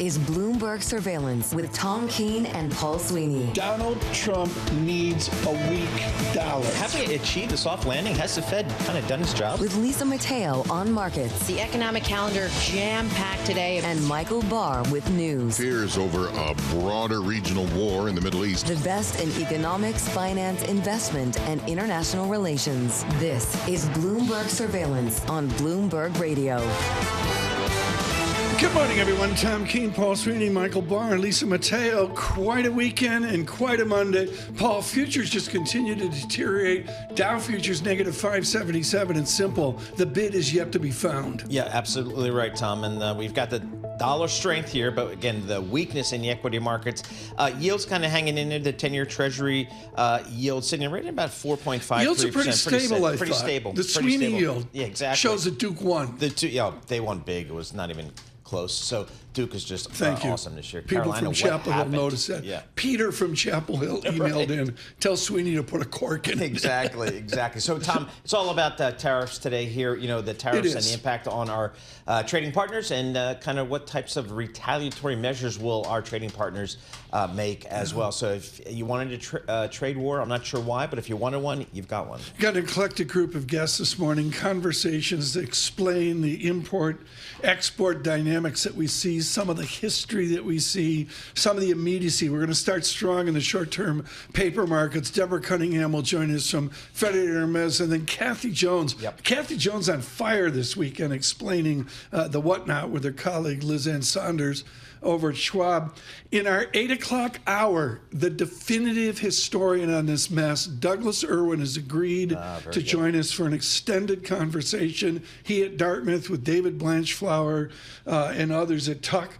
is Bloomberg Surveillance with Tom Keene and Paul Sweeney. Donald Trump needs a weak dollar. Having achieved a soft landing, has the Fed kind of done its job? With Lisa Mateo on markets. The economic calendar jam-packed today. And Michael Barr with news. Fears over a broader regional war in the Middle East. The best in economics, finance, investment, and international relations. This is Bloomberg Surveillance on Bloomberg Radio. Good morning, everyone. Tom Keene, Paul Sweeney, Michael Barr, Lisa Mateo. Quite a weekend and quite a Monday. Paul, futures just continue to deteriorate. Dow futures negative 577, and simple. The bid is yet to be found. Yeah, absolutely right, Tom. And we've got the dollar strength here, but again, the weakness in the equity markets. Yields kind of hanging in there. The 10-year Treasury yield sitting right at about 4.53%. Yields are pretty stable, I thought. Pretty stable. The Sweeney yield shows that Duke won. They won big. It was not even close. So Duke is just awesome this year. People Carolina, from Chapel Hill noticed that. Yeah. Peter from Chapel Hill emailed in, tell Sweeney to put a cork in. Exactly. So, Tom, it's all about tariffs today here. You know, the tariffs and the impact on our trading partners and kind of what types of retaliatory measures will our trading partners make as well. So if you wanted a trade war, I'm not sure why, but if you wanted one, you've got one. Got an eclectic group of guests this morning, conversations that explain the import-export dynamics that we see, some of the history that we see, some of the immediacy. We're going to start strong in the short-term paper markets. Deborah Cunningham will join us from Federated Hermes, and then Kathy Jones. Yep. Kathy Jones on fire this weekend explaining the whatnot with her colleague Liz Ann Saunders over at Schwab. In our 8 o'clock hour, the definitive historian on this mess, Douglas Irwin, has agreed to join us for an extended conversation. He at Dartmouth with David Blanchflower and others at Tuck.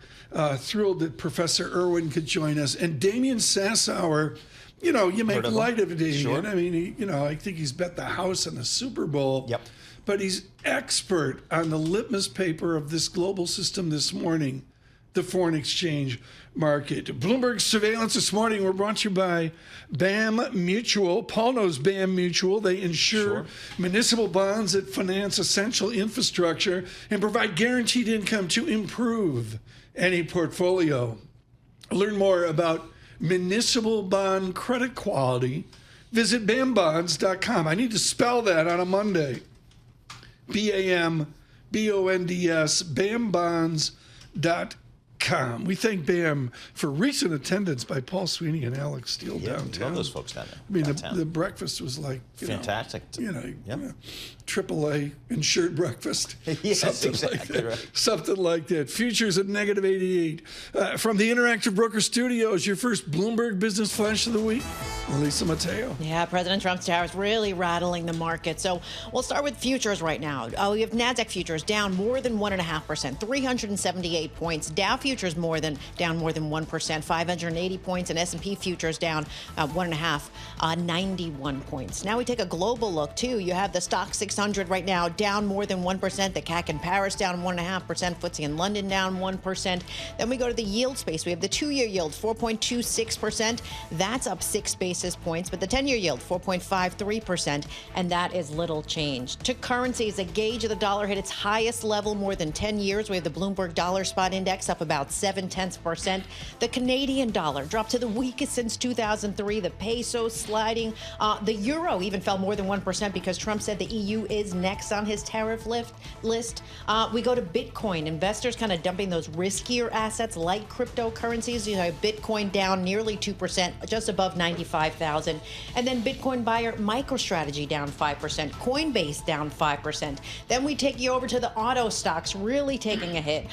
Thrilled that Professor Irwin could join us. And Damian Sassower, you know, you make light of Damian. Sure. I mean, I think he's bet the house in the Super Bowl. Yep. But he's expert on the litmus paper of this global system this morning, the foreign exchange market. Bloomberg Surveillance this morning, we're brought to you by BAM Mutual. Paul knows BAM Mutual. They insure municipal bonds that finance essential infrastructure and provide guaranteed income to improve any portfolio. Learn more about municipal bond credit quality. Visit bambonds.com. I need to spell that on a Monday. BAMBONDS, bambonds.com. We thank BAM for recent attendance by Paul Sweeney and Alex Steele downtown. Love those folks down there. I mean, the breakfast was like fantastic. AAA insured breakfast. Yes, something exactly like that. Right. Something like that. Futures at negative 88. From the Interactive Broker Studios, your first Bloomberg Business Flash of the week. Lisa Mateo. Yeah, President Trump's tariffs really rattling the market. So we'll start with futures right now. We have NASDAQ futures down more than 1.5%, 378 points. Dow futures down more than 1%, 580 points, and S&P futures down 1.5, 91 points. Now we take a global look too. You have the Stock 600 right now down more than 1%. The CAC in Paris down 1.5%. FTSE in London down 1%. Then we go to the yield space. We have the 2-year yield 4.26%. That's up 6 basis points, but the 10-year yield 4.53%, and that is little change. To currencies, a gauge of the dollar hit its highest level more than 10 years. We have the Bloomberg Dollar Spot Index up about 0.7%. The Canadian dollar dropped to the weakest since 2003. The peso sliding. The euro even fell more than 1% because Trump said the EU is next on his tariff list. We go to Bitcoin. Investors kind of dumping those riskier assets like cryptocurrencies. You know, Bitcoin down nearly 2%, just above 95,000. And then Bitcoin buyer MicroStrategy down 5%. Coinbase down 5%. Then we take you over to the auto stocks really taking a hit.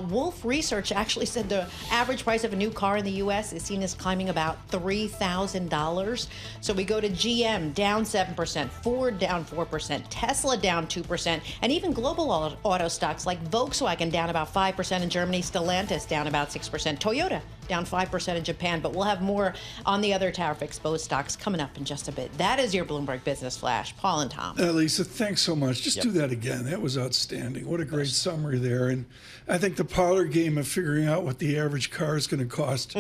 Wolf Research actually said the average price of a new car in the U.S. is seen as climbing about $3,000. So we go to GM down 7%, Ford down 4%, Tesla down 2%, and even global auto stocks like Volkswagen down about 5% in Germany, Stellantis down about 6%, Toyota down 5% in Japan. But we'll have more on the other tariff-exposed stocks coming up in just a bit. That is your Bloomberg Business Flash. Paul and Tom. Lisa, thanks so much. Just do that again. That was outstanding. What a great summary there. And I think the parlor game of figuring out what the average car is going to cost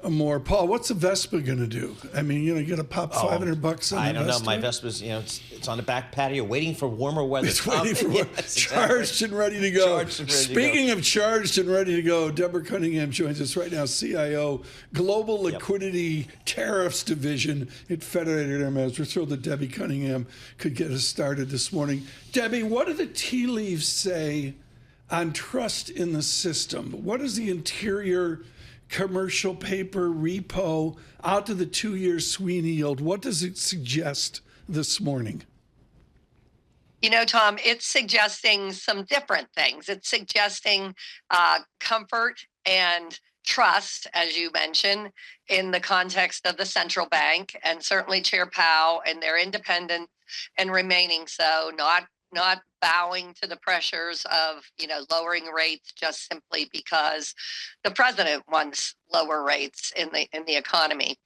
more. Paul, what's a Vespa going to do? I mean, you're going to pop $500 on I the don't know. Vespa? My Vespa's, it's on the back patio waiting for warmer weather. It's waiting for Yes, charged and ready to go. Charged and ready to go. Speaking of charged and ready to go, Deborah Cunningham joins us right now, CIO, Global Liquidity Tariffs Division at Federated Hermes. We're thrilled that Debbie Cunningham could get us started this morning. Debbie, what do the tea leaves say on trust in the system? What is the interior commercial paper repo out to the 2-year Sweeney yield? What does it suggest this morning? Tom, it's suggesting some different things. It's suggesting comfort and trust, as you mentioned, in the context of the central bank, and certainly Chair Powell and their independence and remaining so, not bowing to the pressures of lowering rates just simply because the president wants lower rates in the economy.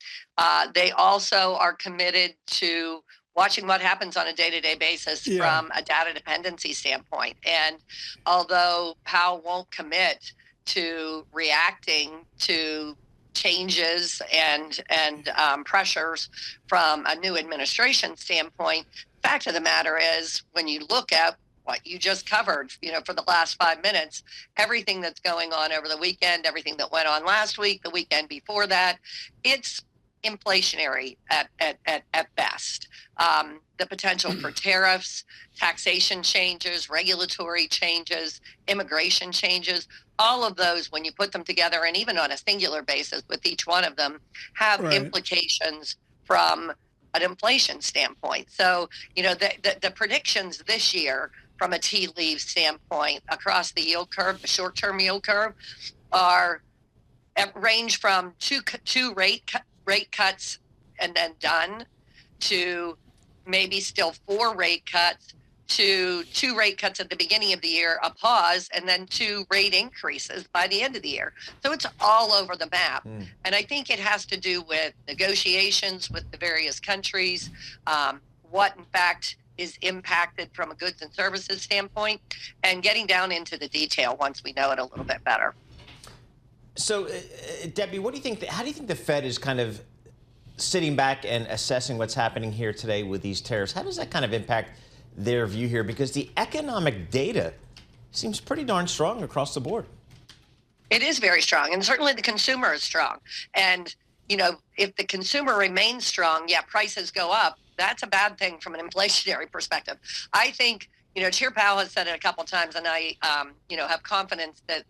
They also are committed to watching what happens on a day-to-day basis from a data dependency standpoint. And although Powell won't commit to reacting to changes and pressures from a new administration standpoint, fact of the matter is, when you look at what you just covered, for the last 5 minutes, everything that's going on over the weekend, everything that went on last week, the weekend before that, it's inflationary at best. The potential for tariffs, taxation changes, regulatory changes, immigration changes, all of those, when you put them together, and even on a singular basis with each one of them, have implications from an inflation standpoint. So, the predictions this year from a tea leaf standpoint across the yield curve, the short-term yield curve, range from two rate cuts and then done, to maybe still 4 rate cuts, to 2 rate cuts at the beginning of the year, a pause, and then 2 rate increases by the end of the year. So it's all over the map. And I think it has to do with negotiations with the various countries, what in fact is impacted from a goods and services standpoint, and getting down into the detail once we know it a little bit better. So, Debbie, what do you think? How do you think the Fed is kind of sitting back and assessing what's happening here today with these tariffs? How does that kind of impact their view here? Because the economic data seems pretty darn strong across the board. It is very strong, and certainly the consumer is strong. And, if the consumer remains strong, prices go up. That's a bad thing from an inflationary perspective. I think, Chair Powell has said it a couple of times, and I, have confidence that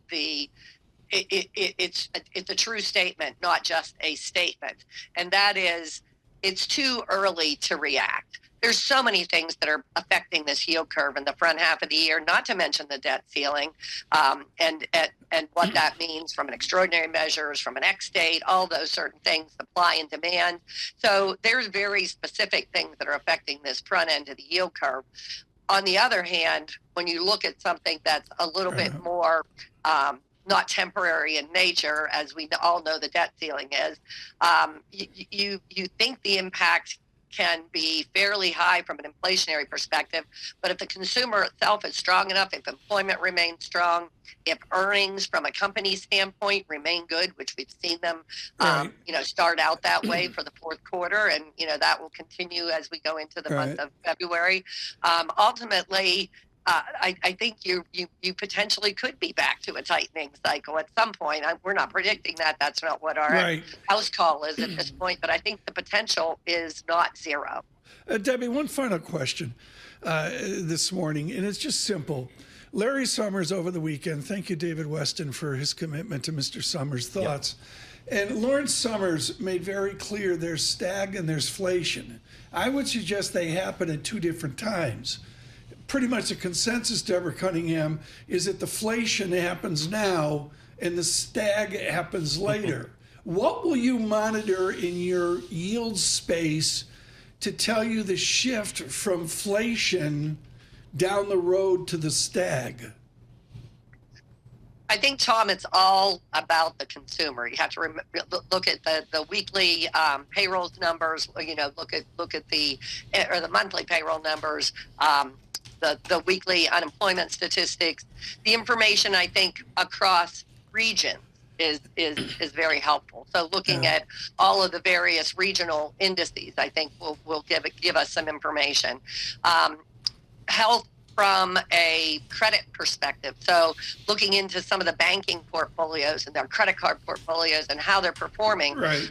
it's a true statement, not just a statement. And that is, it's too early to react. There's so many things that are affecting this yield curve in the front half of the year, not to mention the debt ceiling, and what that means from an extraordinary measures, from an X date, all those certain things, supply and demand. So there's very specific things that are affecting this front end of the yield curve. On the other hand, when you look at something that's a little bit more not temporary in nature, as we all know the debt ceiling is, you think the impact can be fairly high from an inflationary perspective. But if the consumer itself is strong enough, if employment remains strong, if earnings from a company standpoint remain good, which we've seen them, start out that way for the fourth quarter, and that will continue as we go into the month of February. Ultimately, I think you potentially could be back to a tightening cycle at some point. We're not predicting that. That's not what our house call is at this point. But I think the potential is not zero. Debbie, one final question this morning, and it's just simple. Larry Summers over the weekend, thank you, David Weston, for his commitment to Mr. Summers' thoughts. Yep. And Lawrence Summers made very clear there's stag and there's inflation. I would suggest they happen at 2 different times. Pretty much the consensus, Deborah Cunningham, is that the inflation happens now and the stag happens later. What will you monitor in your yield space to tell you the shift from inflation down the road to the stag? I think, Tom, it's all about the consumer. You have to look at the weekly payrolls numbers. Look at the monthly payroll numbers, the weekly unemployment statistics. The information, I think, across regions is very helpful. So looking at all of the various regional indices, I think will give us some information. Health from a credit perspective. So looking into some of the banking portfolios and their credit card portfolios and how they're performing. Right.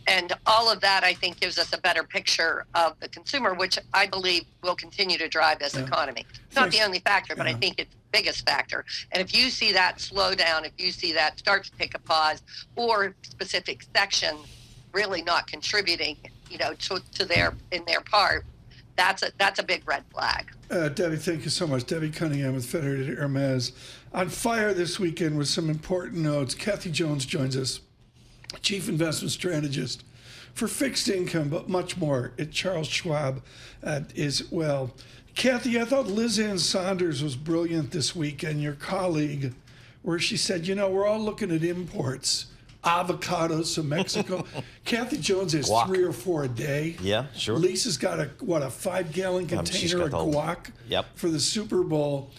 And all of that, I think, gives us a better picture of the consumer, which I believe will continue to drive this economy. It's not the only factor, but I think it's the biggest factor. And if you see that slow down, if you see that start to take a pause, or specific sections really not contributing, to their part, that's a big red flag. Debbie, thank you so much. Debbie Cunningham with Federated Hermes. On fire this weekend with some important notes. Kathy Jones joins us, Chief Investment Strategist for fixed income, but much more at Charles Schwab as well. Kathy, I thought Liz Ann Saunders was brilliant this weekend, your colleague, where she said, we're all looking at imports. Avocados from Mexico. Kathy Jones has guac. 3 or 4 a day. Yeah, sure. Lisa's got a 5-gallon container of guac for the Super Bowl.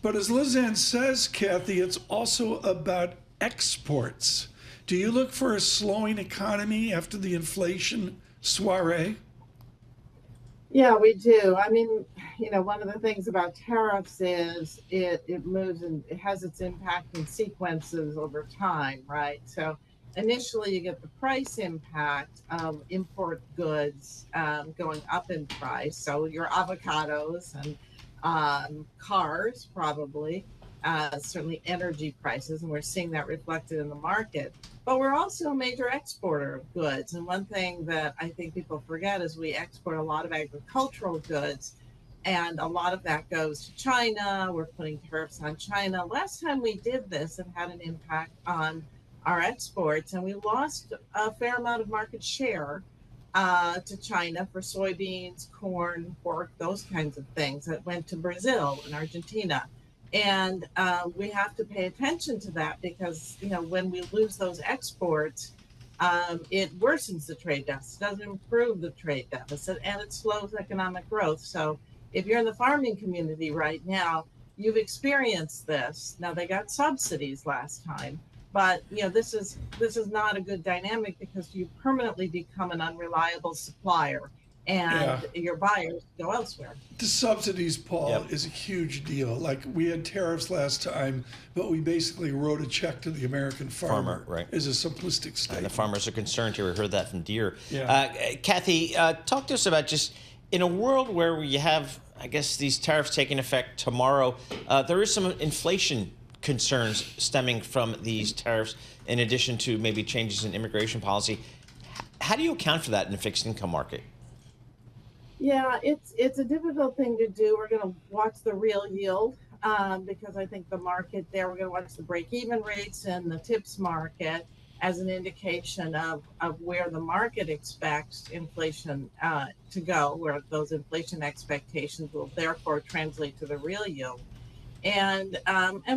But as Liz Ann says, Kathy, it's also about exports. Do you look for a slowing economy after the inflation soiree? Yeah, we do. I mean, one of the things about tariffs is it moves and it has its impact in sequences over time, right? So initially you get the price impact of import goods going up in price. So your avocados and cars probably, certainly energy prices, and we're seeing that reflected in the market. But we're also a major exporter of goods. And one thing that I think people forget is we export a lot of agricultural goods, and a lot of that goes to China. We're putting tariffs on China. Last time we did this, it had an impact on our exports, and we lost a fair amount of market share to China for soybeans, corn, pork, those kinds of things that went to Brazil and Argentina. And we have to pay attention to that because, when we lose those exports, it worsens the trade deficit, doesn't improve the trade deficit, and it slows economic growth. So if you're in the farming community right now, you've experienced this. Now, they got subsidies last time, but this is not a good dynamic because you permanently become an unreliable supplier. And your buyers go elsewhere. The subsidies, Paul, is a huge deal. Like, we had tariffs last time, but we basically wrote a check to the American farmer right. Is a simplistic statement. And the farmers are concerned here. We heard that from Deere. Yeah. Kathy, talk to us about just in a world where you have, I guess, these tariffs taking effect tomorrow, there is some inflation concerns stemming from these tariffs, in addition to maybe changes in immigration policy. How do you account for that in the fixed income market? Yeah, it's a difficult thing to do. We're going to watch the real yield because I think the market there, we're going to watch the break-even rates and the tips market as an indication of where the market expects inflation to go, where those inflation expectations will therefore translate to the real yield. And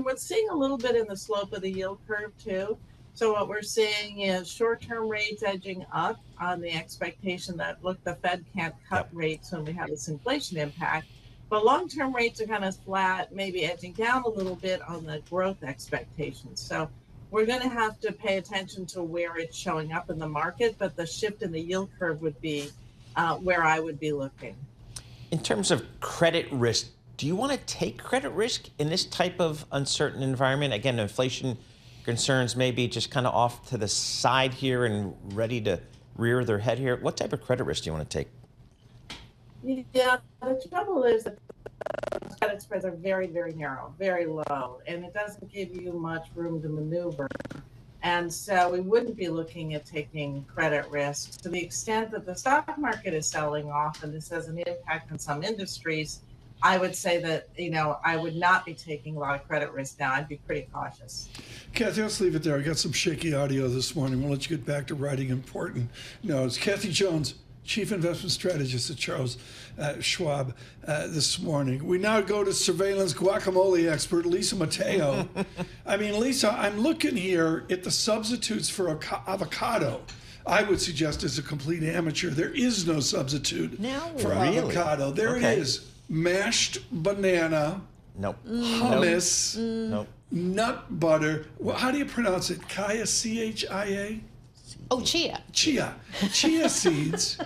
we're seeing a little bit in the slope of the yield curve too. So what we're seeing is short-term rates edging up on the expectation that, look, the Fed can't cut rates when we have this inflation impact. But long-term rates are kind of flat, maybe edging down a little bit on the growth expectations. So we're going to have to pay attention to where it's showing up in the market, but the shift in the yield curve would be where I would be looking. In terms of credit risk, do you want to take credit risk in this type of uncertain environment? Again, inflation concerns may be just kind of off to the side here and ready to rear their head here. What type of credit risk do you want to take? Yeah, the trouble is that the credit spreads are very, very narrow, very low, and it doesn't give you much room to maneuver. And so we wouldn't be looking at taking credit risks to the extent that the stock market is selling off, and this has an impact on some industries. I would say that, I would not be taking a lot of credit risk now. I'd be pretty cautious. Kathy, let's leave it there. I got some shaky audio this morning. We'll let you get back to writing important notes. Kathy Jones, Chief Investment Strategist at Charles Schwab this morning. We now go to surveillance guacamole expert Lisa Mateo. I mean, Lisa, I'm looking here at the substitutes for avocado. I would suggest as a complete amateur, there is no substitute for avocado. There it is. Mashed banana. Nope. Hummus. Nope. Nut butter. Well, how do you pronounce it? Chia, C-H-I-A? Oh, chia. Chia. Chia seeds.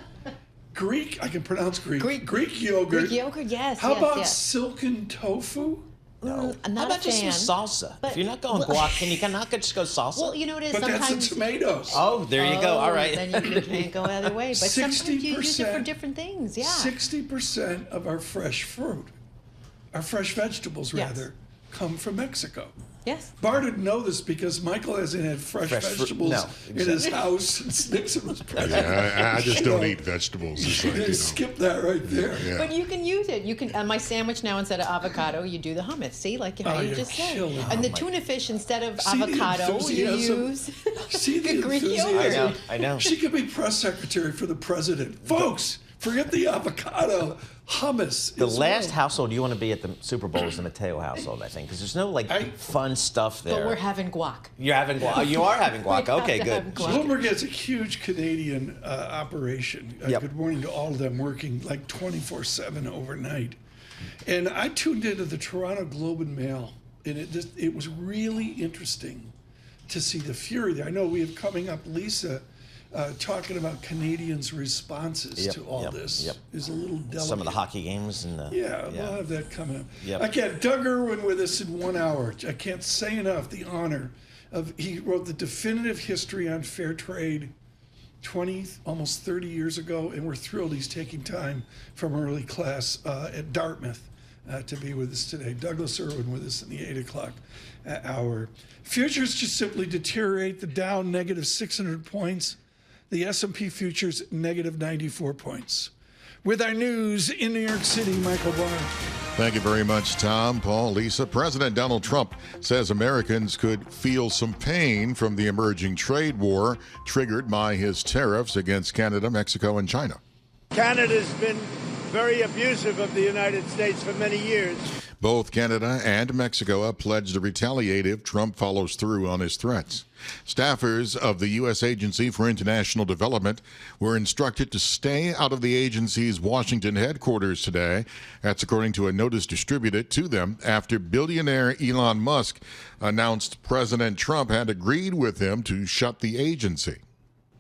Greek, I can pronounce Greek. Greek yogurt. Greek yogurt, yes. How about yes. silken tofu? No. I'm How not about a just fan. some salsa? But- If you're not going guac, can you not just go salsa? Well, you know what it is. But Sometimes that's the tomatoes. Oh, there you go. All right. Then you can't go either way. But sometimes you use it for 60%. different things. Yeah. 60% of our fresh fruit, our fresh vegetables Yes. rather, come from Mexico. Yes. Bar didn't know this because Michael hasn't had fresh Fresh fruit- vegetables no, in his house since Nixon was president. Yeah, I just don't eat vegetables. It's like, They skip that right there. Yeah. But you can use it. You can on my sandwich now instead of avocado, you do the hummus. See, like how you you're just said. killing And the me. tuna fish instead of See the avocado, you enthusiasm? use See the Greek enthusiasm? yogurt. I know. She could be press secretary for the president. Folks, forget the avocado. Hummus. The is last well. household you want to be at the Super Bowl is the Mateo household, I think, because there's no fun stuff there. But we're having guac. You're having guac. Oh, you are having guac. We have Okay, to good. have guac. Bloomberg has a huge Canadian operation. Yep. Good morning to all of them working like 24/7 overnight. And I tuned into the Toronto Globe and Mail, and it was really interesting to see the fury there. I know we have coming up Lisa talking about Canadians' responses to all this is a little delicate. Some of the hockey games and Yeah, we'll have that coming up. Yep. Again, Doug Irwin with us in 1 hour. I can't say enough the honor of, he wrote the definitive history on fair trade 20, almost 30 years ago, and we're thrilled he's taking time from early class at Dartmouth to be with us today. Douglas Irwin with us in the 8 o'clock hour. Futures just simply deteriorate. The Dow negative 600 points. The S&P futures negative 94 points. With our news in New York City, Michael Barr. Thank you very much, Tom, Paul, Lisa. President Donald Trump says Americans could feel some pain from the emerging trade war triggered by his tariffs against Canada, Mexico, and China. Canada's been very abusive of the United States for many years. Both Canada and Mexico have pledged to retaliate if Trump follows through on his threats. Staffers of the U.S. Agency for International Development were instructed to stay out of the agency's Washington headquarters today. That's according to a notice distributed to them after billionaire Elon Musk announced President Trump had agreed with him to shut the agency.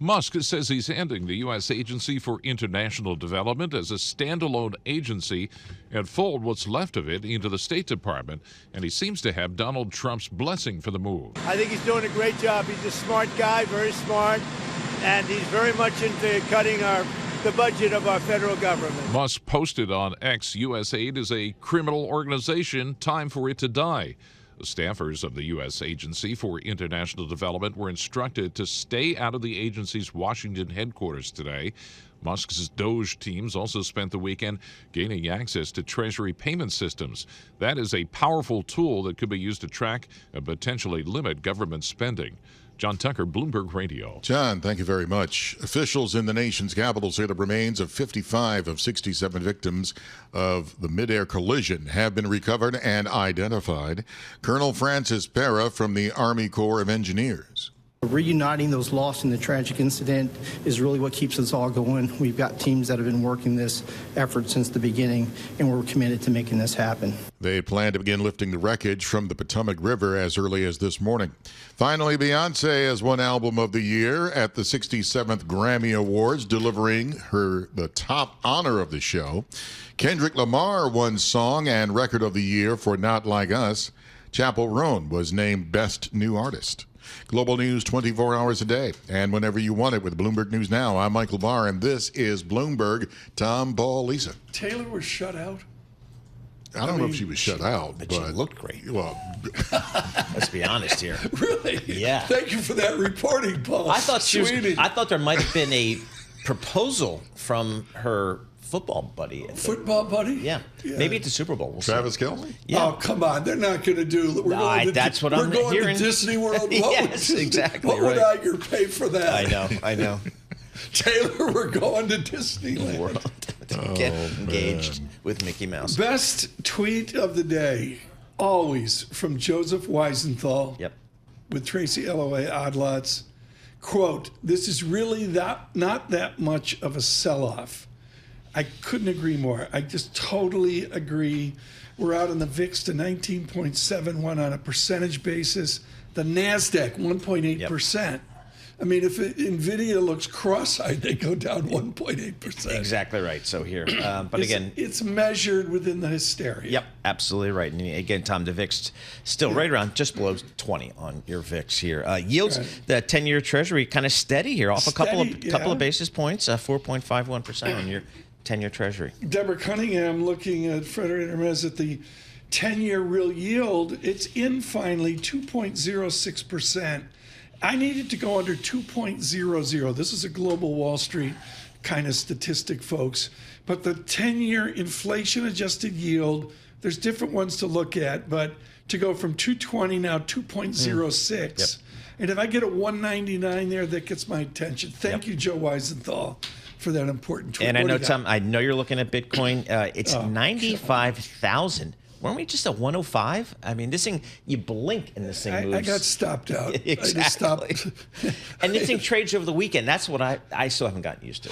Musk says he's handing the U.S. Agency for International Development as a standalone agency and fold what's left of it into the State Department, and he seems to have Donald Trump's blessing for the move. I think he's doing a great job. He's a smart guy, very smart, and he's very much into cutting the budget of our federal government. Musk posted on X, USAID is a criminal organization, time for it to die. The staffers of the U.S. Agency for International Development were instructed to stay out of the agency's Washington headquarters today. Musk's Doge teams also spent the weekend gaining access to Treasury payment systems. That is a powerful tool that could be used to track and potentially limit government spending. John Tucker, Bloomberg Radio. John, thank you very much. Officials in the nation's capital say the remains of 55 of 67 victims of the midair collision have been recovered and identified. Colonel Francis Pera from the Army Corps of Engineers. Reuniting those lost in the tragic incident is really what keeps us all going. We've got teams that have been working this effort since the beginning, and we're committed to making this happen. They plan to begin lifting the wreckage from the Potomac River as early as this morning. Finally, Beyonce has won Album of the Year at the 67th Grammy Awards, delivering her the top honor of the show. Kendrick Lamar won Song and Record of the Year for Not Like Us. Chappell Roan was named Best New Artist. Global news 24 hours a day and whenever you want it with Bloomberg News Now. I'm Michael Barr, and this is Bloomberg. Tom, Paul, Lisa. Taylor was shut out. I don't know if she was shut out, but she looked great. Well, let's be honest here. Really? Yeah. Thank you for that reporting, Paul. I thought Sweeney. I thought there might have been a proposal from her football buddy. Football buddy? Yeah. Maybe at the Super Bowl. We'll Travis see. Kelce? Yeah. Oh, come on. They're not going to do. That's what I'm going hearing. to Disney World. Yes, exactly What would right. Iger pay for that? I know. Taylor, we're going to Disneyland. World to get engaged with Mickey Mouse. Best tweet of the day, always from Joseph Weisenthal. Yep. With Tracy LOA Oddlots. Quote, this is really not that much of a sell-off. I couldn't agree more. I just totally agree. We're out on the VIX to 19.71 on a percentage basis. The NASDAQ, 1.8%. Yep. I mean, if NVIDIA looks cross-eyed, they go down 1.8%. Exactly right. So here, but again, it's measured within the hysteria. Yep, absolutely right. And again, Tom, the VIX still right around just below 20 on your VIX here. Yields, the 10-year Treasury kind of steady here, off a couple of basis points, 4.51% on your 10-year Treasury. Deborah Cunningham looking at Frederick Hermes at the 10-year real yield. It's in finally 2.06%. I needed to go under 2.00. This is a global Wall Street kind of statistic, folks. But the 10-year inflation-adjusted yield, there's different ones to look at, but to go from 220 now 2.06. Yep. And if I get a 199 there, that gets my attention. Thank you, Joe Weisenthal, for that important tweet. And I know, Tom, I know you're looking at Bitcoin. It's 95,000. Weren't we just at 105? I mean, this thing, you blink and this thing moves. I got stopped out. Exactly. I just stopped. And this thing trades over the weekend. That's what I still haven't gotten used to.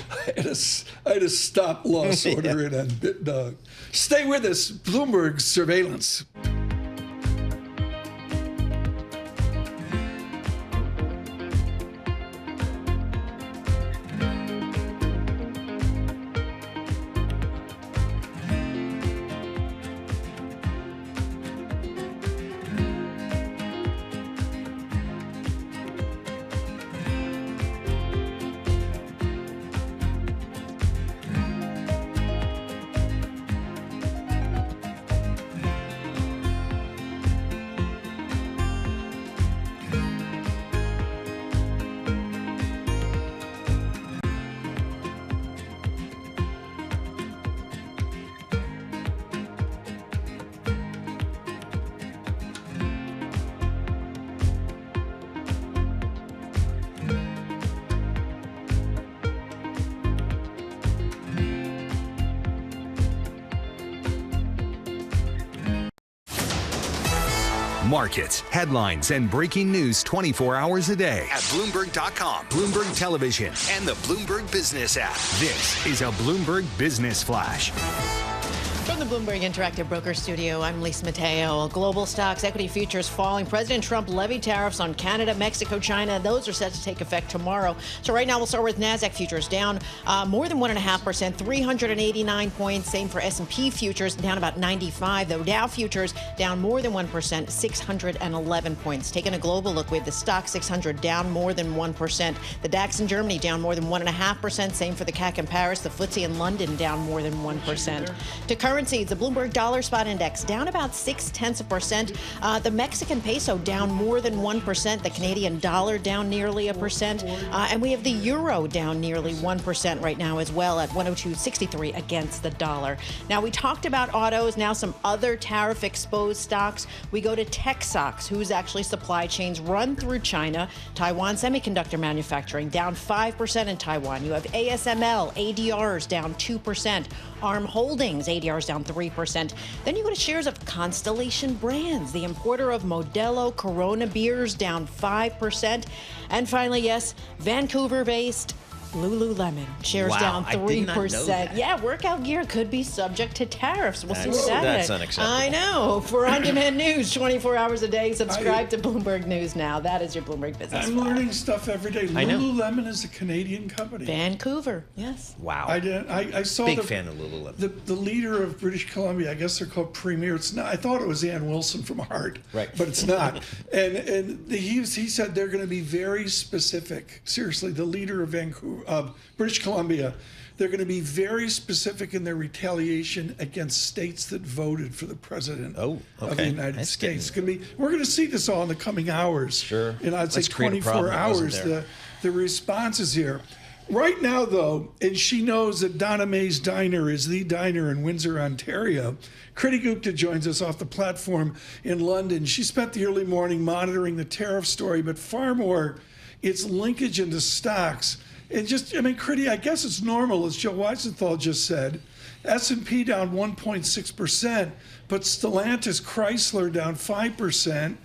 I had a stop-loss order in on BitDog. Stay with us. Bloomberg Surveillance. Markets, headlines, and breaking news 24 hours a day at Bloomberg.com, Bloomberg Television, and the Bloomberg Business app. This is a Bloomberg Business Flash. From the Bloomberg Interactive Broker Studio, I'm Lisa Mateo. Global stocks, equity futures falling. President Trump levied tariffs on Canada, Mexico, China. Those are set to take effect tomorrow. So right now we'll start with NASDAQ futures down more than 1.5%, 389 points. Same for S&P futures, down about 95. The Dow futures down more than 1%, 611 points. Taking a global look, we have the stock 600 down more than 1%. The DAX in Germany down more than 1.5%. Same for the CAC in Paris. The FTSE in London down more than 1%. To currencies, the Bloomberg Dollar Spot Index down about 0.6%. The Mexican peso down more than 1%. The Canadian dollar down nearly 1%. And we have the euro down nearly 1% right now as well at 102.63 against the dollar. Now, we talked about autos. Now some other tariff-exposed stocks. We go to tech stocks, whose actually supply chains run through China. Taiwan Semiconductor Manufacturing down 5% in Taiwan. You have ASML, ADRs down 2%. ARM Holdings, ADRs down 3%. Then you go to shares of Constellation Brands, the importer of Modelo Corona beers, down 5%. And finally, yes, Vancouver-based Lululemon shares down 3%. I did not know that. Yeah, workout gear could be subject to tariffs. We'll see what that That's is. unacceptable. I know. For on-demand news, 24 hours a day, subscribe to Bloomberg News now. That is your Bloomberg Business. I'm learning stuff every day. I know. Lululemon is a Canadian company. Vancouver, yes. Wow. I saw Big fan of Lululemon. The leader of British Columbia, I guess they're called Premier. It's not. I thought it was Ann Wilson from Heart, right? But it's not. He said they're going to be very specific. Seriously, the leader of British Columbia, they're going to be very specific in their retaliation against states that voted for the president of the United States. It's going to be. We're going to see this all in the coming hours. Sure. And I'd say 24 hours. The response is here. Right now, though, and she knows that Donna May's Diner is the diner in Windsor, Ontario. Kriti Gupta joins us off the platform in London. She spent the early morning monitoring the tariff story, but far more, its linkage into stocks. Critty, I guess it's normal, as Joe Weisenthal just said. S&P down 1.6%, but Stellantis Chrysler down 5%.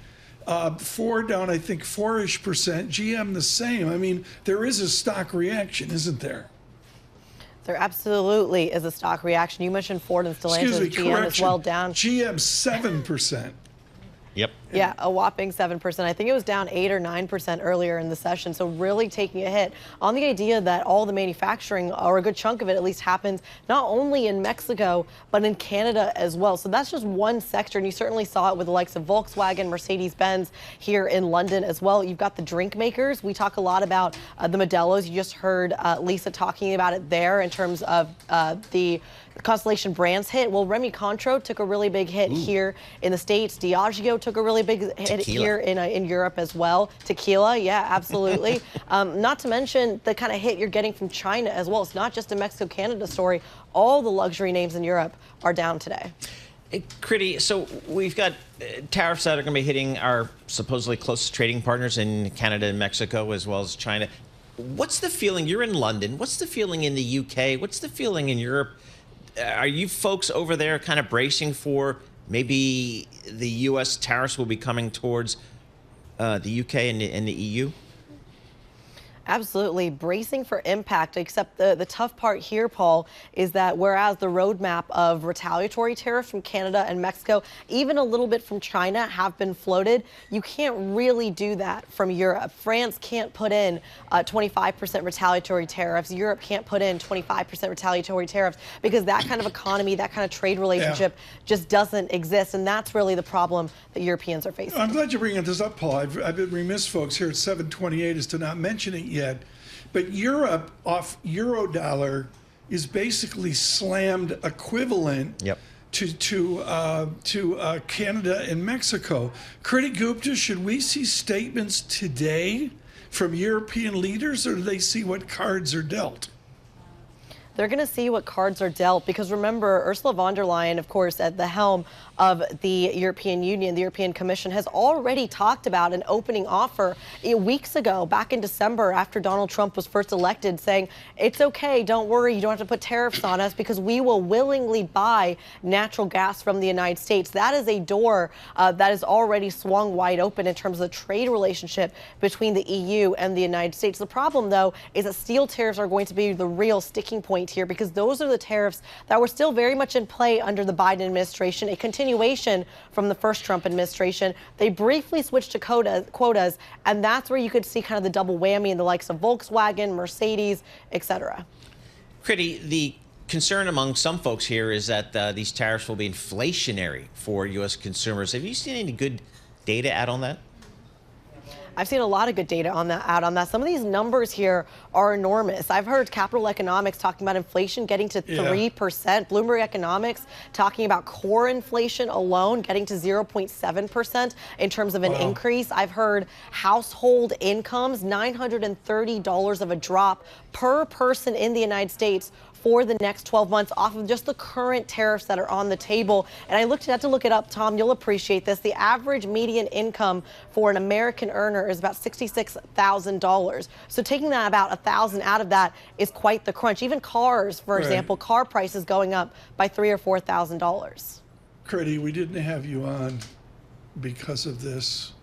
Ford down, I think, 4-ish%. GM the same. I mean, there is a stock reaction, isn't there? There absolutely is a stock reaction. You mentioned Ford and Stellantis, GM as well down. GM 7%. Yep. Yeah, a whopping 7%. I think it was down 8 or 9% earlier in the session. So really taking a hit on the idea that all the manufacturing, or a good chunk of it at least, happens not only in Mexico, but in Canada as well. So that's just one sector. And you certainly saw it with the likes of Volkswagen, Mercedes-Benz here in London as well. You've got the drink makers. We talk a lot about the Modelo's. You just heard Lisa talking about it there in terms of the Constellation Brands hit. Well, Remy Cointreau took a really big hit here in the States. Diageo took a really big hit here in Europe as well. Tequila, yeah, absolutely. Not to mention the kind of hit you're getting from China as well. It's not just a Mexico-Canada story. All the luxury names in Europe are down today. Critty, so we've got tariffs that are going to be hitting our supposedly closest trading partners in Canada and Mexico, as well as China. What's the feeling? You're in London. What's the feeling in the UK? What's the feeling in Europe? Are you folks over there kind of bracing for maybe the U.S. tariffs will be coming towards the UK and the EU? Absolutely. Bracing for impact, except the tough part here, Paul, is that whereas the roadmap of retaliatory tariffs from Canada and Mexico, even a little bit from China, have been floated, you can't really do that from Europe. France can't put in 25% retaliatory tariffs. Europe can't put in 25% retaliatory tariffs because that kind of economy, that kind of trade relationship just doesn't exist. And that's really the problem that Europeans are facing. I'm glad you're bringing this up, Paul. I've been remiss, folks, here at 728 is to not mention it yet. But Europe off Eurodollar is basically slammed equivalent to Canada and Mexico. Critty Gupta, should we see statements today from European leaders, or do they see what cards are dealt? They're going to see what cards are dealt, because remember, Ursula von der Leyen, of course, at the helm of the European Union, the European Commission, has already talked about an opening offer weeks ago, back in December, after Donald Trump was first elected, saying, it's okay, don't worry, you don't have to put tariffs on us because we will willingly buy natural gas from the United States. That is a door that is already swung wide open in terms of the trade relationship between the EU and the United States. The problem, though, is that steel tariffs are going to be the real sticking point here, because those are the tariffs that were still very much in play under the Biden administration, a continuation from the first Trump administration. They briefly switched to quotas, and that's where you could see kind of the double whammy in the likes of Volkswagen, Mercedes, etc. Critty, the concern among some folks here is that these tariffs will be inflationary for U.S. consumers. Have you seen any good data out on that? I've seen a lot of good data on that. Some of these numbers here are enormous. I've heard Capital Economics talking about inflation getting to 3%. Bloomberg Economics talking about core inflation alone getting to 0.7% in terms of an increase. I've heard household incomes, $930 of a drop per person in the United States for the next 12 months off of just the current tariffs that are on the table. And I had to look it up, Tom, you'll appreciate this. The average median income for an American earner is about $66,000. So taking that about $1,000 out of that is quite the crunch. Even cars, for example, car prices going up by $3,000 or $4,000. Critty, we didn't have you on because of this.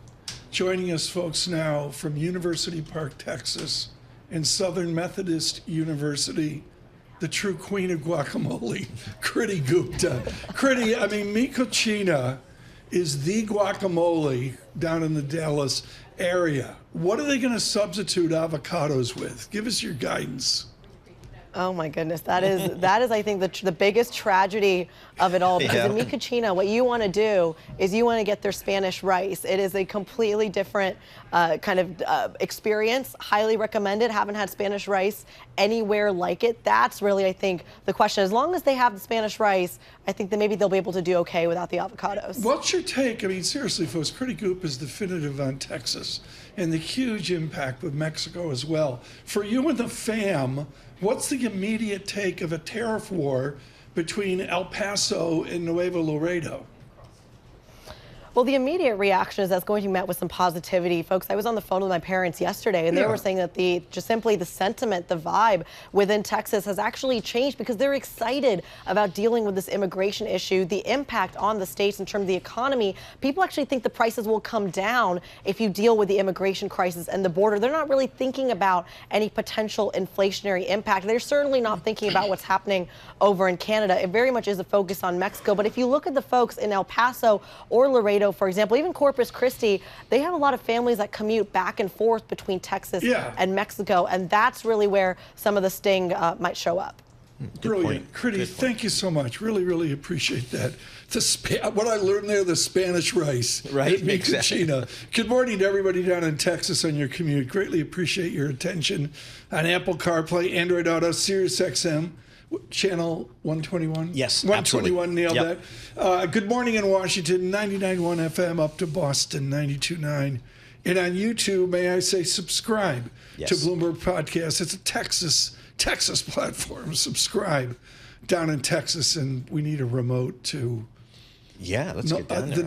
Joining us, folks, now from University Park, Texas, and Southern Methodist University, the true queen of guacamole, Critty Gupta. Critty, I mean, Mi Cocina is the guacamole down in the Dallas area. What are they going to substitute avocados with? Give us your guidance. Oh my goodness, that is I think the biggest tragedy of it all, because in Mi Cocina, what you want to do is you want to get their Spanish rice. It is a completely different kind of experience. Highly recommended. Haven't had Spanish rice anywhere like it. That's really, I think, the question. As long as they have the Spanish rice, I think that maybe they'll be able to do okay without the avocados. What's your take? I mean, seriously, folks, Critty Gupta is definitive on Texas and the huge impact with Mexico as well. For you and the fam, what's the immediate take of a tariff war between El Paso and Nuevo Laredo? Well, the immediate reaction is that's going to be met with some positivity. Folks, I was on the phone with my parents yesterday, and they were saying that just simply the sentiment, the vibe within Texas has actually changed because they're excited about dealing with this immigration issue, the impact on the states in terms of the economy. People actually think the prices will come down if you deal with the immigration crisis and the border. They're not really thinking about any potential inflationary impact. They're certainly not thinking about what's happening over in Canada. It very much is a focus on Mexico. But if you look at the folks in El Paso or Laredo, for example, even Corpus Christi, they have a lot of families that commute back and forth between Texas and Mexico, and that's really where some of the sting might show up. Brilliant. Critty, thank you so much. Really, really appreciate that. What I learned there, the Spanish rice. Right, exactly. Good morning to everybody down in Texas on your commute. Greatly appreciate your attention on Apple CarPlay, Android Auto, Sirius XM. Channel 121? Yes, 121, absolutely. nailed that. Good morning in Washington, 99.1 FM up to Boston, 92.9. And on YouTube, may I say subscribe to Bloomberg Podcast. It's a Texas platform. Subscribe down in Texas, and we need a remote to... Yeah, let's get down there.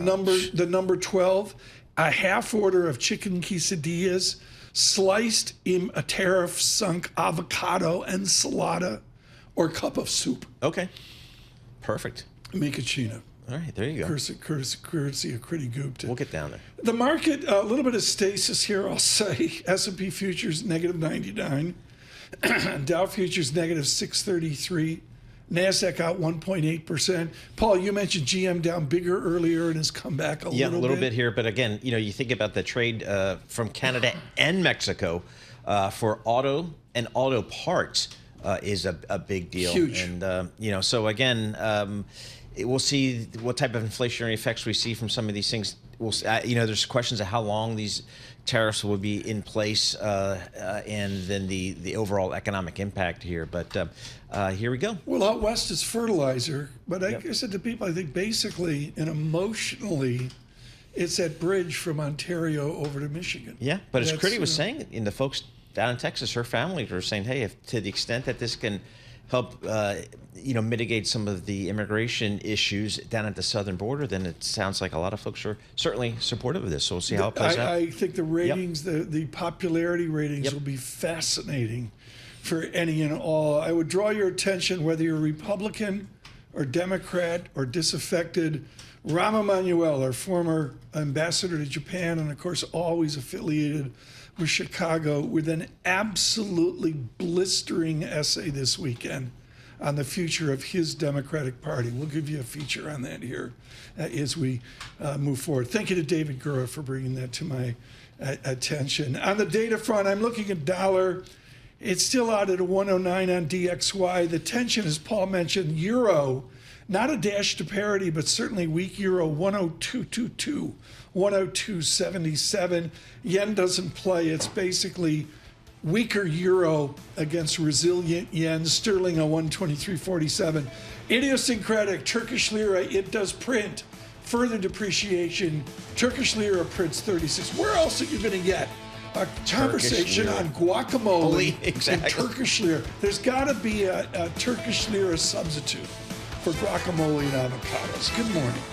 The number 12, a half order of chicken quesadillas, sliced in a tariff sunk avocado enchilada, or cup of soup. Okay. Perfect. Make it Chino. All right, there you go. Courtesy of Critty Gupta. We'll get down there. The market, a little bit of stasis here, I'll say. S&P futures negative 99. Dow futures negative 633. NASDAQ out 1.8%. Paul, you mentioned GM down bigger earlier and has come back a little bit. Yeah, a little bit here. But again, you think about the trade from Canada and Mexico for auto and auto parts. Is a big deal. Huge. And, so again, we'll see what type of inflationary effects we see from some of these things. There's questions of how long these tariffs will be in place and then the overall economic impact here. But here we go. Well, out west is fertilizer. But I said to people, I think basically and emotionally, it's that bridge from Ontario over to Michigan. Yeah, but as Critty was saying, in the folks down in Texas, her family are saying, hey, if to the extent that this can help, mitigate some of the immigration issues down at the southern border, then it sounds like a lot of folks are certainly supportive of this. So we'll see how it plays out. I think the ratings, the popularity ratings will be fascinating for any and all. I would draw your attention, whether you're Republican or Democrat or disaffected, Rahm Emanuel, our former ambassador to Japan, and of course always affiliated with Chicago, with an absolutely blistering essay this weekend on the future of his Democratic Party. We'll give you a feature on that here as we move forward. Thank you to David Gura for bringing that to my attention. On the data front, I'm looking at dollar. It's still out at a 109 on DXY. The tension, as Paul mentioned, euro, not a dash to parity, but certainly weak euro, 102.22. 102.77. Yen doesn't play. It's basically weaker euro against resilient yen. Sterling a 123.47. Idiosyncratic Turkish lira, it does print further depreciation. Turkish lira prints 36. Where else are you going to get a conversation on guacamole and Turkish lira? There's got to be a Turkish lira substitute for guacamole and avocados. Good morning.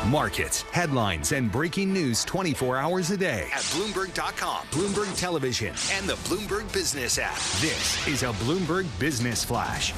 Markets, headlines, and breaking news 24 hours a day at Bloomberg.com, Bloomberg Television, and the Bloomberg Business app. This is a Bloomberg Business Flash.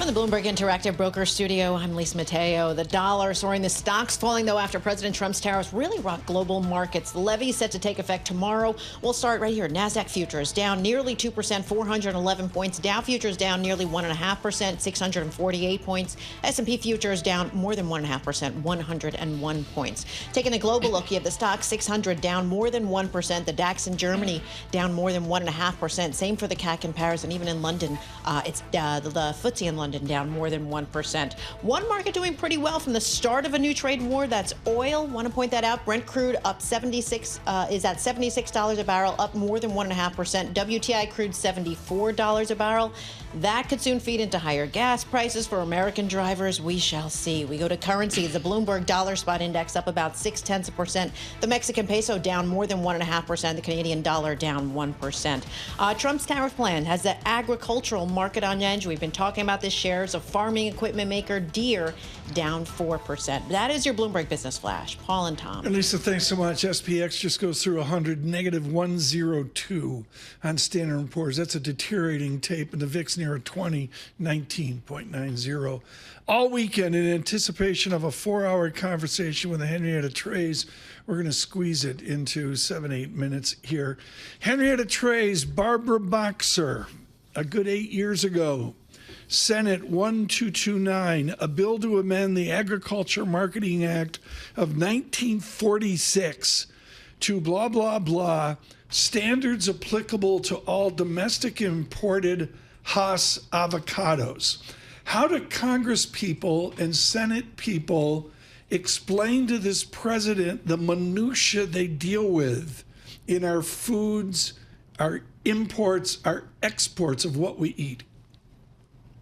From the Bloomberg Interactive Broker Studio, I'm Lisa Mateo. The dollar soaring, the stocks falling, though, after President Trump's tariffs really rocked global markets. The levy set to take effect tomorrow. We'll start right here. NASDAQ futures down nearly 2%, 411 points. Dow futures down nearly 1.5%, 648 points. S&P futures down more than 1.5%, 101 points. Taking a global look, you have the stock 600 down more than 1%. The DAX in Germany down more than 1.5%. Same for the CAC in Paris, and even in London, it's the FTSE in London down more than 1%. One market doing pretty well from the start of a new trade war, that's oil. Want to point that out. Brent crude up is at $76 a barrel, up more than 1.5%. WTI crude $74 a barrel. That could soon feed into higher gas prices for American drivers. We shall see. We go to currencies. The Bloomberg Dollar Spot Index up about 0.6%. The Mexican peso down more than 1.5%. The Canadian dollar down 1%. Trump's tariff plan has the agricultural market on edge. We've been talking about this. Shares of farming equipment maker Deere down 4%. That is your Bloomberg Business Flash. Paul and Tom. And Lisa, thanks so much. SPX just goes through 100, negative 102 on Standard & Poor's. That's a deteriorating tape, and the VIX near a 20, 19.90. All weekend, in anticipation of a 4-hour conversation with Henrietta Trey's, we're going to squeeze it into 7-8 minutes here. Henrietta Trey's, Barbara Boxer, a good 8 years ago, Senate 1229, a bill to amend the Agriculture Marketing Act of 1946 to blah, blah, blah, standards applicable to all domestic imported Hass avocados. How do Congress people and Senate people explain to this president the minutia they deal with in our foods, our imports, our exports of what we eat?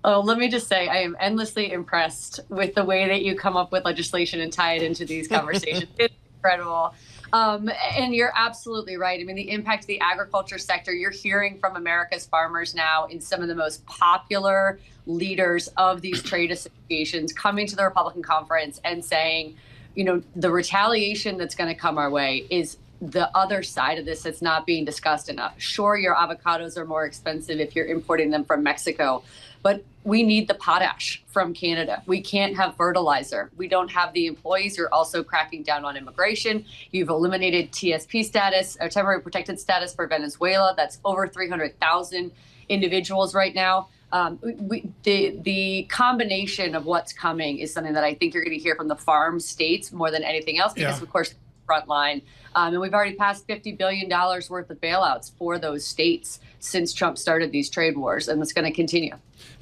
Oh, let me just say, I am endlessly impressed with the way that you come up with legislation and tie it into these conversations. It's incredible. And you're absolutely right. I mean, the impact of the agriculture sector, you're hearing from America's farmers now in some of the most popular leaders of these trade associations coming to the Republican conference and saying, you know, the retaliation that's going to come our way is the other side of this that's not being discussed enough. Sure, your avocados are more expensive if you're importing them from Mexico, but we need the potash from Canada. We can't have fertilizer. We don't have the employees. You're also cracking down on immigration. You've eliminated TSP status, or temporary protected status for Venezuela. That's over 300,000 individuals right now. The combination of what's coming is something that I think you're going to hear from the farm states more than anything else, because of course, front line. And we've already passed $50 billion worth of bailouts for those states since Trump started these trade wars, and it's going to continue.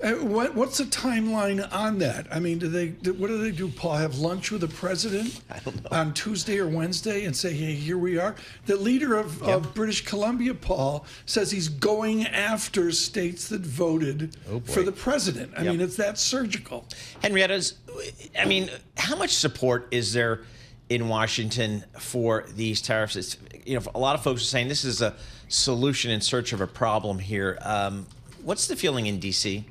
What's the timeline on that? I mean, what do they do, Paul? Have lunch with the president on Tuesday or Wednesday and say, hey, here we are? The leader of British Columbia, Paul, says he's going after states that voted for the president. I mean, it's that surgical. Henrietta's, I mean, how much support is there in Washington for these tariffs? It's, you know, a lot of folks are saying this is a solution in search of a problem here. What's the feeling in D.C.?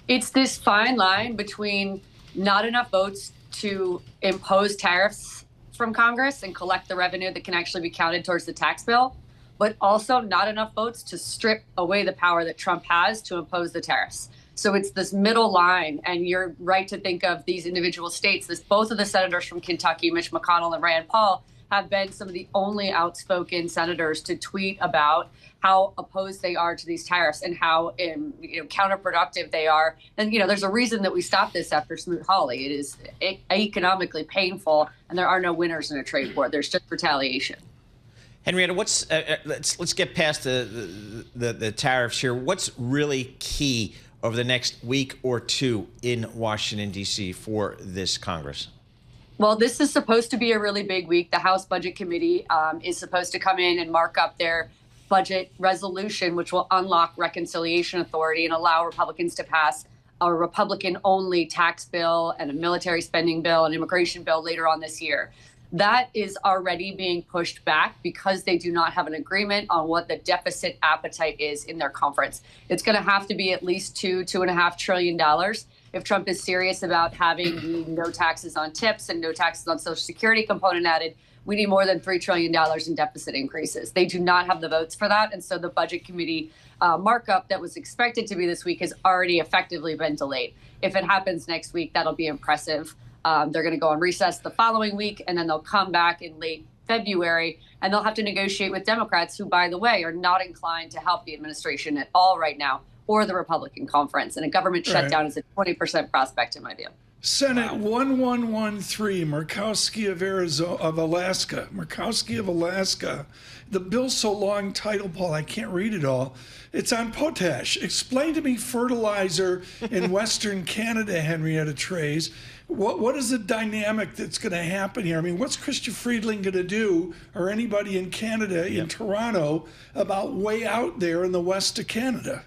It's this fine line between not enough votes to impose tariffs from Congress and collect the revenue that can actually be counted towards the tax bill, but also not enough votes to strip away the power that Trump has to impose the tariffs. So it's this middle line, and you're right to think of these individual states. Both of the senators from Kentucky, Mitch McConnell and Rand Paul, have been some of the only outspoken senators to tweet about how opposed they are to these tariffs and how counterproductive they are. And, you know, there's a reason that we stopped this after Smoot-Hawley. It is economically painful, and there are no winners in a trade war. There's just retaliation. Henrietta, what's let's get past the tariffs here. What's really key over the next week or two in Washington, D.C. for this Congress? Well, this is supposed to be a really big week. The House Budget Committee is supposed to come in and mark up their budget resolution, which will unlock reconciliation authority and allow Republicans to pass a Republican-only tax bill and a military spending bill, an immigration bill later on this year. That is already being pushed back because they do not have an agreement on what the deficit appetite is in their conference. It's going to have to be at least $2.5 trillion if Trump is serious about having no taxes on tips and no taxes on Social Security component added. we need more than $3 trillion in deficit increases. They do not have the votes for that. And so the budget committee markup that was expected to be this week has already effectively been delayed. If it happens next week, that'll be impressive. They're going to go on recess the following week, and then they'll come back in late February, and they'll have to negotiate with Democrats who, by the way, are not inclined to help the administration at all right now, or the Republican conference. And a government shutdown is a 20% prospect in my view. Senate 1113, Murkowski of Alaska. Murkowski of Alaska. The bill's so long, title, Paul, I can't read it all. It's on potash. Explain to me fertilizer in Western Canada, Henrietta Treyz. What is the dynamic that's going to happen here? I mean, what's Chrystia Freeland going to do, or anybody in Canada, in Toronto, about way out there in the west of Canada?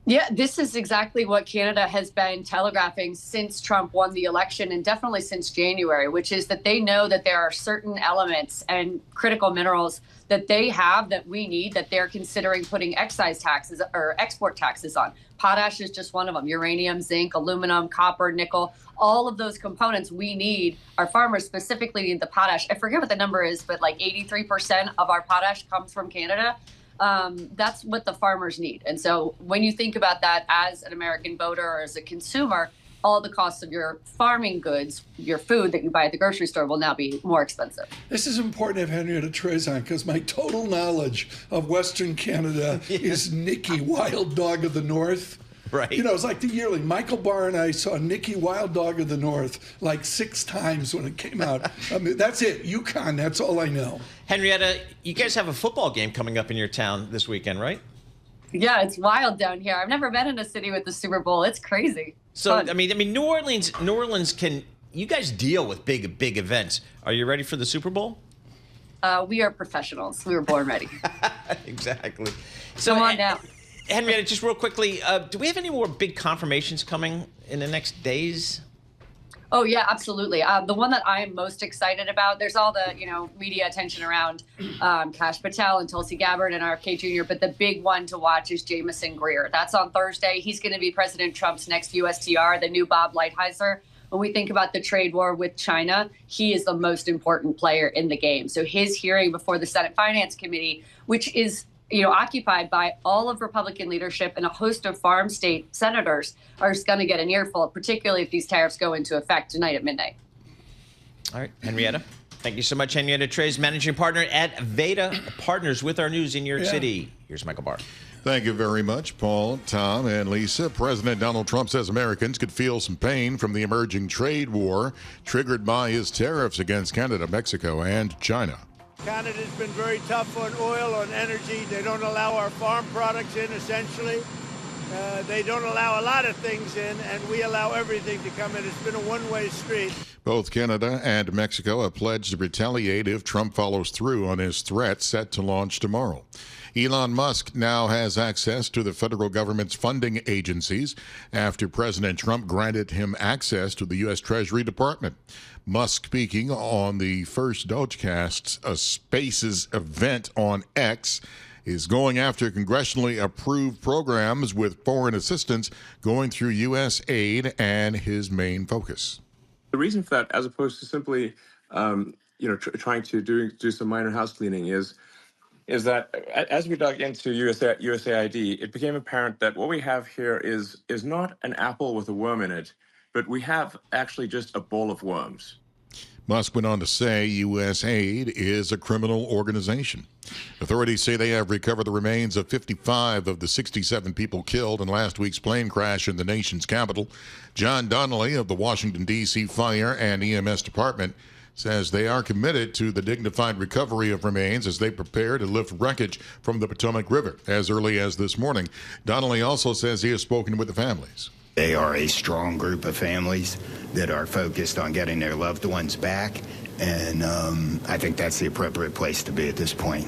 Yeah, this is exactly what Canada has been telegraphing since Trump won the election, and definitely since January, which is that they know that there are certain elements and critical minerals that they have that we need, that they're considering putting excise taxes or export taxes on. Potash is just one of them. Uranium, zinc, aluminum, copper, nickel, all of those components we need. Our farmers specifically need the potash. I forget what the number is, but like 83% of our potash comes from Canada. That's what the farmers need. And so when you think about that as an American voter or as a consumer, all the costs of your farming goods, your food that you buy at the grocery store will now be more expensive. This is important to have Henrietta Treyz on because my total knowledge of Western Canada is Nikki, Wild Dog of the North. Right. You know, it's like the yearling. Michael Barr and I saw Nikki, Wild Dog of the North like 6 times when it came out. I mean, that's it. Yukon, that's all I know. Henrietta, you guys have a football game coming up in your town this weekend, right? Yeah, it's wild down here. I've never been in a city with the Super Bowl. It's crazy. So, I mean, New Orleans can, you guys deal with big events. Are you ready for the Super Bowl? We are professionals. We were born ready. Exactly. So come on now. Henrietta, just real quickly, do we have any more big confirmations coming in the next days? Oh, yeah, absolutely. The one that I am most excited about, there's all the, media attention around Kash Patel and Tulsi Gabbard and RFK Jr., but the big one to watch is Jamison Greer. That's on Thursday. He's going to be President Trump's next USTR, the new Bob Lighthizer. When we think about the trade war with China, he is the most important player in the game. So his hearing before the Senate Finance Committee, which is occupied by all of Republican leadership and a host of farm state senators, are going to get an earful, particularly if these tariffs go into effect tonight at midnight. All right, Henrietta. Thank you so much, Henrietta Treyz, managing partner at Veda Partners with our news in New York City. Here's Michael Barr. Thank you very much, Paul, Tom, and Lisa. President Donald Trump says Americans could feel some pain from the emerging trade war triggered by his tariffs against Canada, Mexico, and China. Canada's been very tough on oil, on energy. They don't allow our farm products in, essentially. They don't allow a lot of things in, and we allow everything to come in. It's been a one-way street. Both Canada and Mexico have pledged to retaliate if Trump follows through on his threat set to launch tomorrow. Elon Musk now has access to the federal government's funding agencies after President Trump granted him access to the U.S. Treasury Department. Musk speaking on the first Dogecast's Spaces event on X is going after congressionally approved programs with foreign assistance going through U.S. aid and his main focus. The reason for that, as opposed to simply, trying to do some minor house cleaning, is that as we dug into USAID, it became apparent that what we have here is not an apple with a worm in it, but we have actually just a bowl of worms. Musk went on to say USAID is a criminal organization. Authorities say they have recovered the remains of 55 of the 67 people killed in last week's plane crash in the nation's capital. John Donnelly of the Washington, D.C. Fire and EMS Department says they are committed to the dignified recovery of remains as they prepare to lift wreckage from the Potomac River as early as this morning. Donnelly also says he has spoken with the families. They are a strong group of families that are focused on getting their loved ones back, and I think that's the appropriate place to be at this point.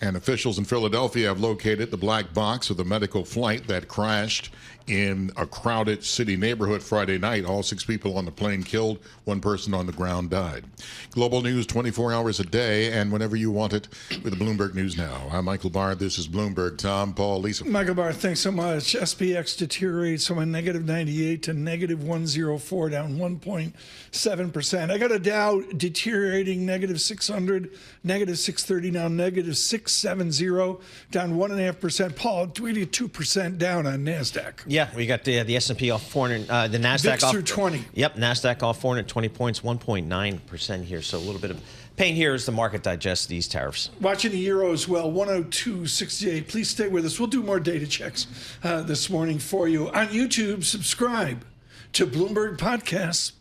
And officials in Philadelphia have located the black box of the medical flight that crashed in a crowded city neighborhood Friday night. All 6 people on the plane killed, 1 person on the ground died. Global news 24 hours a day and whenever you want it with the Bloomberg News Now. I'm Michael Barr. This is Bloomberg. Tom, Paul, Lisa. Michael Barr, thanks so much. SPX deteriorates from a negative 98 to negative 104, down 1.7%. I got a Dow deteriorating negative 600, negative 630, now negative 670, down 1.5%. Paul, 2% down on NASDAQ. Yeah, we got the S&P off 400, the NASDAQ VIX off through 20. Yep, NASDAQ off 420 points, 1.9% here. So a little bit of pain here as the market digests these tariffs. Watching the euro as well, 102.68. Please stay with us. We'll do more data checks this morning for you. On YouTube, subscribe to Bloomberg Podcasts.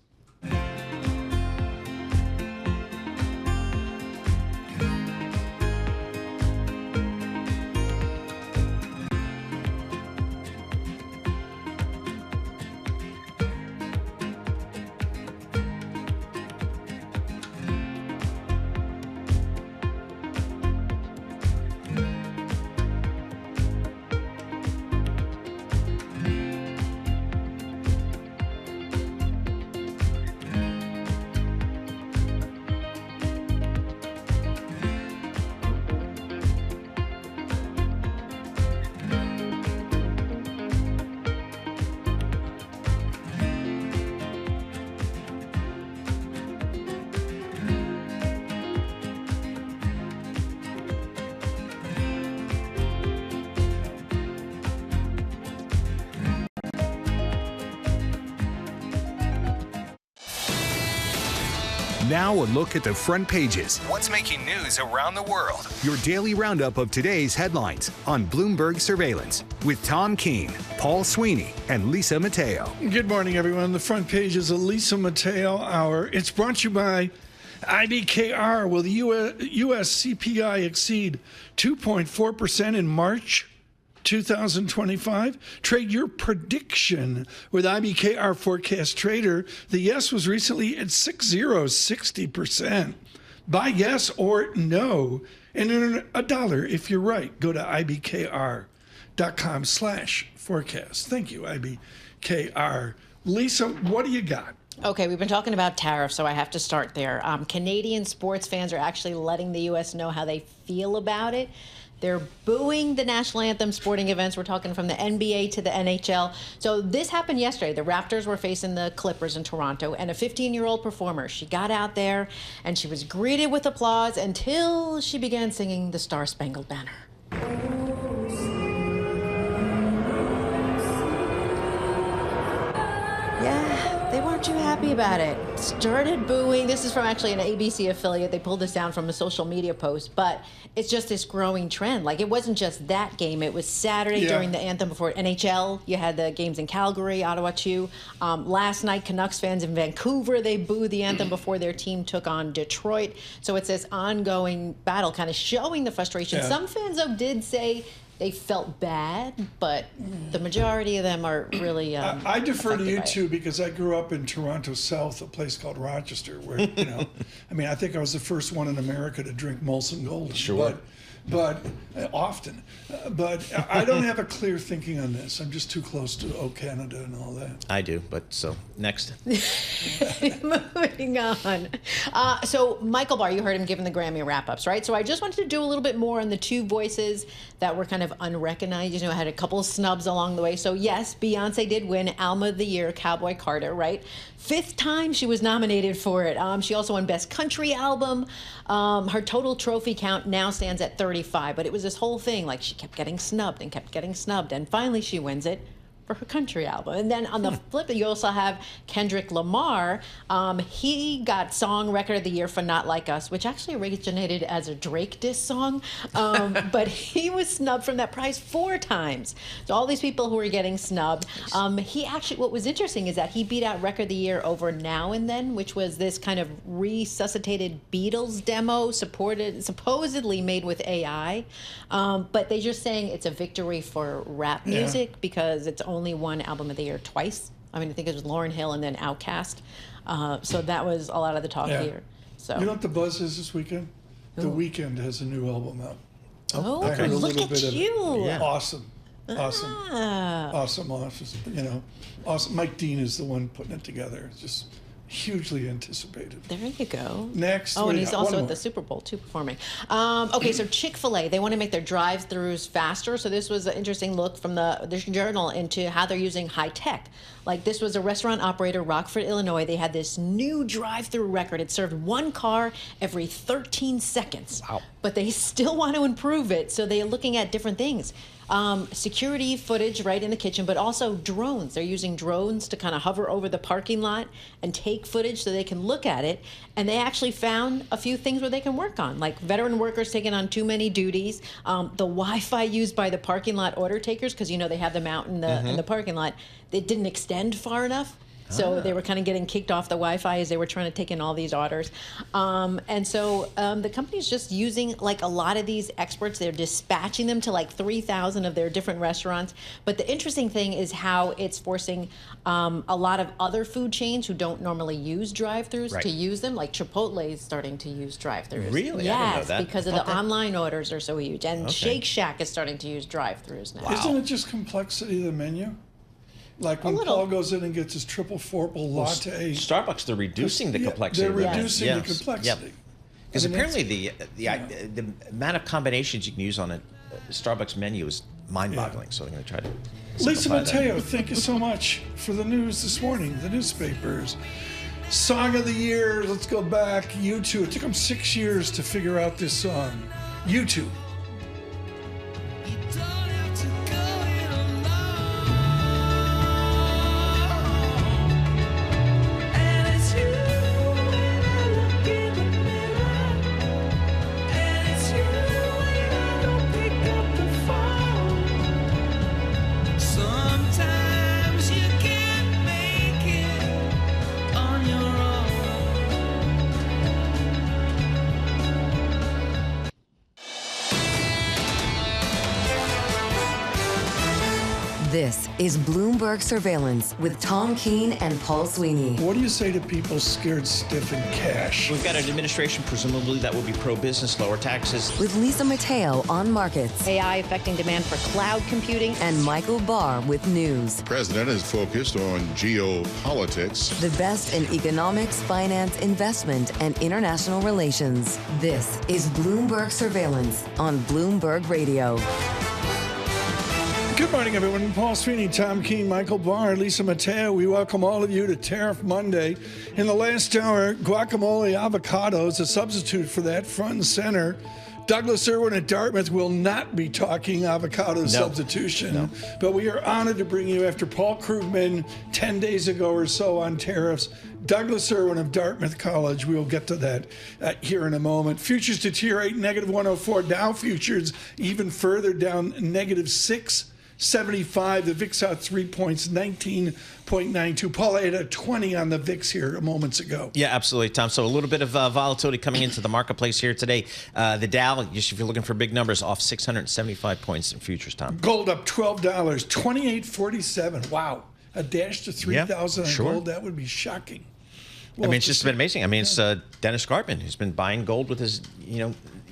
Now a look at the front pages. What's making news around the world? Your daily roundup of today's headlines on Bloomberg Surveillance with Tom Keene, Paul Sweeney, and Lisa Mateo. Good morning, everyone. The front page is a Lisa Mateo Hour. It's brought to you by IBKR. Will the U.S. CPI exceed 2.4% in March 2025? Trade your prediction with IBKR Forecast Trader. The yes was recently at 60%. Buy yes or no and earn $1 if you're right. Go to ibkr.com/forecast. Thank you, IBKR. Lisa, what do you got? Okay, we've been talking about tariffs, so I have to start there. Canadian sports fans are actually letting the U.S. know how they feel about it. They're booing the national anthem sporting events. We're talking from the NBA to the NHL. So this happened yesterday. The Raptors were facing the Clippers in Toronto, and a 15-year-old performer, she got out there, and she was greeted with applause until she began singing the Star-Spangled Banner. Yeah, they weren't too happy about it. Started booing. This is from actually an ABC affiliate. They pulled this down from a social media post, but it's just this growing trend. Like, it wasn't just that game. It was Saturday during the anthem before NHL. You had the games in Calgary, Ottawa too. Last night, Canucks fans in Vancouver, they booed the anthem before their team took on Detroit. So it's this ongoing battle, kind of showing the frustration. Some fans, though, did say they felt bad, but the majority of them are really I defer to you two because I grew up in Toronto South, a place called Rochester, where, you know, I mean, I think I was the first one in America to drink Molson Golden. Sure. But often. But I don't have a clear thinking on this. I'm just too close to Canada and all that. I do, but so next. Moving on. So Michael Barr, you heard him giving the Grammy wrap-ups, right? So I just wanted to do a little bit more on the two voices that were kind of unrecognized. You know, I had a couple of snubs along the way. So yes, Beyonce did win Album of the Year, Cowboy Carter, right? 5th time she was nominated for it. She also won Best Country Album. Her total trophy count now stands at 35, but it was this whole thing, like she kept getting snubbed and kept getting snubbed, and finally she wins it for her country album. And then on the flip, you also have Kendrick Lamar. He got Song Record of the Year for Not Like Us, which actually originated as a Drake diss song, but he was snubbed from that prize 4 times. So all these people who were getting snubbed. He actually, what was interesting is that he beat out Record of the Year over Now and Then, which was this kind of resuscitated Beatles demo supposedly made with AI. But they're just saying it's a victory for rap music because it's only won Album of the Year twice. I mean, I think it was Lauryn Hill and then Outkast. So that was a lot of the talk here. So you know what the buzz is this weekend? The Weeknd has a new album out. Oh, I heard a look little at bit of you. it. Yeah. Awesome. Ah. Awesome office. Awesome. Mike Dean is the one putting it together. It's just hugely anticipated. There you go. Next. Oh, and he's also one at more. the Super Bowl, too, performing. Okay, so Chick-fil-A, they want to make their drive-thrus faster. So this was an interesting look from the Journal into how they're using high tech. Like, this was a restaurant operator, Rockford, Illinois. They had this new drive-thru record. It served one car every 13 seconds. Wow. But they still want to improve it, so they're looking at different things. Security footage right in the kitchen, but also drones. They're using drones to kind of hover over the parking lot and take footage so they can look at it. And they actually found a few things where they can work on, like veteran workers taking on too many duties, the Wi-Fi used by the parking lot order takers, because they have them out in the parking lot. It didn't extend far enough. So they were kind of getting kicked off the Wi-Fi as they were trying to take in all these orders. And so the company's just using like a lot of these experts. They're dispatching them to like 3,000 of their different restaurants. But the interesting thing is how it's forcing a lot of other food chains who don't normally use drive-thrus to use them. Like Chipotle is starting to use drive-thrus. Really? Yes, I didn't know that. because of the online orders are so huge. And Shake Shack is starting to use drive-thrus now. Wow. Isn't it just complexity of the menu? Like when Paul goes in and gets his triple forple latte. Starbucks, they're reducing the complexity. They're of the reducing menu. the complexity. Because apparently the amount of combinations you can use on a Starbucks menu is mind-boggling. So I'm going to try to Lisa simplify that. Mateo, thank you so much for the news this morning, the newspapers. Song of the year, let's go back. U2. It took them 6 years to figure out this song. U2. This is Bloomberg Surveillance with Tom Keene and Paul Sweeney. What do you say to people scared stiff in cash? We've got an administration, presumably, that will be pro-business, lower taxes. With Lisa Mateo on markets. AI affecting demand for cloud computing. And Michael Barr with news. The president is focused on geopolitics. The best in economics, finance, investment, and international relations. This is Bloomberg Surveillance on Bloomberg Radio. Good morning, everyone. Paul Sweeney, Tom Keene, Michael Barr, Lisa Mateo. We welcome all of you to Tariff Monday. In the last hour, guacamole avocados, a substitute for that, front and center. Douglas Irwin at Dartmouth will not be talking avocado substitution, but we are honored to bring you, after Paul Krugman 10 days ago or so on tariffs, Douglas Irwin of Dartmouth College. We will get to that here in a moment. Futures deteriorate, negative 104. Dow futures even further down, negative 675. The VIX out 3 points, 19.92. Paul, I had a 20 on the VIX here moments ago. Yeah, absolutely, Tom. So a little bit of volatility coming into the marketplace here today. The Dow, just if you're looking for big numbers, off 675 points in futures, Tom. Gold up $12, 28.47. Wow. A dash to 3,000 on gold, that would be shocking. Well, I mean, it's just been amazing. I mean, it's Dennis Gartman who's been buying gold with his,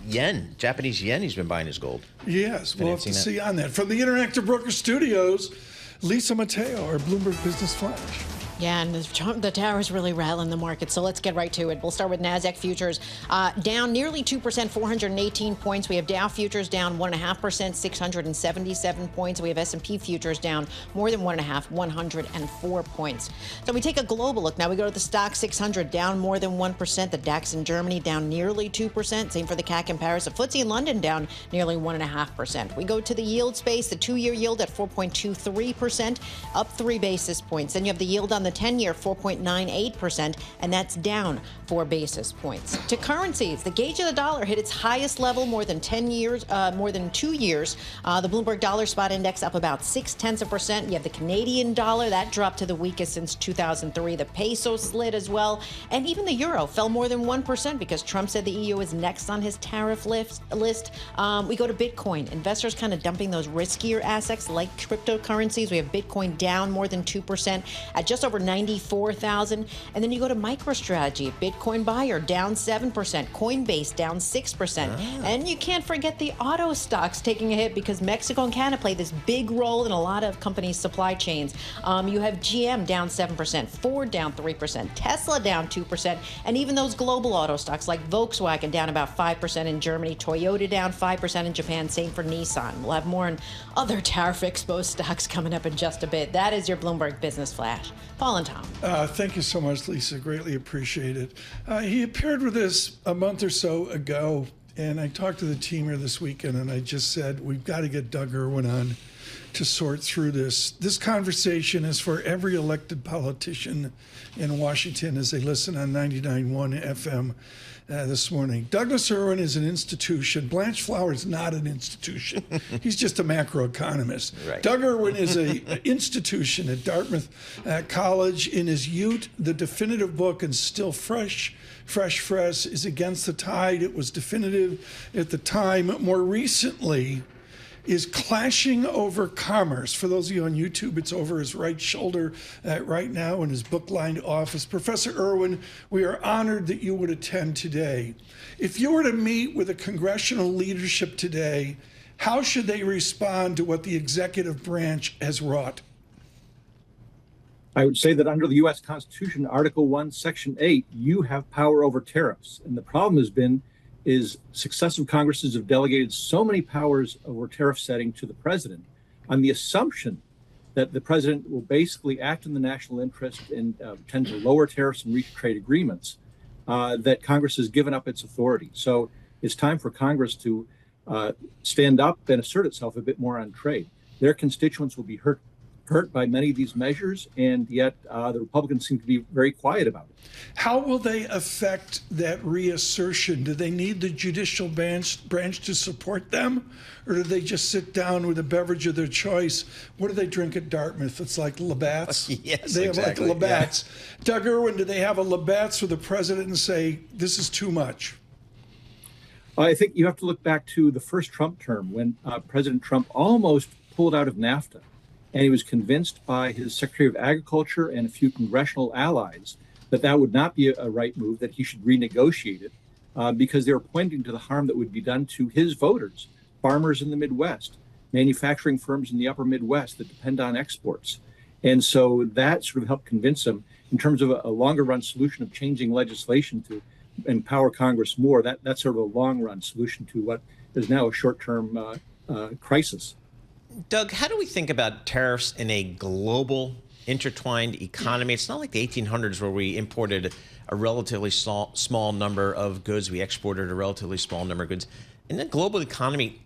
yen, Japanese yen. He's been buying his gold. Yes, we'll have to see on that. From the Interactive Broker Studios, Lisa Mateo, our Bloomberg Business Flash. Yeah, and the tower is really rattling the market, so let's get right to it. We'll start with NASDAQ futures. Down nearly 2%, 418 points. We have Dow futures down 1.5%, 677 points. We have S&P futures down more than 1.5%, 104 points. So we take a global look. Now we go to the stock 600, down more than 1%. The DAX in Germany down nearly 2%. Same for the CAC in Paris. The FTSE in London down nearly 1.5%. We go to the yield space, the 2-year yield at 4.23%, up 3 basis points. Then you have the yield on the 10-year, 4.98%, and that's down 4 basis points. To currencies, the gauge of the dollar hit its highest level more than 2 years. The Bloomberg Dollar Spot Index up about 0.6%. You have the Canadian dollar, that dropped to the weakest since 2003. The peso slid as well, and even the euro fell more than 1% because Trump said the EU is next on his tariff list. We go to Bitcoin. Investors kind of dumping those riskier assets like cryptocurrencies. We have Bitcoin down more than 2% at just over over 94,000. And then you go to MicroStrategy, Bitcoin buyer down 7%, Coinbase down 6%. And you can't forget the auto stocks taking a hit because Mexico and Canada play this big role in a lot of companies' supply chains. You have GM down 7%, Ford down 3%, Tesla down 2%, and even those global auto stocks like Volkswagen down about 5% in Germany, Toyota down 5% in Japan, same for Nissan. We'll have more on other tariff-exposed stocks coming up in just a bit. That is your Bloomberg Business Flash. Paul and Tom. Thank you so much, Lisa. Greatly appreciate it. He appeared with us a month or so ago, and I talked to the team here this weekend, and I just said, we've got to get Doug Irwin on to sort through this. This conversation is for every elected politician in Washington as they listen on 99.1 FM this morning. Douglas Irwin is an institution. Blanche Flower is not an institution. He's just a macroeconomist. Right. Doug Irwin is an institution at Dartmouth College. In his youth, the definitive book, and still fresh, is Against the Tide. It was definitive at the time. More recently, is Clashing Over Commerce. For those of you on YouTube, it's over his right shoulder right now in his book-lined office. Professor Irwin, we are honored that you would attend today. If you were to meet with the congressional leadership today, how should they respond to what the executive branch has wrought? I would say that under the U.S. Constitution, Article 1, Section 8, you have power over tariffs. And the problem has been is successive Congresses have delegated so many powers over tariff setting to the president on the assumption that the president will basically act in the national interest and tend to lower tariffs and reach trade agreements, that Congress has given up its authority. So it's time for Congress to stand up and assert itself a bit more on trade. Their constituents will be hurt by many of these measures, and yet the Republicans seem to be very quiet about it. How will they affect that reassertion? Do they need the judicial branch to support them, or do they just sit down with a beverage of their choice? What do they drink at Dartmouth? It's like Labatt's. Yes, they exactly. have like Labatt's. Yeah. Doug Irwin, do they have a Labatt's for the president and say, this is too much? I think you have to look back to the first Trump term when President Trump almost pulled out of NAFTA. And he was convinced by his Secretary of Agriculture and a few congressional allies that that would not be a right move, that he should renegotiate it because they were pointing to the harm that would be done to his voters, farmers in the Midwest, manufacturing firms in the upper Midwest that depend on exports. And so that sort of helped convince him in terms of a longer run solution of changing legislation to empower Congress more. That's sort of a long run solution to what is now a short-term crisis. Doug, how do we think about tariffs in a global, intertwined economy? It's not like the 1800s where we imported a relatively small number of goods. We exported a relatively small number of goods. In the global economy,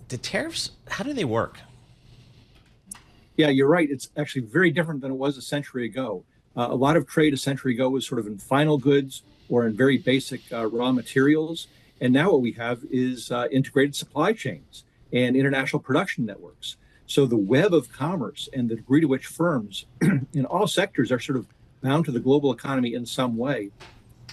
the tariffs, how do they work? Yeah, you're right. It's actually very different than it was a century ago. A lot of trade a century ago was sort of in final goods or in very basic raw materials. And now what we have is integrated supply chains and international production networks. So the web of commerce and the degree to which firms in all sectors are sort of bound to the global economy in some way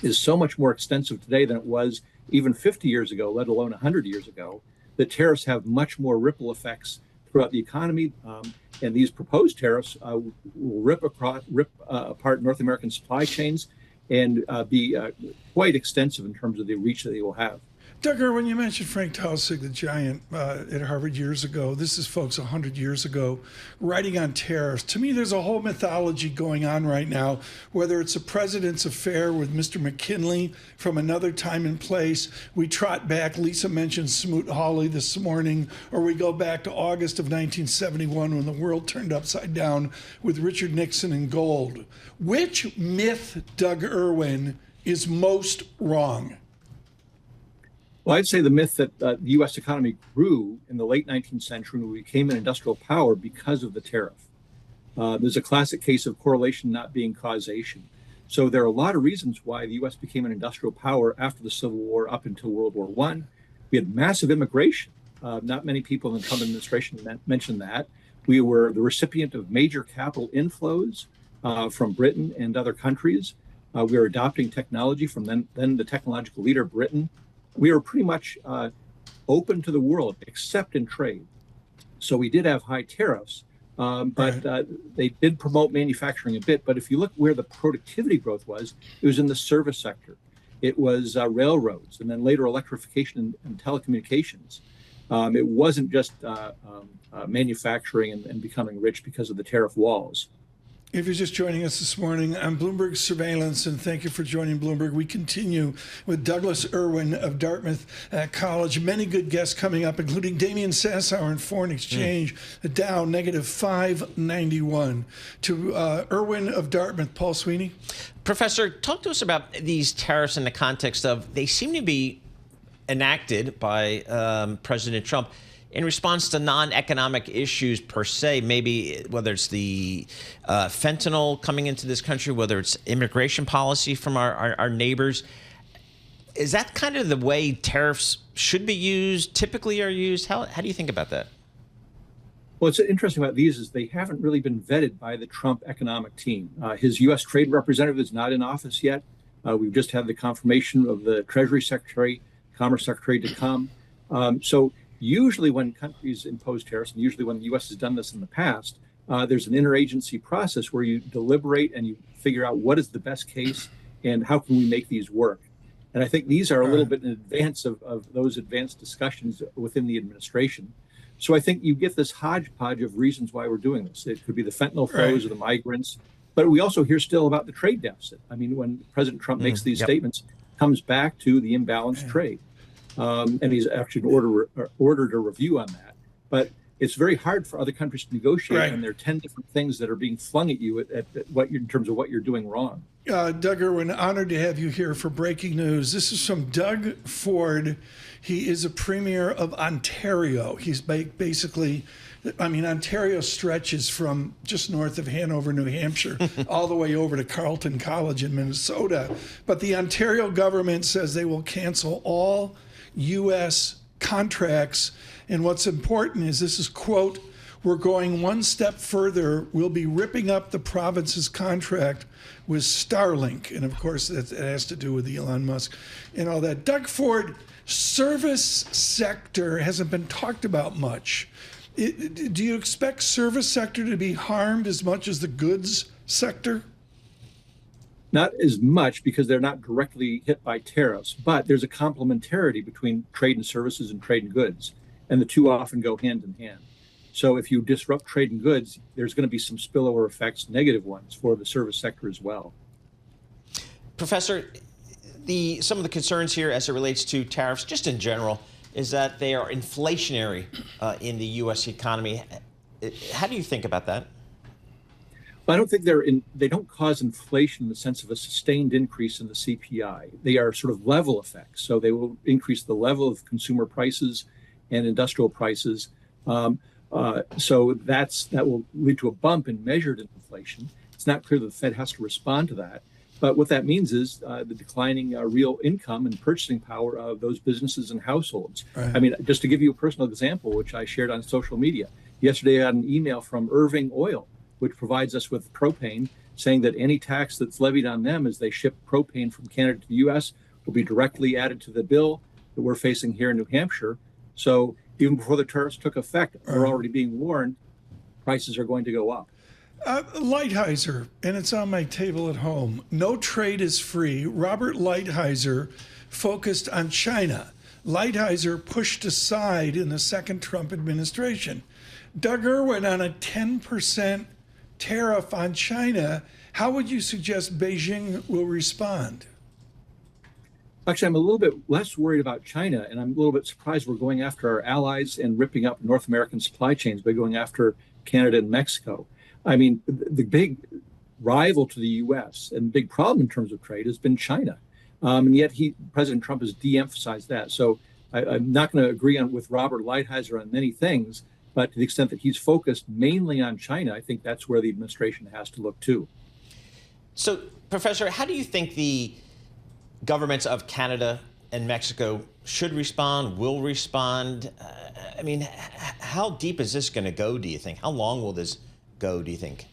is so much more extensive today than it was even 50 years ago, let alone 100 years ago, that tariffs have much more ripple effects throughout the economy. And these proposed tariffs will rip apart North American supply chains and be quite extensive in terms of the reach that they will have. Doug Irwin, you mentioned Frank Taussig, the giant at Harvard years ago. This is, folks, 100 years ago, writing on tariffs. To me, there's a whole mythology going on right now, whether it's a president's affair with Mr. McKinley from another time and place. We trot back, Lisa mentioned Smoot-Hawley this morning, or we go back to August of 1971 when the world turned upside down with Richard Nixon and gold. Which myth, Doug Irwin, is most wrong? Well, I'd say the myth that the U.S. economy grew in the late 19th century when we became an industrial power because of the tariff. There's a classic case of correlation not being causation. So there are a lot of reasons why the U.S. became an industrial power after the Civil War up until World War I. We had massive immigration. Not many people in the Trump administration mentioned that. We were the recipient of major capital inflows from Britain and other countries. We were adopting technology from then the technological leader, Britain. We were pretty much open to the world, except in trade. So we did have high tariffs, but they did promote manufacturing a bit. But if you look where the productivity growth was, it was in the service sector. It was railroads, and then later electrification and telecommunications. It wasn't just manufacturing and becoming rich because of the tariff walls. If you're just joining us this morning, I'm Bloomberg Surveillance, and thank you for joining Bloomberg. We continue with Douglas Irwin of Dartmouth College. Many good guests coming up, including Damian Sassower in foreign exchange, the Dow negative 591. To Irwin of Dartmouth, Paul Sweeney. Professor, talk to us about these tariffs in the context of they seem to be enacted by President Trump in response to non-economic issues per se, maybe whether it's the fentanyl coming into this country, whether it's immigration policy from our neighbors. Is that kind of the way tariffs should be used, typically are used? How do you think about that? Well, what's interesting about these is they haven't really been vetted by the Trump economic team. His U.S. trade representative is not in office yet. We've just had the confirmation of the Treasury Secretary, Commerce Secretary to come. So usually when countries impose tariffs, and usually when the U.S. has done this in the past, there's an interagency process where you deliberate and you figure out what is the best case and how can we make these work. And I think these are a little bit in advance of those advanced discussions within the administration. So I think you get this hodgepodge of reasons why we're doing this. It could be the fentanyl flows or the migrants, but we also hear still about the trade deficit. I mean, when President Trump makes these statements, comes back to the imbalanced trade. And he's actually ordered a review on that. But it's very hard for other countries to negotiate, and there are 10 different things that are being flung at you at what in terms of what you're doing wrong. Doug Irwin, honored to have you here for breaking news. This is from Doug Ford. He is a premier of Ontario. He's basically, Ontario stretches from just north of Hanover, New Hampshire, all the way over to Carleton College in Minnesota. But the Ontario government says they will cancel all U.S. contracts. And what's important is this is, quote, "We're going one step further. We'll be ripping up the province's contract with Starlink." And of course, that has to do with Elon Musk and all that. Doug Ford, service sector hasn't been talked about much. Do you expect service sector to be harmed as much as the goods sector? Not as much because they're not directly hit by tariffs, but there's a complementarity between trade and services and trade and goods, and the two often go hand in hand. So if you disrupt trade and goods, there's going to be some spillover effects, negative ones, for the service sector as well. Professor, some of the concerns here as it relates to tariffs, just in general, is that they are inflationary in the U.S. economy. How do you think about that? Well, I don't think they don't cause inflation in the sense of a sustained increase in the CPI. They are sort of level effects. So they will increase the level of consumer prices and industrial prices. So that will lead to a bump in measured inflation. It's not clear that the Fed has to respond to that. But what that means is the declining real income and purchasing power of those businesses and households. Right. I mean, just to give you a personal example, which I shared on social media, yesterday I got an email from Irving Oil, which provides us with propane, saying that any tax that's levied on them as they ship propane from Canada to the U.S. will be directly added to the bill that we're facing here in New Hampshire. So even before the tariffs took effect, we're already being warned prices are going to go up. Lighthizer, and it's on my table at home. No trade is free. Robert Lighthizer focused on China. Lighthizer pushed aside in the second Trump administration. Doug Irwin, on a 10% tariff on China, how would you suggest Beijing will respond? Actually, I'm a little bit less worried about China, and I'm a little bit surprised we're going after our allies and ripping up North American supply chains by going after Canada and Mexico. I mean, the big rival to the U.S. and big problem in terms of trade has been China. And yet President Trump has de-emphasized that. So I'm not going to agree with Robert Lighthizer on many things, but to the extent that he's focused mainly on China, I think that's where the administration has to look too. So, Professor, how do you think the governments of Canada and Mexico should respond, will respond? I mean, how deep is this going to go, do you think? How long will this go, do you think?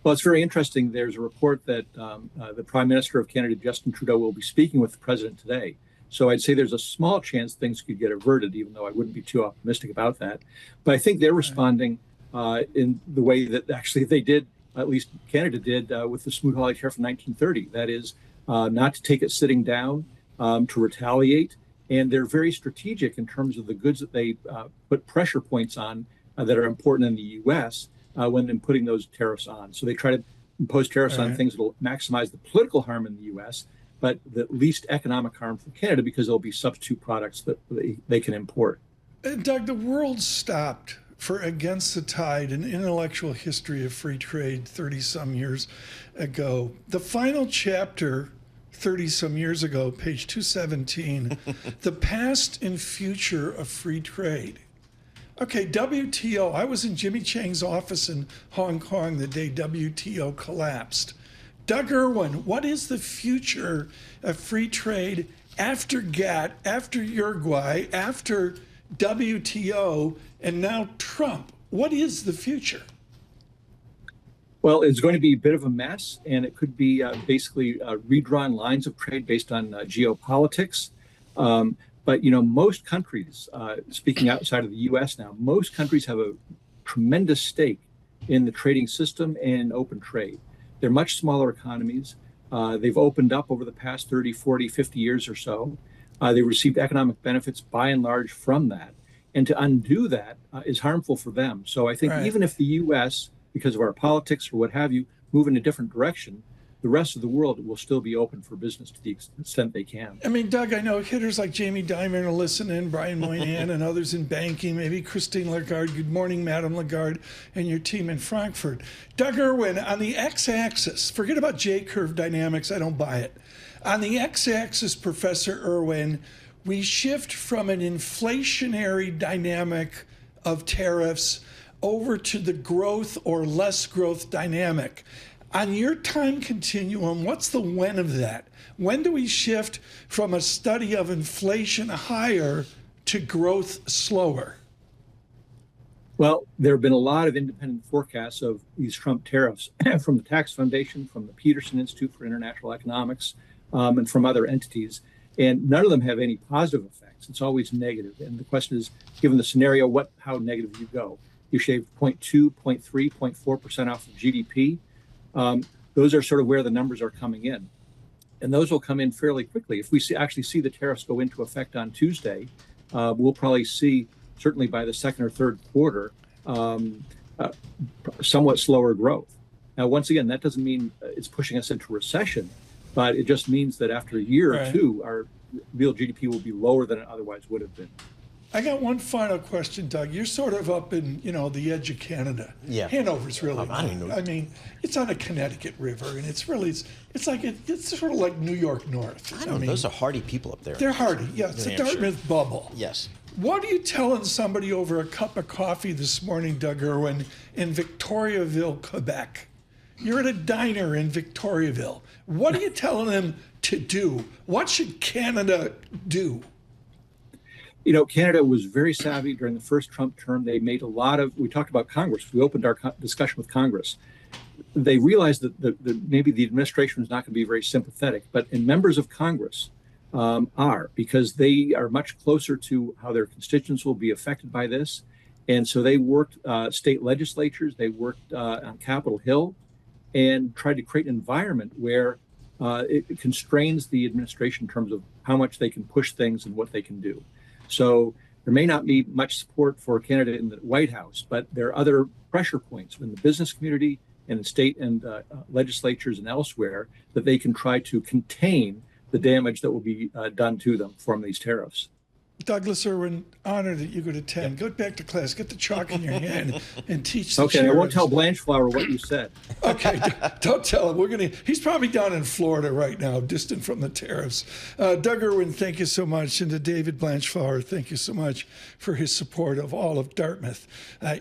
Well, it's very interesting. There's a report that the Prime Minister of Canada, Justin Trudeau, will be speaking with the President today. So I'd say there's a small chance things could get averted, even though I wouldn't be too optimistic about that. But I think they're responding in the way that actually they did, at least Canada did, with the Smoot-Hawley tariff in 1930. That is, not to take it sitting down, to retaliate. And they're very strategic in terms of the goods that they put pressure points on that are important in the U.S. When putting those tariffs on. So they try to impose tariffs on things that will maximize the political harm in the U.S., but the least economic harm for Canada because there'll be substitute products that they can import. Doug, the world stopped for against the tide, an intellectual history of free trade 30-some years ago. The final chapter 30-some years ago, page 217, the past and future of free trade. Okay, WTO. I was in Jimmy Chang's office in Hong Kong the day WTO collapsed. Doug Irwin, what is the future of free trade after GATT, after Uruguay, after WTO, and now Trump? What is the future? Well, it's going to be a bit of a mess, and it could be basically redrawn lines of trade based on geopolitics. But, most countries, speaking outside of the U.S. now, most countries have a tremendous stake in the trading system and open trade. They're much smaller economies. They've opened up over the past 30, 40, 50 years or so. They received economic benefits by and large from that. And to undo that is harmful for them. So I think even if the U.S., because of our politics or what have you, move in a different direction, the rest of the world will still be open for business to the extent they can. I mean, Doug, I know hitters like Jamie Dimon are listening, Brian Moynihan and others in banking, maybe Christine Lagarde. Good morning, Madam Lagarde, and your team in Frankfurt. Doug Irwin, on the x-axis, forget about J-curve dynamics, I don't buy it. On the x-axis, Professor Irwin, we shift from an inflationary dynamic of tariffs over to the growth or less growth dynamic. On your time continuum, what's the when of that? When do we shift from a study of inflation higher to growth slower? Well, there have been a lot of independent forecasts of these Trump tariffs from the Tax Foundation, from the Peterson Institute for International Economics, and from other entities. And none of them have any positive effects. It's always negative. And the question is, given the scenario, how negative you go? You shave 0.2, 0.3, 0.4% off of GDP. Those are sort of where the numbers are coming in. And those will come in fairly quickly. If we actually see the tariffs go into effect on Tuesday, we'll probably see, certainly by the second or third quarter, somewhat slower growth. Now, once again, that doesn't mean it's pushing us into recession, but it just means that after a year or two, our real GDP will be lower than it otherwise would have been. I got one final question, Doug. You're sort of up in, the edge of Canada. Yeah. Hanover's really I don't know. I mean, it's on a Connecticut river, and it's sort of like New York North. I don't know. Those are hardy people up there. They're hardy. Yeah, it's a Dartmouth bubble. Yes. What are you telling somebody over a cup of coffee this morning, Doug Irwin, in Victoriaville, Quebec? You're at a diner in Victoriaville. What are you telling them to do? What should Canada do? Canada was very savvy during the first Trump term. They made we talked about Congress. We opened our discussion with Congress. They realized that maybe the administration was not going to be very sympathetic, but members of Congress are, because they are much closer to how their constituents will be affected by this. And so they worked state legislatures, they worked on Capitol Hill, and tried to create an environment where it constrains the administration in terms of how much they can push things and what they can do. So there may not be much support for Canada in the White House, but there are other pressure points in the business community and in state and legislatures and elsewhere that they can try to contain the damage that will be done to them from these tariffs. Douglas Irwin, honored that you could attend. Go back to class, get the chalk in your hand, and teach the Okay, sheriffs. I won't tell Blanchflower what you said. Okay, don't tell him. He's probably down in Florida right now, distant from the tariffs. Doug Irwin, thank you so much. And to David Blanchflower, thank you so much for his support of all of Dartmouth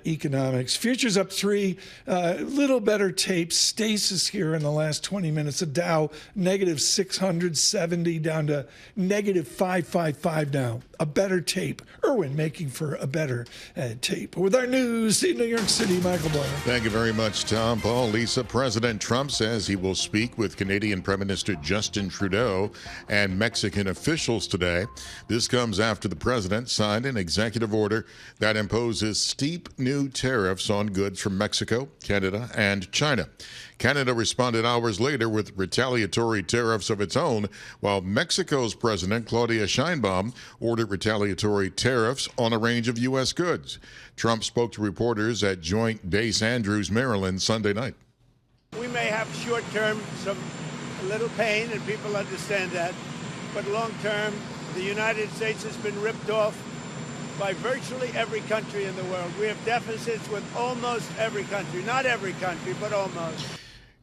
economics. Futures up 3, little better tape. Stasis here in the last 20 minutes. The Dow negative 670 down to negative 555 now. A better tape. Irwin making for a better tape. With our news in New York City, Michael Barr. Thank you very much, Tom. Paul, Lisa. President Trump says he will speak with Canadian Prime Minister Justin Trudeau and Mexican officials today. This comes after the president signed an executive order that imposes steep new tariffs on goods from Mexico, Canada, and China. Canada responded hours later with retaliatory tariffs of its own, while Mexico's President Claudia Sheinbaum ordered retaliatory tariffs on a range of U.S. goods. Trump spoke to reporters at Joint Base Andrews, Maryland, Sunday night. We may have short-term a little pain, and people understand that, but long-term, the United States has been ripped off by virtually every country in the world. We have deficits with almost every country, not every country, but almost.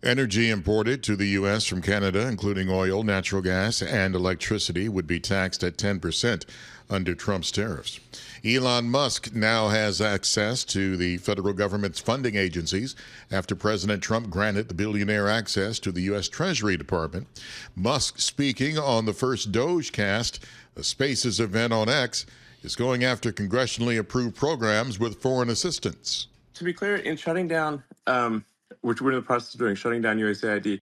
Energy imported to the U.S. from Canada, including oil, natural gas, and electricity, would be taxed at 10% under Trump's tariffs. Elon Musk now has access to the federal government's funding agencies after President Trump granted the billionaire access to the U.S. Treasury Department. Musk, speaking on the first Dogecast, a Spaces event on X, is going after congressionally approved programs with foreign assistance. To be clear, in shutting down, which we're in the process of doing, shutting down USAID.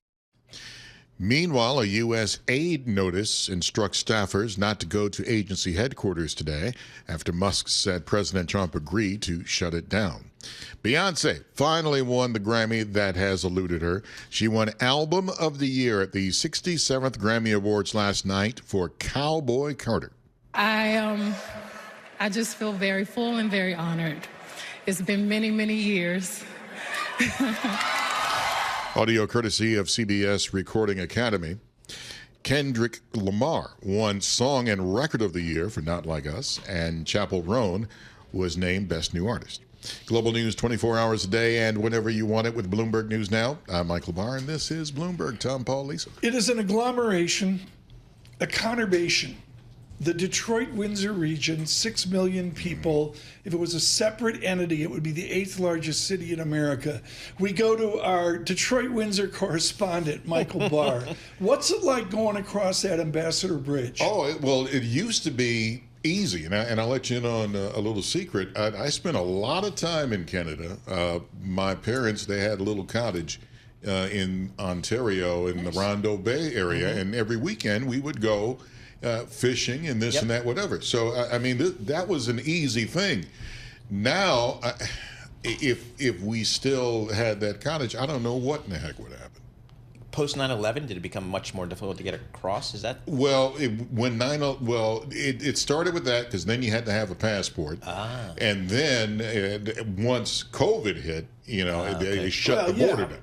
Meanwhile, a U.S. aid notice instructs staffers not to go to agency headquarters today after Musk said President Trump agreed to shut it down. Beyoncé finally won the Grammy that has eluded her. She won Album of the Year at the 67th Grammy Awards last night for Cowboy Carter. I just feel very full and very honored. It's been many, many years. Audio courtesy of CBS Recording Academy. Kendrick Lamar won Song and Record of the Year for Not Like Us, and Chappell Roan was named Best New Artist. Global news 24 hours a day and whenever you want it with Bloomberg News Now. I'm Michael Barr, and this is Bloomberg. Tom, Paul, Lisa. It is an agglomeration, a conurbation. The Detroit-Windsor region, 6 million people. If it was a separate entity, it would be the 8th largest city in America. We go to our Detroit-Windsor correspondent, Michael Barr. What's it like going across that Ambassador Bridge? Well, it used to be easy, and I'll let you in on a little secret. I spent a lot of time in Canada. My parents, they had a little cottage in Ontario in the Rondeau Bay area, and every weekend we would go fishing and this and that, whatever. So, I mean, that was an easy thing. Now, if we still had that cottage, I don't know what in the heck would happen. Post 9/11, did it become much more difficult to get across? Is that? Well, it started with that because then you had to have a passport. And then once COVID hit, they shut the border down.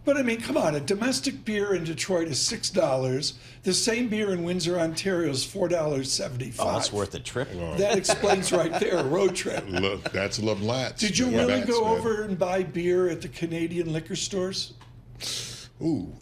But I mean, come on, a domestic beer in Detroit is $6. The same beer in Windsor, Ontario is $4.75. Oh, that's worth a trip. That explains right there, a road trip. Look, that's love lots. Did you really go over and buy beer at the Canadian liquor stores? Ooh,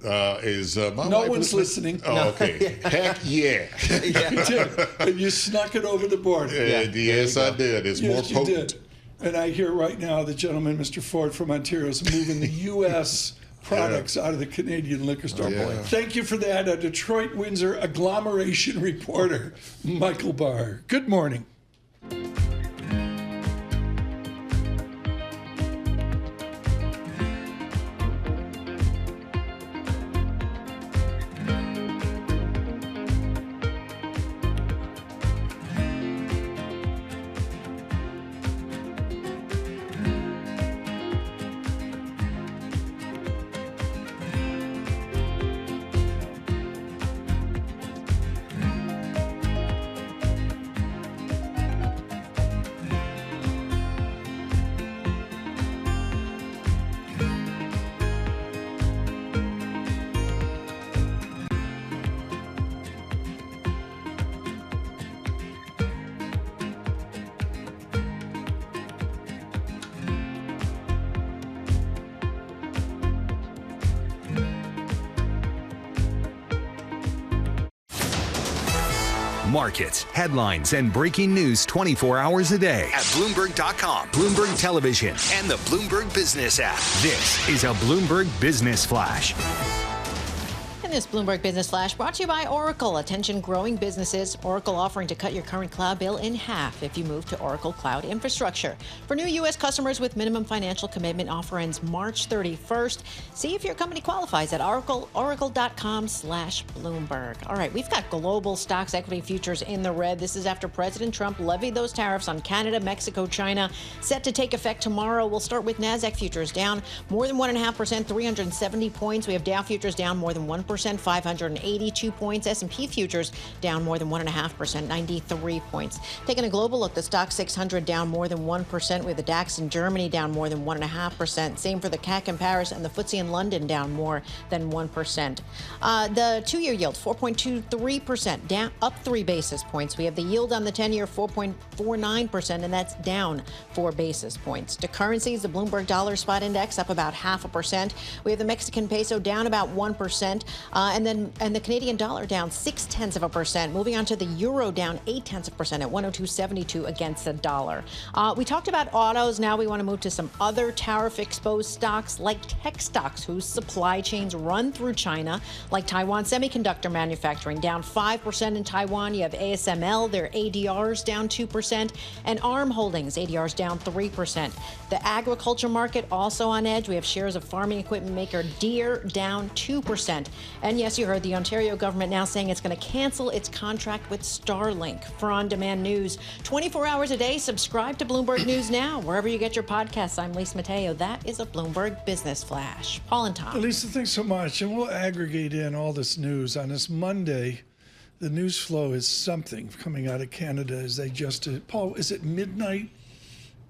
is my no wife one's listening. Oh, okay. Heck yeah. You did. And you snuck it over the border. Yes, I did. It's more potent. You did. And I hear right now the gentleman, Mr. Ford from Ontario, is moving the U.S. products out of the Canadian liquor store. Thank you for that. A Detroit-Windsor agglomeration reporter, Michael Barr. Good morning. Markets, headlines, and breaking news 24 hours a day at Bloomberg.com, Bloomberg Television, and the Bloomberg Business app. This is a Bloomberg Business Flash. And this Bloomberg Business Flash brought to you by Oracle. Attention growing businesses. Oracle offering to cut your current cloud bill in half if you move to Oracle Cloud Infrastructure. For new U.S. customers with minimum financial commitment, offer ends March 31st. See if your company qualifies at oracle.com/Bloomberg. All right, we've got global stocks equity futures in the red. This is after President Trump levied those tariffs on Canada, Mexico, China, set to take effect tomorrow. We'll start with NASDAQ futures down more than 1.5%, 370 points. We have Dow futures down more than 1%. 582 points. S&P futures down more than 1.5%, 93 points. Taking a global look, the Stoxx 600 down more than 1%, with the DAX in Germany down more than 1.5%. Same for the CAC in Paris, and the FTSE in London down more than 1%. The two-year yield, 4.23%, down up 3 basis points. We have the yield on the 10-year, 4.49%, and that's down 4 basis points. To currencies, the Bloomberg Dollar Spot Index up about 0.5%. We have the Mexican peso down about 1%. And the Canadian dollar down 0.6%. Moving on to the euro, down 0.8% at 102.72 against the dollar. We talked about autos. Now we want to move to some other tariff-exposed stocks like tech stocks whose supply chains run through China, like Taiwan Semiconductor Manufacturing, down 5% in Taiwan. You have ASML, their ADRs down 2%, and ARM Holdings, ADRs down 3%. The agriculture market also on edge. We have shares of farming equipment maker Deere down 2%. And yes, you heard the Ontario government now saying it's going to cancel its contract with Starlink. For on-demand news 24 hours a day, subscribe to Bloomberg News Now, wherever you get your podcasts. I'm Lisa Mateo. That is a Bloomberg Business Flash. Paul and Tom. Lisa, thanks so much. And we'll aggregate in all this news. On this Monday, the news flow is something coming out of Canada as they just... Paul, is it midnight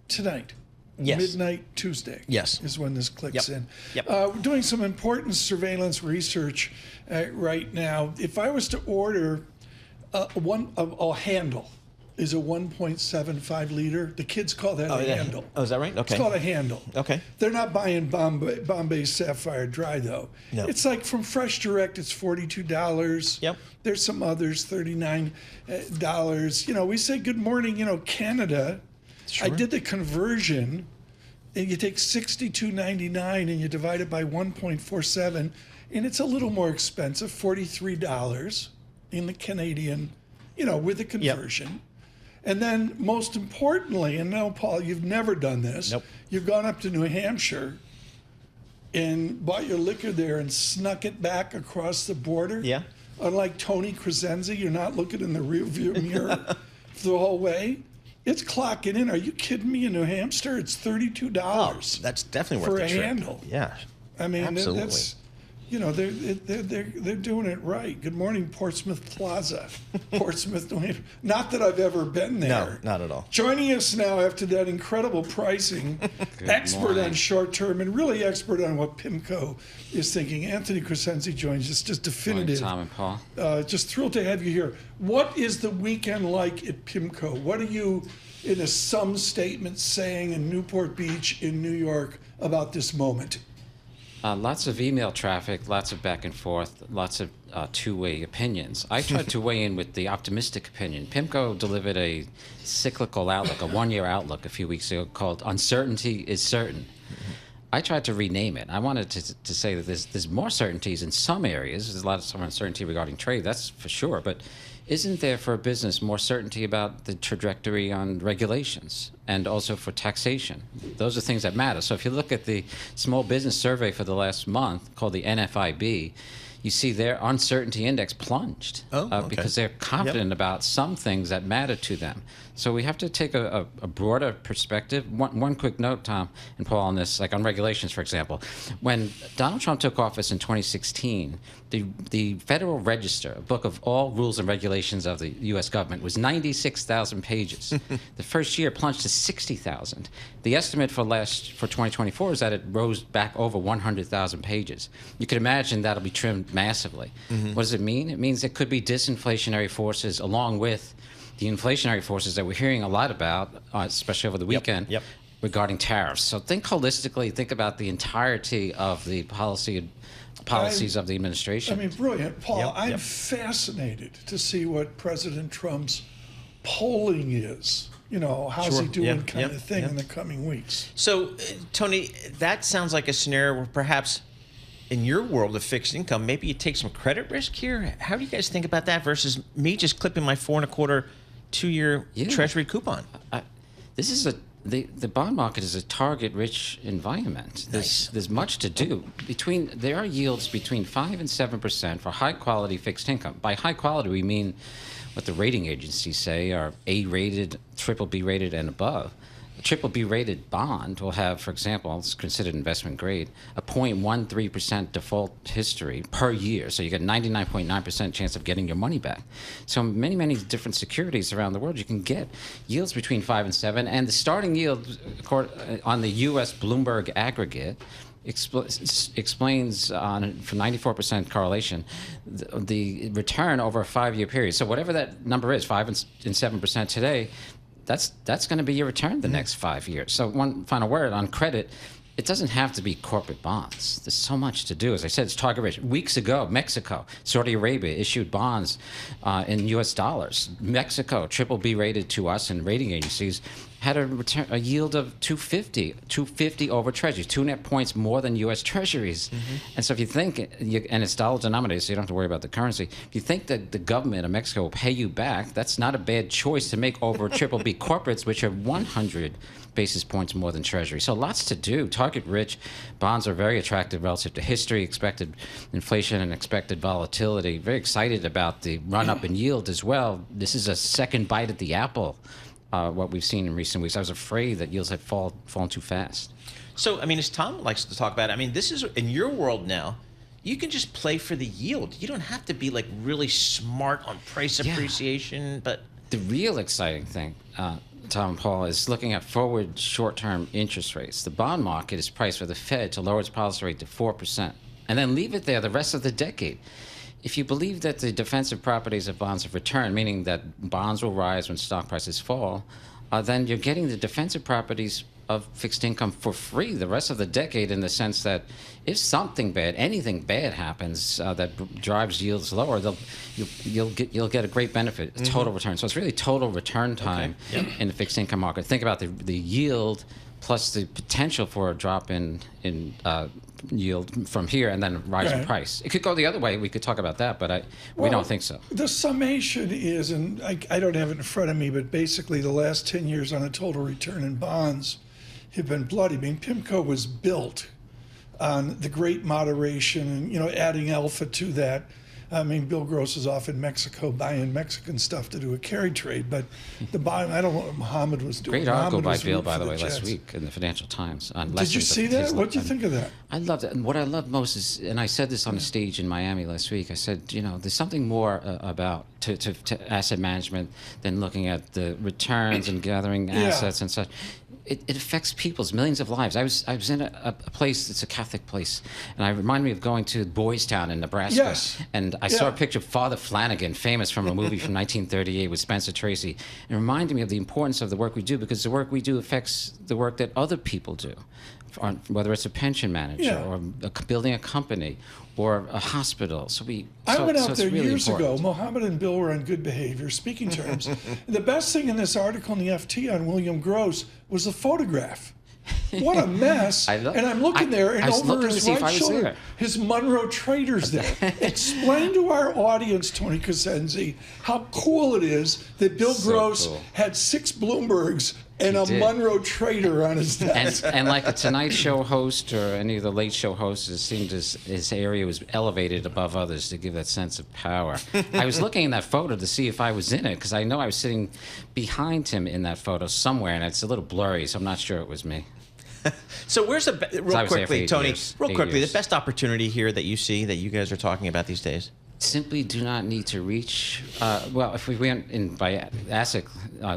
tonight? Yes. Midnight Tuesday. Yes. Is when this clicks in. Yep. We're doing some important surveillance research right now. If I was to order a handle, is a 1.75 liter. The kids call that a handle. Oh, is that right? Okay. It's called a handle. Okay. They're not buying Bombay Sapphire Dry, though. No. It's like from Fresh Direct, it's $42. Yep. There's some others, $39. We say good morning, Canada. Sure. I did the conversion, and you take $62.99 and you divide it by 1.47, and it's a little more expensive, $43 in the Canadian, with the conversion. Yep. And then most importantly, and no, Paul, you've never done this. Nope. You've gone up to New Hampshire and bought your liquor there and snuck it back across the border. Yeah. Unlike Tony Crescenzi, you're not looking in the rearview mirror the whole way. It's clocking in. Are you kidding me? In New Hampshire, it's $32. Oh, that's definitely worth for the a trip. handle. Yeah. I mean, absolutely. That's they're doing it right. Good morning, Portsmouth Plaza, Portsmouth, New Hampshire. Not that I've ever been there. No, not at all. Joining us now after that incredible pricing, expert on short term and really expert on what PIMCO is thinking. Anthony Crescenzi joins us. Just definitive. Morning, Tom and Paul. Just thrilled to have you here. What is the weekend like at PIMCO? What are you, in a sum statement, saying in Newport Beach in New York about this moment? Lots of email traffic, lots of back and forth, lots of two-way opinions. I tried to weigh in with the optimistic opinion. PIMCO delivered a cyclical outlook, a one-year outlook a few weeks ago called Uncertainty is Certain. I tried to rename it. I wanted to say that there's more certainties in some areas. There's a lot of uncertainty regarding trade, that's for sure. But isn't there for a business more certainty about the trajectory on regulations and also for taxation? Those are things that matter. So if you look at the small business survey for the last month called the NFIB, you see their uncertainty index plunged because they're confident about some things that matter to them. So we have to take a broader perspective. One quick note, Tom and Paul, on this, like on regulations, for example. When Donald Trump took office in 2016, the Federal Register, a book of all rules and regulations of the U.S. government, was 96,000 pages. The first year plunged to 60,000. The estimate for 2024 is that it rose back over 100,000 pages. You can imagine that'll be trimmed massively. What does it mean? It means it could be disinflationary forces along with the inflationary forces that we're hearing a lot about, especially over the weekend, regarding tariffs. So think holistically, think about the entirety of the policies of the administration. I mean, brilliant. Paul, I'm fascinated to see what President Trump's polling is. How's he doing kind of thing in the coming weeks. So, Tony, that sounds like a scenario where perhaps in your world of fixed income, maybe you take some credit risk here. How do you guys think about that versus me just clipping my 4.25 2-year Treasury coupon? This is the bond market is a target-rich environment. There's much to do. There are yields between 5 and 7% for high-quality fixed income. By high quality, we mean what the rating agencies say are A-rated, BBB rated, and above. A BBB rated bond will have, for example, it's considered investment grade, a 0.13% default history per year. So you get 99.9% chance of getting your money back. So many, many different securities around the world, you can get yields between 5 and 7. And the starting yield on the U.S. Bloomberg aggregate explains for 94% correlation the return over a 5-year period. So whatever that number is, 5 and 7% today, that's going to be your return the next 5 years. So one final word on credit. It doesn't have to be corporate bonds. There's so much to do. As I said, it's target rich. Weeks ago, Mexico, Saudi Arabia issued bonds in U.S. dollars. Mexico, BBB rated to us and rating agencies, had a yield of 250 over treasuries, 2 net points more than U.S. treasuries. And so if you think, and it's dollar denominated, so you don't have to worry about the currency. If you think that the government of Mexico will pay you back, that's not a bad choice to make over BBB corporates, which are 100 basis points more than Treasury. So lots to do. Target-rich bonds are very attractive relative to history, expected inflation, and expected volatility. Very excited about the run-up in yield as well. This is a second bite at the apple, what we've seen in recent weeks. I was afraid that yields had fallen too fast. So, I mean, as Tom likes to talk about, I mean, this is, in your world now, you can just play for the yield. You don't have to be, like, really smart on price appreciation, but... The real exciting thing, Tom and Paul, is looking at forward short-term interest rates. The bond market is priced for the Fed to lower its policy rate to 4%, and then leave it there the rest of the decade. If you believe that the defensive properties of bonds have returned, meaning that bonds will rise when stock prices fall, then you're getting the defensive properties of fixed income for free the rest of the decade, in the sense that if something bad, anything bad happens that drives yields lower, you'll get a great benefit, a total return. So it's really total return time in the fixed income market. Think about the yield plus the potential for a drop in yield from here, and then rise in price. It could go the other way. We could talk about that, but we don't think so. The summation is, and I don't have it in front of me, but basically the last 10 years on a total return in bonds have been bloody. I mean, PIMCO was built on the great moderation and, adding alpha to that. I mean, Bill Gross is off in Mexico buying Mexican stuff to do a carry trade, but the buying, I don't know what Muhammad was doing. Great article by Bill, by the way, last week in the Financial Times. Did you see that? What do you think of that? I loved it. And what I love most is, and I said this on a stage in Miami last week, I said, there's something more about to asset management than looking at the returns and gathering assets and such. It affects millions of lives. I was in a place, it's a Catholic place, and it reminded me of going to Boys Town in Nebraska. And I saw a picture of Father Flanagan, famous from a movie from 1938 with Spencer Tracy. It reminded me of the importance of the work we do, because the work we do affects the work that other people do, whether it's a pension manager or building a company or a hospital. I went out there years ago. Mohammed and Bill were on good behavior, speaking terms. The best thing in this article in the FT on William Gross was the photograph. What a mess. And I'm looking there, and over his right shoulder, his Monroe Traders there. Explain to our audience, Tony Cosenzi, how cool it is that Bill Gross had 6 Bloombergs and a Monroe Trader on his desk. And like a Tonight Show host or any of the Late Show hosts, it seemed his area was elevated above others to give that sense of power. I was looking in that photo to see if I was in it, because I know I was sitting behind him in that photo somewhere, and it's a little blurry, so I'm not sure it was me. So where's real quickly, Tony, the best opportunity here that you see that you guys are talking about these days? Simply do not need to reach, if we went in by asset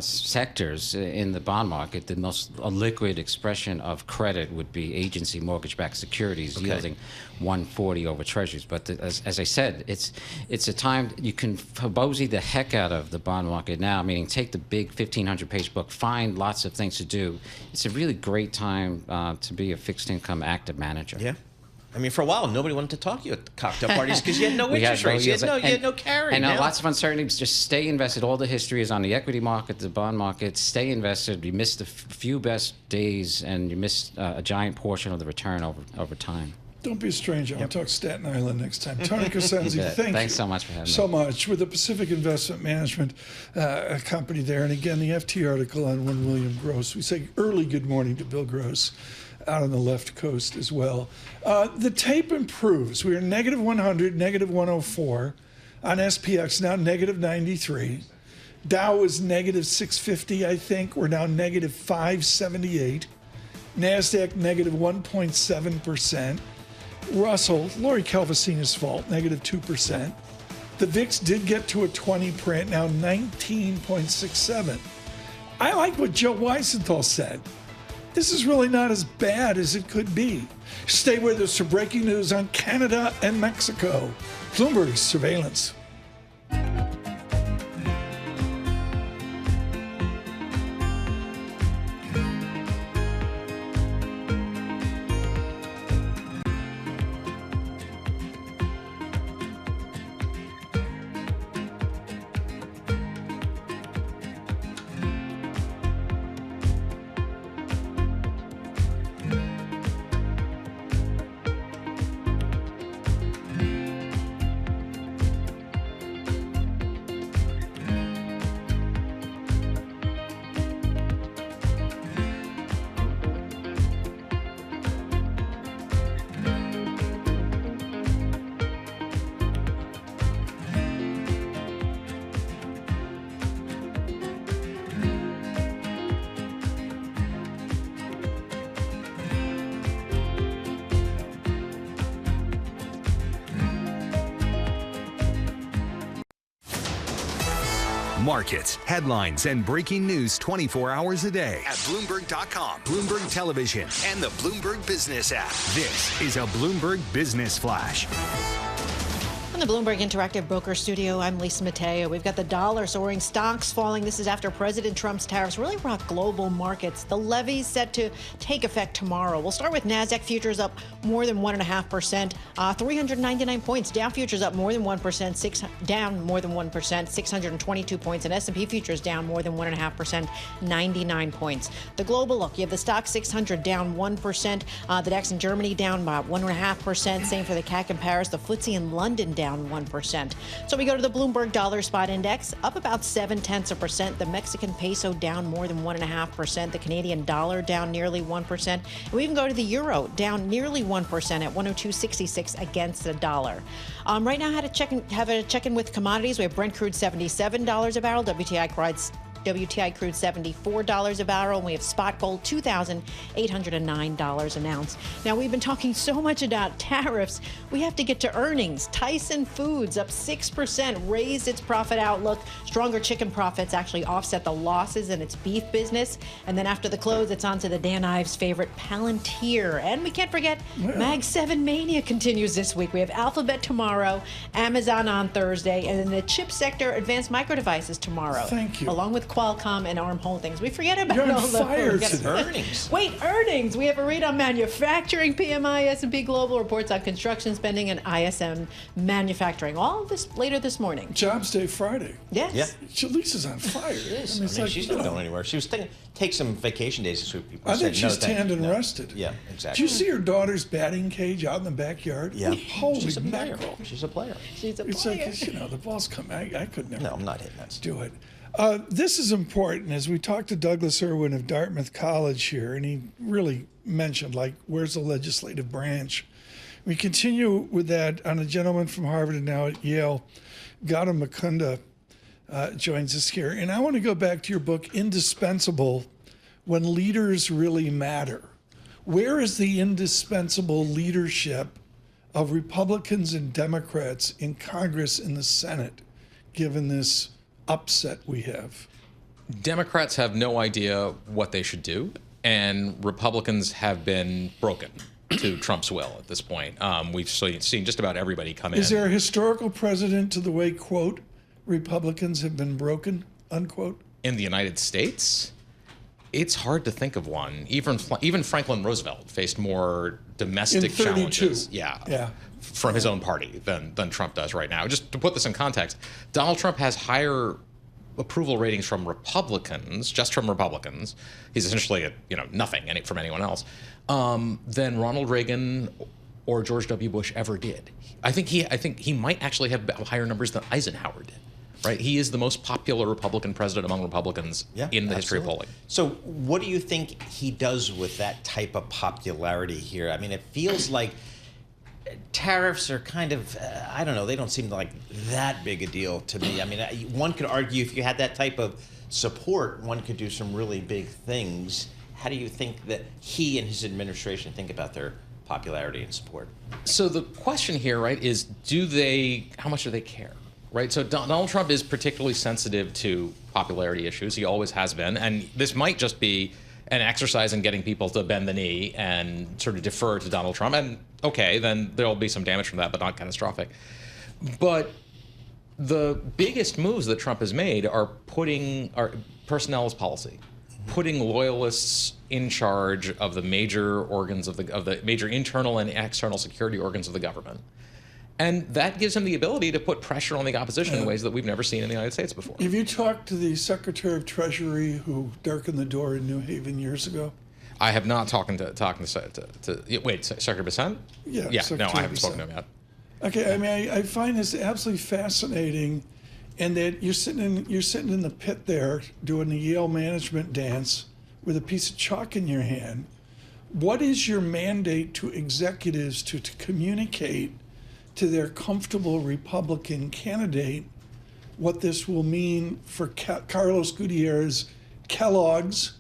sectors in the bond market, the most liquid expression of credit would be agency mortgage-backed securities yielding 140 over treasuries. But as I said, it's a time you can bosey the heck out of the bond market now, meaning take the big 1,500-page book, find lots of things to do. It's a really great time to be a fixed income active manager. Yeah. I mean, for a while, nobody wanted to talk to you at the cocktail parties because you had no interest rates. You had no carry. And lots of uncertainties. Just stay invested. All the history is on the equity market, the bond market. Stay invested. You missed the few best days, and you missed a giant portion of the return over time. Don't be a stranger. I'll talk Staten Island next time. Tony Cosenzi, thank you. Thanks so much for having me. So much. With the Pacific Investment Management company there. And again, the FT article on one William Gross. We say early good morning to Bill Gross out on the left coast as well. The tape improves. We are negative 100, negative 104 on SPX, now negative 93. Dow was negative 650, I think. We're now negative 578. NASDAQ negative 1.7%. Russell, Lori Calvasina's fault, negative 2%. The VIX did get to a 20 print, now 19.67. I like what Joe Weisenthal said. This is really not as bad as it could be. Stay with us for breaking news on Canada and Mexico. Bloomberg Surveillance. Markets, headlines, and breaking news 24 hours a day at Bloomberg.com, Bloomberg Television, and the Bloomberg Business app. This is a Bloomberg Business Flash. From the Bloomberg Interactive Broker Studio, I'm Lisa Mateo. We've got the dollar soaring, stocks falling. This is after President Trump's tariffs really rock global markets. The levies set to take effect tomorrow. We'll start with NASDAQ futures up more than 1.5%, 399 points. Dow futures up more than 1%, down more than 1%, 622 points. And S&P futures down more than 1.5%, 99 points. The global look, you have the stock 600 down 1%, the DAX in Germany down about 1.5%. Same for the CAC in Paris, the FTSE in London down 1%. So we go to the Bloomberg Dollar Spot Index, up about 0.7%. The Mexican peso down more than 1.5%. The Canadian dollar down nearly 1%. And we even go to the euro, down nearly 1% at 102.66 against the dollar. Right now, I had a check-in with commodities. We have Brent crude $77 a barrel, WTI crude $74 a barrel, and we have spot gold $2,809 an ounce. Now, we've been talking so much about tariffs, we have to get to earnings. Tyson Foods up 6%, raised its profit outlook. Stronger chicken profits actually offset the losses in its beef business. And then after the close, it's on to the Dan Ives' favorite, Palantir. And we can't forget, Mag 7 Mania continues this week. We have Alphabet tomorrow, Amazon on Thursday, and in the chip sector, Advanced Micro Devices tomorrow. Thank you. Along with Qualcomm and ARM Holdings. We forget about You're on all fire the today. Earnings. Wait, earnings. We have a read on manufacturing, PMI, S&P Global, reports on construction spending, and ISM manufacturing. All of this later this morning. Jobs Day Friday. Yes. Yeah. Lisa's on fire. It is. it's I mean, like, she's not going anywhere. She was thinking take some vacation days this week. People I think said, no, she's tanned and no. rested. Yeah, Did exactly. you see her daughter's batting cage out in the backyard? Yeah. Holy She's a player. mackerel. She's a player. She's a It's player. like, the ball's coming. I could never No, I'm not hitting that. do it. This is important. As we talked to Douglas Irwin of Dartmouth College here, and he really mentioned, where's the legislative branch? We continue with that on a gentleman from Harvard and now at Yale, Gautam Mukunda, joins us here. And I want to go back to your book, Indispensable, When Leaders Really Matter. Where is the indispensable leadership of Republicans and Democrats in Congress and the Senate, given this upset we have? Democrats have no idea what they should do, and Republicans have been broken to Trump's will at this point. We've seen just about everybody come in. Is there a historical precedent to the way, quote, Republicans have been broken, unquote? In the United States? It's hard to think of one. Even Franklin Roosevelt faced more domestic challenges. Yeah. From his own party than Trump does right now. Just to put this in context, Donald Trump has higher approval ratings from Republicans, just from Republicans. He's essentially nothing from anyone else, than Ronald Reagan or George W. Bush ever did. I think he might actually have higher numbers than Eisenhower did. Right? He is the most popular Republican president among Republicans in the history of polling. So what do you think he does with that type of popularity here? I mean, it feels like tariffs are kind of, I don't know, they don't seem like that big a deal to me. I mean, one could argue if you had that type of support, one could do some really big things. How do you think that he and his administration think about their popularity and support? So the question here, right, is how much do they care? Right, so Donald Trump is particularly sensitive to popularity issues. He always has been, and this might just be an exercise in getting people to bend the knee and sort of defer to Donald Trump. And okay, then there'll be some damage from that, but not catastrophic. But the biggest moves that Trump has made are putting personnel as policy, putting loyalists in charge of the major organs of the major internal and external security organs of the government. And that gives him the ability to put pressure on the opposition in ways that we've never seen in the United States before. Have you talked to the Secretary of Treasury who darkened the door in New Haven years ago? I have not talked to Secretary Bessent? Yeah, no, I haven't spoken to him yet. Okay, I mean, I find this absolutely fascinating, and that you're sitting in the pit there doing the Yale management dance with a piece of chalk in your hand. What is your mandate to executives to communicate to their comfortable Republican candidate what this will mean for Carlos Gutierrez, Kellogg's,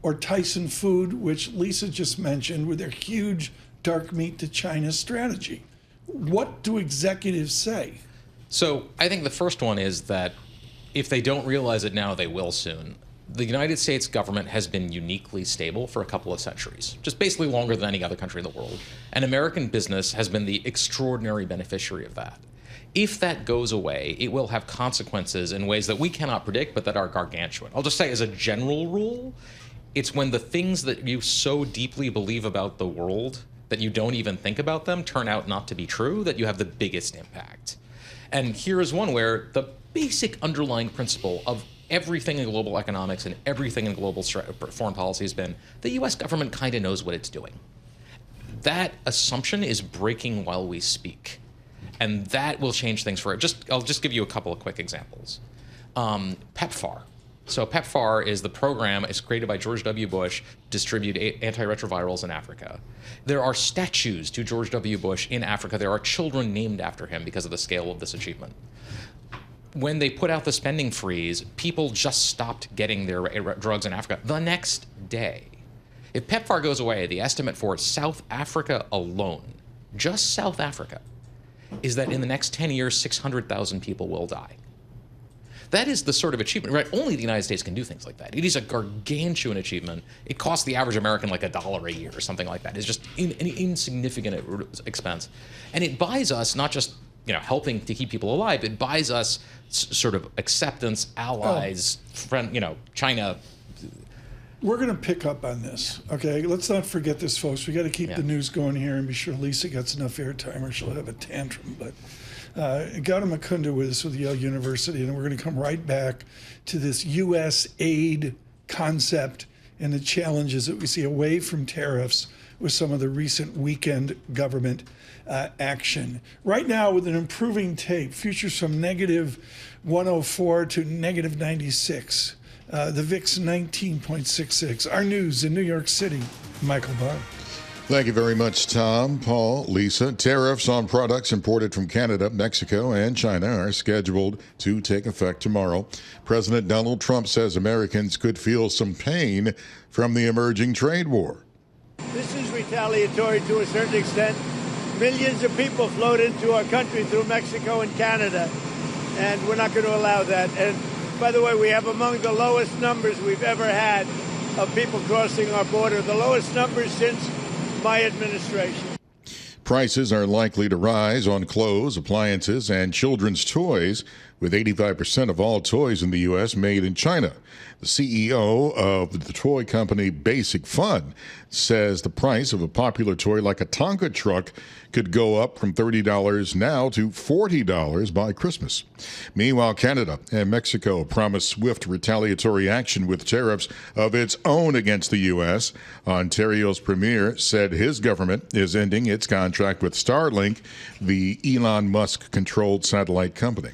or Tyson Food, which Lisa just mentioned, with their huge dark meat to China strategy? What do executives say? So I think the first one is that if they don't realize it now, they will soon. The United States government has been uniquely stable for a couple of centuries, just basically longer than any other country in the world. And American business has been the extraordinary beneficiary of that. If that goes away, it will have consequences in ways that we cannot predict, but that are gargantuan. I'll just say as a general rule, it's when the things that you so deeply believe about the world that you don't even think about them turn out not to be true, that you have the biggest impact. And here is one where the basic underlying principle of everything in global economics and everything in global foreign policy has been the U.S. government kind of knows what it's doing. That assumption is breaking while we speak, and that will change things for it. I'll just give you a couple of quick examples. PEPFAR. So PEPFAR is the program. It's created by George W. Bush to distribute antiretrovirals in Africa. There are statues to George W. Bush in Africa. There are children named after him because of the scale of this achievement. When they put out the spending freeze, people just stopped getting their drugs in Africa the next day. If PEPFAR goes away, the estimate for South Africa alone, just South Africa, is that in the next 10 years, 600,000 people will die. That is the sort of achievement, right? Only the United States can do things like that. It is a gargantuan achievement. It costs the average American like $1 a year or something like that. It's just an insignificant expense. And it buys us not just helping to keep people alive, it buys us sort of acceptance, allies, China. We're going to pick up on this, okay? Let's not forget this, folks. We got to keep the news going here and be sure Lisa gets enough airtime or she'll have a tantrum. But Gautam Mukunda with us with Yale University, and we're going to come right back to this U.S. aid concept and the challenges that we see away from tariffs with some of the recent weekend government action. Right now, with an improving tape, futures from negative 104 to negative 96. The VIX 19.66. Our news in New York City, Michael Barr. Thank you very much, Tom, Paul, Lisa. Tariffs on products imported from Canada, Mexico, and China are scheduled to take effect tomorrow. President Donald Trump says Americans could feel some pain from the emerging trade war. This is retaliatory to a certain extent. Millions of people flowed into our country through Mexico and Canada, and we're not going to allow that. And by the way, we have among the lowest numbers we've ever had of people crossing our border, the lowest numbers since my administration. Prices are likely to rise on clothes, appliances, and children's toys with 85% of all toys in the U.S. made in China. The CEO of the toy company Basic Fun says the price of a popular toy like a Tonka truck could go up from $30 now to $40 by Christmas. Meanwhile, Canada and Mexico promised swift retaliatory action with tariffs of its own against the U.S. Ontario's premier said his government is ending its contract with Starlink, the Elon Musk-controlled satellite company.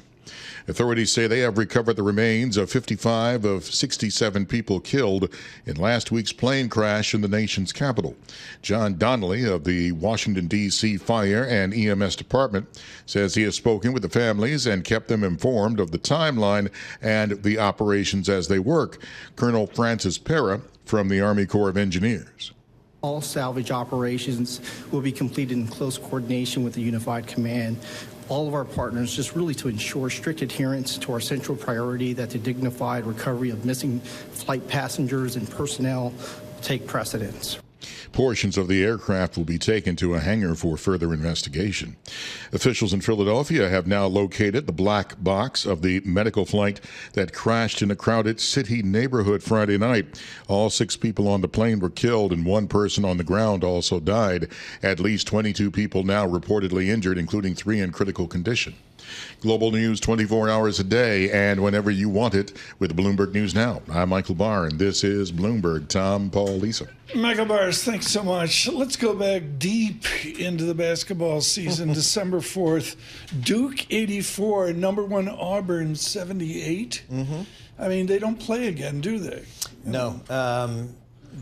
Authorities say they have recovered the remains of 55 of 67 people killed in last week's plane crash in the nation's capital. John Donnelly of the Washington, D.C. Fire and EMS Department says he has spoken with the families and kept them informed of the timeline and the operations as they work. Colonel Francis Pera from the Army Corps of Engineers. All salvage operations will be completed in close coordination with the Unified Command. All of our partners, just really to ensure strict adherence to our central priority that the dignified recovery of missing flight passengers and personnel take precedence. Portions of the aircraft will be taken to a hangar for further investigation. Officials in Philadelphia have now located the black box of the medical flight that crashed in a crowded city neighborhood Friday night. All 6 people on the plane were killed and 1 person on the ground also died. At least 22 people now reportedly injured, including 3 in critical condition. Global news 24 hours a day and whenever you want it with Bloomberg News Now. I'm Michael Barr, and this is Bloomberg. Tom, Paul, Lisa. Michael Bars, thanks so much. Let's go back deep into the basketball season. December 4th, Duke 84, number 1 Auburn 78. I mean, they don't play again, do they? No.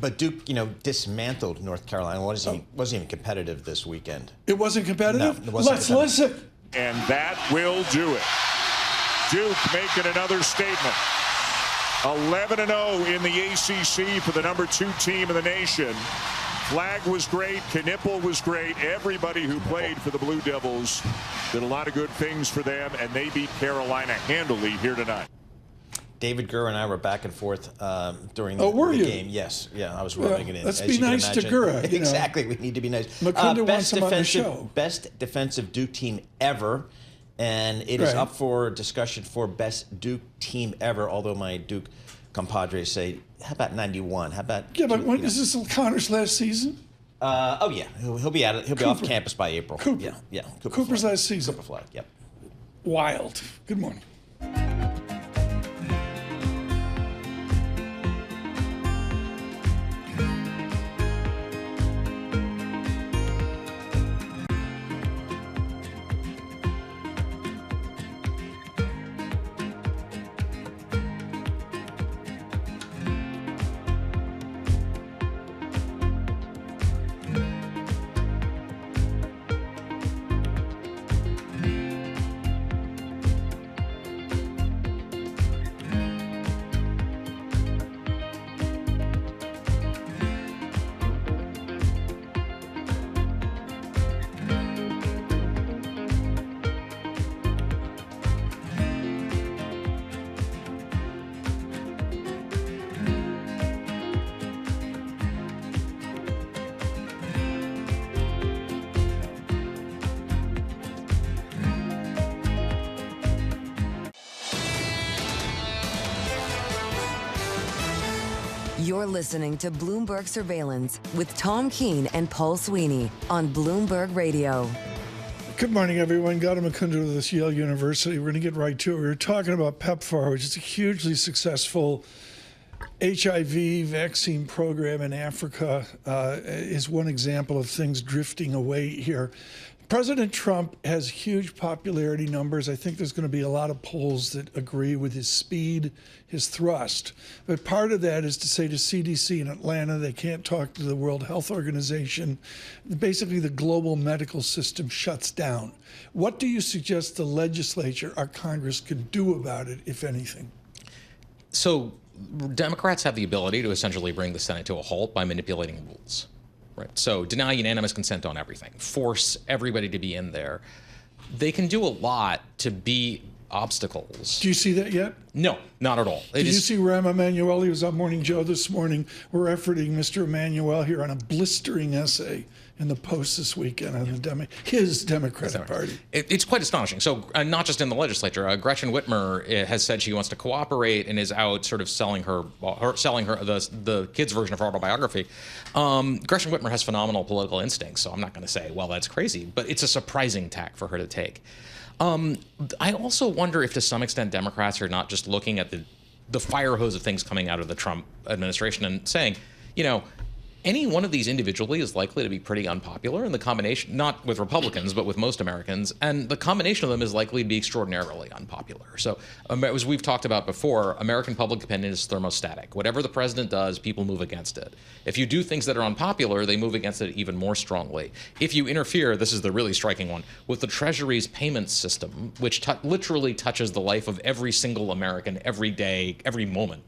But Duke, dismantled North Carolina. Wasn't even competitive this weekend. It wasn't competitive? No, it wasn't competitive. Listen. And that will do it. Duke making another statement. 11-0 in the ACC for the number 2 team in the nation. Flagg was great. Knipple was great. Everybody who played for the Blue Devils did a lot of good things for them, and they beat Carolina handily here tonight. David Gurr and I were back and forth during the game. Yes, I was rubbing it in. Let's be nice to Gurr. Exactly, we need to be nice. Mukunda wants him on the show. Best defensive Duke team ever, and it is up for discussion for best Duke team ever. Although my Duke compadres say, "How about 91? How about?" Yeah, but when is this Connor's last season? He'll be out. He'll be off campus by April. Cooper. Yeah. Cooper's last season. Cooper Flagg. Yep. Wild. Good morning. You're listening to Bloomberg Surveillance with Tom Keene and Paul Sweeney on Bloomberg Radio. Good morning, everyone. Gautam Mukunda with this Yale University. We're going to get right to it. We were talking about PEPFAR, which is a hugely successful HIV vaccine program in Africa, is one example of things drifting away here. President Trump has huge popularity numbers. I think there's going to be a lot of polls that agree with his speed, his thrust. But part of that is to say to CDC in Atlanta, they can't talk to the World Health Organization. Basically, the global medical system shuts down. What do you suggest the legislature, our Congress, could do about it, if anything? So Democrats have the ability to essentially bring the Senate to a halt by manipulating rules. Right. So deny unanimous consent on everything, force everybody to be in there. They can do a lot to be obstacles. Do you see that yet? No, not at all. Did you see Rahm Emanuel? He was on Morning Joe this morning. We're efforting Mr. Emanuel here on a blistering essay in the Post this weekend on his Democratic Party. It's quite astonishing. So not just in the legislature, Gretchen Whitmer has said she wants to cooperate and is out sort of selling the kids' version of her autobiography. Gretchen Whitmer has phenomenal political instincts, so I'm not going to say, well, that's crazy, but it's a surprising tack for her to take. I also wonder if to some extent Democrats are not just looking at the fire hose of things coming out of the Trump administration and saying, any one of these individually is likely to be pretty unpopular, and the combination, not with Republicans, but with most Americans, and the combination of them is likely to be extraordinarily unpopular. So, as we've talked about before, American public opinion is thermostatic. Whatever the president does, people move against it. If you do things that are unpopular, they move against it even more strongly. If you interfere, this is the really striking one, with the Treasury's payment system, which literally touches the life of every single American every day, every moment,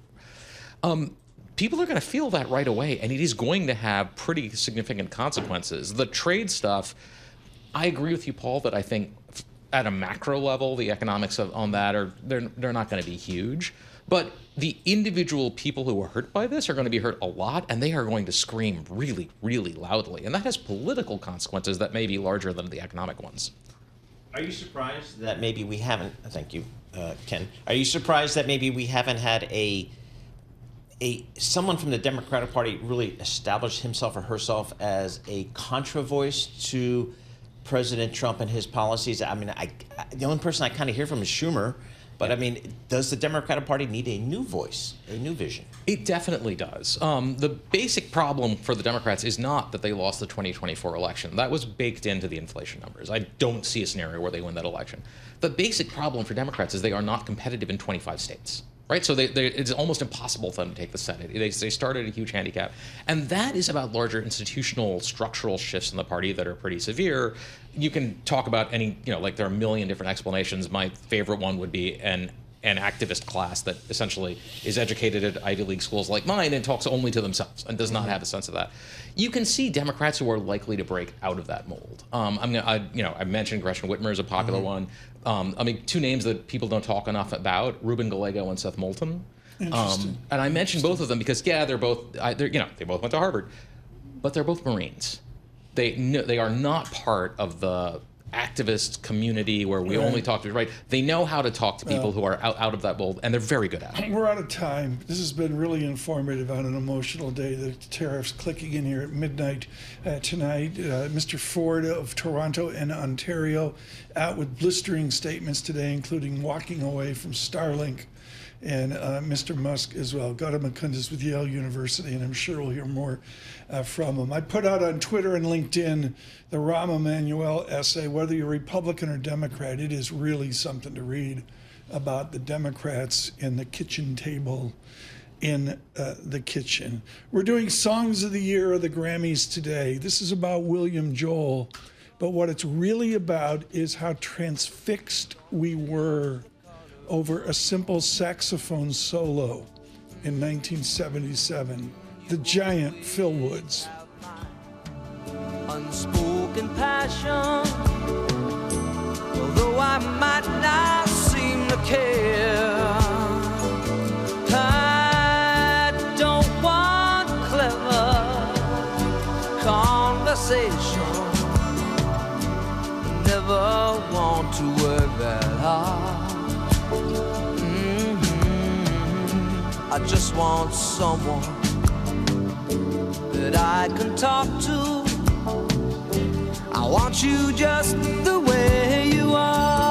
people are going to feel that right away, and it is going to have pretty significant consequences. The trade stuff, I agree with you, Paul, that I think at a macro level, the economics on that they're not going to be huge. But the individual people who are hurt by this are going to be hurt a lot, and they are going to scream really, really loudly. And that has political consequences that may be larger than the economic ones. Are you surprised that maybe we haven't, thank you, Ken, are you surprised that maybe we haven't had someone from the Democratic Party really established himself or herself as a contra voice to President Trump and his policies? I mean, the only person I kind of hear from is Schumer. But I mean, does the Democratic Party need a new voice, a new vision? It definitely does. The basic problem for the Democrats is not that they lost the 2024 election. That was baked into the inflation numbers. I don't see a scenario where they win that election. The basic problem for Democrats is they are not competitive in 25 states. Right, so it's almost impossible for them to take the Senate. They started a huge handicap, and that is about larger institutional, structural shifts in the party that are pretty severe. You can talk about any, like there are a million different explanations. My favorite one would be an activist class that essentially is educated at Ivy League schools like mine and talks only to themselves and does not have a sense of that. You can see Democrats who are likely to break out of that mold. I mentioned Gretchen Whitmer is a popular one. Two names that people don't talk enough about: Ruben Gallego and Seth Moulton. And I mentioned both of them because, they're both they both went to Harvard, but they're both Marines. They are not part of the activist community where we only talk to, they know how to talk to people who are out of that mold, and they're very good at it. We're out of time. This has been really informative on an emotional day. The tariffs clicking in here at midnight tonight. Mr. Ford of Toronto and Ontario out with blistering statements today, including walking away from Starlink. And Mr. Musk as well. Gautam Mukunda is with Yale University, and I'm sure we'll hear more from him. I put out on Twitter and LinkedIn the Rahm Emanuel essay, whether you're Republican or Democrat. It is really something to read about the Democrats in the kitchen table in the kitchen. We're doing Songs of the Year of the Grammys today. This is about William Joel, but what it's really about is how transfixed we were over a simple saxophone solo in 1977, the giant Phil Woods. Unspoken passion, although I might not seem to care. I don't want clever conversation, never want to work that hard. I just want someone that I can talk to. I want you just the way you are.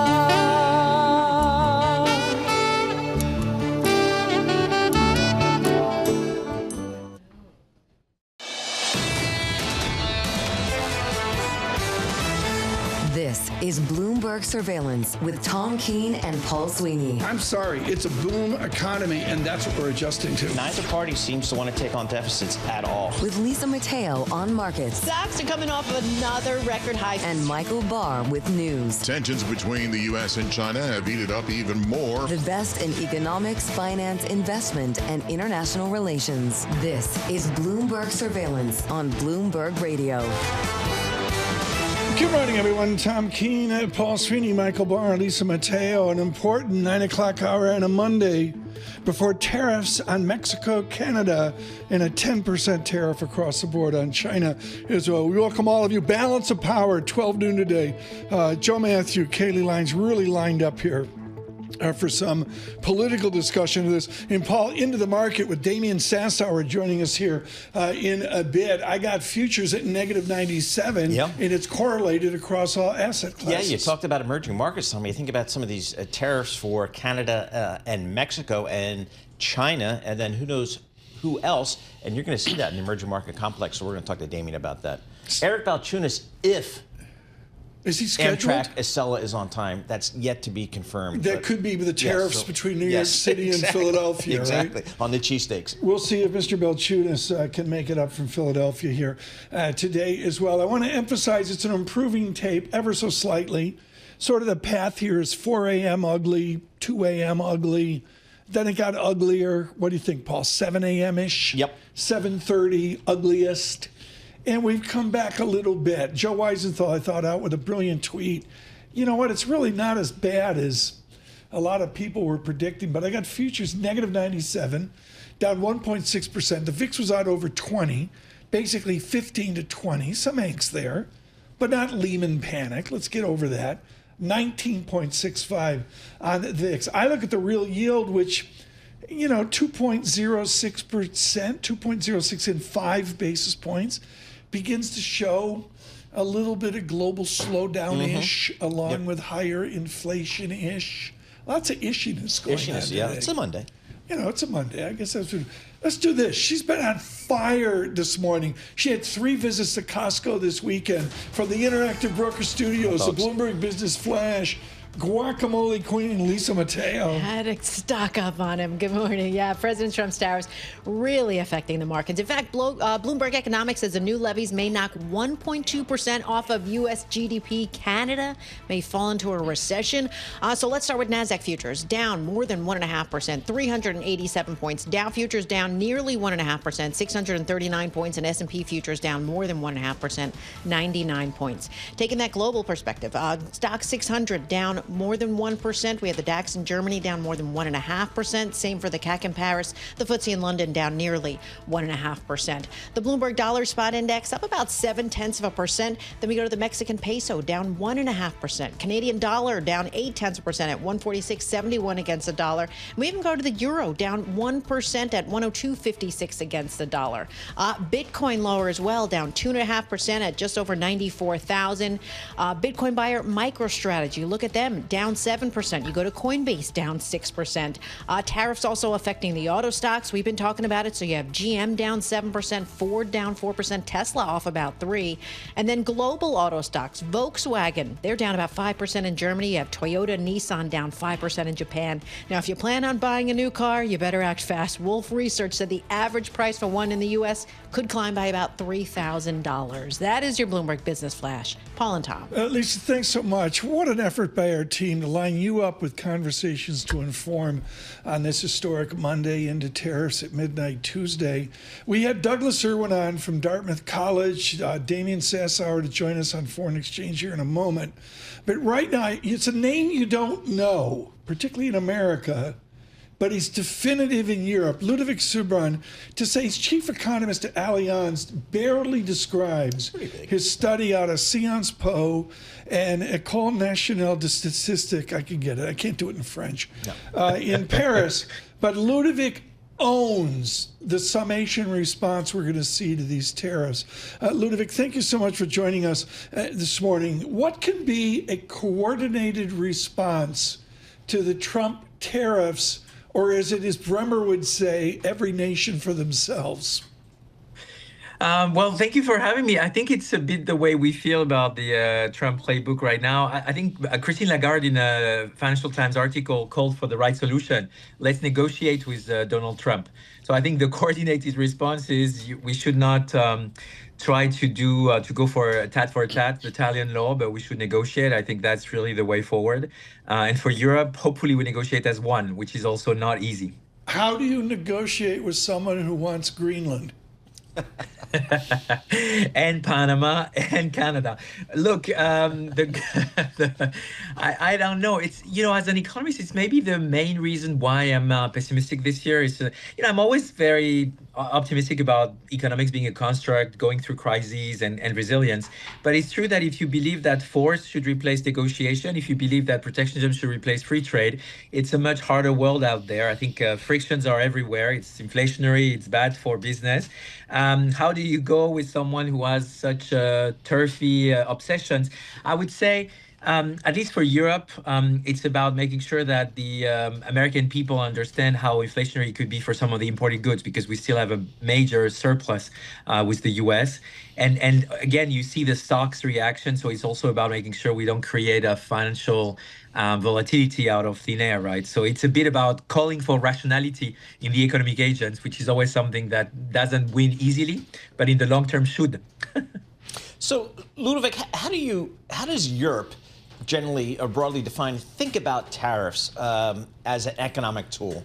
This is Bloomberg Surveillance with Tom Keene and Paul Sweeney. I'm sorry, it's a boom economy, and that's what we're adjusting to. Neither party seems to want to take on deficits at all. With Lisa Mateo on markets. Stocks are coming off of another record high. And Michael Barr with news. Tensions between the U.S. and China have heated up even more. The best in economics, finance, investment, and international relations. This is Bloomberg Surveillance on Bloomberg Radio. Good morning, everyone. Tom Keene, Paul Sweeney, Michael Barr, Lisa Mateo. An important 9 o'clock hour on a Monday before tariffs on Mexico, Canada, and a 10% tariff across the board on China as well. We welcome all of you. Balance of Power, 12 noon today. Joe Matthew, Kaylee Lines really lined up here for some political discussion of this. And Paul, into the market with Damian Sassower joining us here in a bit. I got futures at negative 97, and it's correlated across all asset classes. Yeah, you talked about emerging markets. Tommy. You think about some of these tariffs for Canada and Mexico and China, and then who knows who else. And you're going to see that in the emerging market complex, so we're going to talk to Damian about that. Eric Balchunas, is he scheduled? Amtrak Acela is on time. That's yet to be confirmed. That could be with the tariffs between New York City and Philadelphia, exactly, right? On the cheesesteaks. We'll see if Mr. Balchunas can make it up from Philadelphia here today as well. I want to emphasize it's an improving tape ever so slightly. Sort of the path here is 4 a.m. ugly, 2 a.m. ugly. Then it got uglier. What do you think, Paul? 7 a.m.-ish? Yep. 7:30, ugliest. And we've come back a little bit. Joe Weisenthal, I thought, out with a brilliant tweet. You know what? It's really not as bad as a lot of people were predicting, but I got futures negative 97, down 1.6%. The VIX was out over 20, basically 15 to 20. Some angst there, but not Lehman panic. Let's get over that. 19.65 on the VIX. I look at the real yield, which, 2.06%, 2.06 in 5 basis points. Begins to show a little bit of global slowdown-ish, along with higher inflation-ish. Lots of ishiness going on today. Yeah, it's a Monday. It's a Monday. I guess that's what. Let's do this. She's been on fire this morning. She had 3 visits to Costco this weekend from the Interactive Broker Studios, the Bloomberg Business Flash. Guacamole Queen Lisa Mateo. Had to stock up on him. Good morning. Yeah, President Trump's tariffs really affecting the markets. In fact, Bloomberg Economics says the new levies may knock 1.2% off of U.S. GDP. Canada may fall into a recession. So let's start with NASDAQ futures. Down more than 1.5%, 387 points. Dow futures down nearly 1.5%, 639 points. And S&P futures down more than 1.5%, 99 points. Taking that global perspective, Stock 600 down more than 1%. We have the DAX in Germany down more than 1.5%. Same for the CAC in Paris. The FTSE in London down nearly 1.5%. The Bloomberg Dollar Spot Index up about 0.7%. Then we go to the Mexican peso down 1.5%. Canadian dollar down 0.8% at 146.71 against the dollar. And we even go to the euro down 1% at 102.56 against the dollar. Bitcoin lower as well, down 2.5% at just over 94,000. Bitcoin buyer MicroStrategy, look at them, down 7%. You go to Coinbase, down 6%. Tariffs also affecting the auto stocks. We've been talking about it. So you have GM down 7%, Ford down 4%, Tesla off about 3%. And then global auto stocks, Volkswagen, they're down about 5% in Germany. You have Toyota, Nissan down 5% in Japan. Now, if you plan on buying a new car, you better act fast. Wolf Research said the average price for one in the U.S. could climb by about $3,000. That is your Bloomberg Business Flash. Paul and Tom. Lisa, thanks so much. What an effort by our team to line you up with conversations to inform on this historic Monday into tariffs at midnight Tuesday. We had Douglas Irwin on from Dartmouth College, Damian Sassower to join us on foreign exchange here in a moment. But right now, it's a name you don't know, particularly in America, but he's definitive in Europe. Ludovic Subran, to say he's chief economist at Allianz, barely describes his study out of Sciences Po and École Nationale de Statistique. I can get it. I can't do it in French. No. In Paris. But Ludovic owns the summation response we're going to see to these tariffs. Ludovic, thank you so much for joining us this morning. What can be a coordinated response to the Trump tariffs, or as Bremer would say, every nation for themselves? Well, thank you for having me. I think it's a bit the way we feel about the Trump playbook right now. I think Christine Lagarde in a Financial Times article called for the right solution. Let's negotiate with Donald Trump. So I think the coordinated response is we should not try to go for tat, the Italian law, but we should negotiate. I think that's really the way forward. And for Europe, hopefully we negotiate as one, which is also not easy. How do you negotiate with someone who wants Greenland? and Panama and Canada. Look, I don't know. It's, as an economist, it's maybe the main reason why I'm pessimistic this year. Is I'm always very optimistic about economics being a construct, going through crises and resilience. But it's true that if you believe that force should replace negotiation, if you believe that protectionism should replace free trade, it's a much harder world out there. I think frictions are everywhere. It's inflationary. It's bad for business. How do you go with someone who has such turfy obsessions? I would say, at least for Europe, it's about making sure that the American people understand how inflationary it could be for some of the imported goods, because we still have a major surplus with the US. And again, you see the stocks reaction. So it's also about making sure we don't create a financial volatility out of thin air, right? So it's a bit about calling for rationality in the economic agents, which is always something that doesn't win easily, but in the long term should. So, Ludovic, how does Europe, generally or broadly defined, think about tariffs as an economic tool?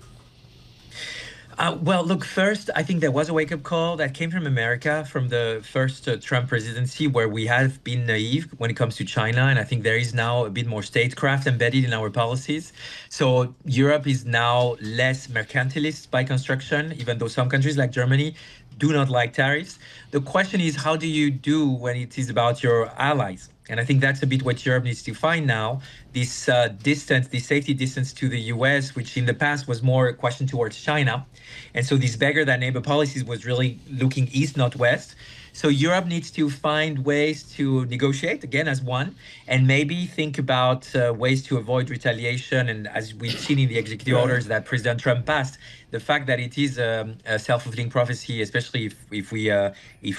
Well, look, first, I think there was a wake-up call that came from America, from the first Trump presidency, where we have been naive when it comes to China. And I think there is now a bit more statecraft embedded in our policies. So Europe is now less mercantilist by construction, even though some countries like Germany do not like tariffs. The question is, how do you do when it is about your allies? And I think that's a bit what Europe needs to find now, this distance, this safety distance to the US, which in the past was more a question towards China. And so this beggar than neighbor policies was really looking east, not west. So Europe needs to find ways to negotiate, again, as one, and maybe think about ways to avoid retaliation. And as we've seen in the executive orders that President Trump passed, the fact that it is a self-fulfilling prophecy, especially if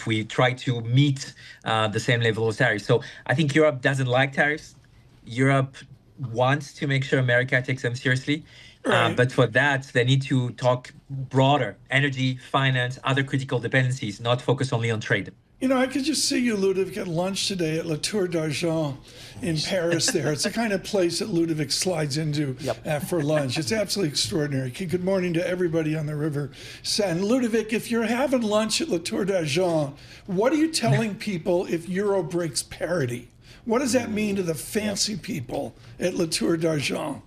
we try to meet the same level of tariffs. So I think Europe doesn't like tariffs. Europe wants to make sure America takes them seriously. But for that, they need to talk broader: energy, finance, other critical dependencies, not focus only on trade. I could just see you, Ludovic, at lunch today at La Tour d'Argent in Paris there. It's the kind of place that Ludovic slides into for lunch. It's absolutely extraordinary. Good morning to everybody on the river. And Ludovic, if you're having lunch at La Tour d'Argent, what are you telling people if euro breaks parity? What does that mean to the fancy people at La Tour d'Argent?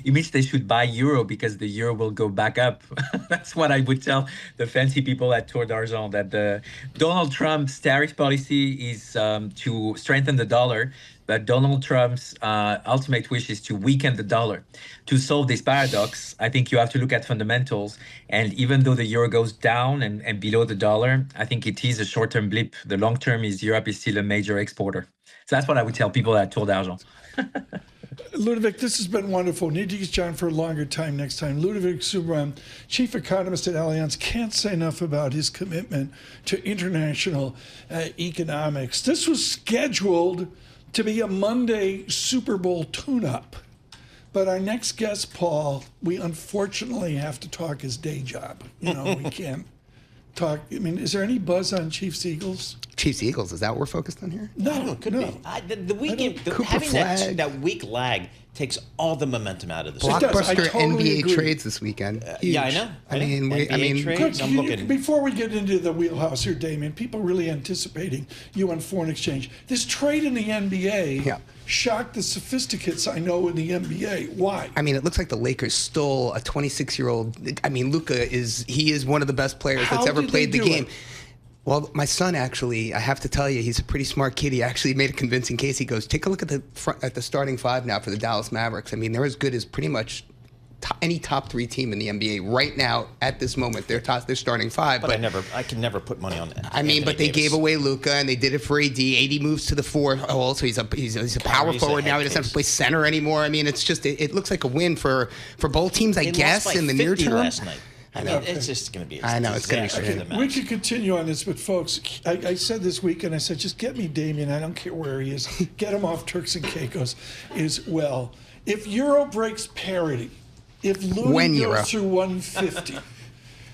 It means they should buy euro because the euro will go back up. That's what I would tell the fancy people at Tour d'Argent, that Donald Trump's tariff policy is to strengthen the dollar, but Donald Trump's ultimate wish is to weaken the dollar. To solve this paradox, I think you have to look at fundamentals. And even though the euro goes down and below the dollar, I think it is a short-term blip. The long term is Europe is still a major exporter. So that's what I would tell people at Tour d'Argent. Ludovic, this has been wonderful. Need to get you on for a longer time next time. Ludovic Subran, chief economist at Allianz, can't say enough about his commitment to international economics. This was scheduled to be a Monday Super Bowl tune-up. But our next guest, Paul, we unfortunately have to talk his day job. We can't talk. I mean, is there any buzz on Chiefs Eagles? Chiefs Eagles, is that what we're focused on here? No, could be. The weekend, having that week lag takes all the momentum out of the season. Blockbuster totally NBA agree. trades this weekend. Yeah, I know. I mean, NBA trades, I'm looking. Before we get into the wheelhouse here, Damien, people really anticipating you on foreign exchange. This trade in the NBA shocked the sophisticates I know in the NBA. Why? I mean, it looks like the Lakers stole a 26-year-old. I mean, Luka is one of the best players that's ever played the game. Well, my son actually, I have to tell you, he's a pretty smart kid. He actually made a convincing case. He goes, take a look at the starting five now for the Dallas Mavericks. I mean, they're as good as pretty much any top three team in the NBA right now at this moment. They're starting five. But I can never put money on that. I mean, but they gave away Luka and they did it for AD. AD moves to the four. Oh, so he's a power forward now. He doesn't have to play center anymore. I mean, it's just it looks like a win for both teams, I guess, in the near term. Last night. I know. It's just going to be. I know it's going to be okay, we could continue on this, but folks, I said this weekend, I said, just get me Damien. I don't care where he is. Get him off Turks and Caicos as well. If euro breaks parity, if Louis goes through 150,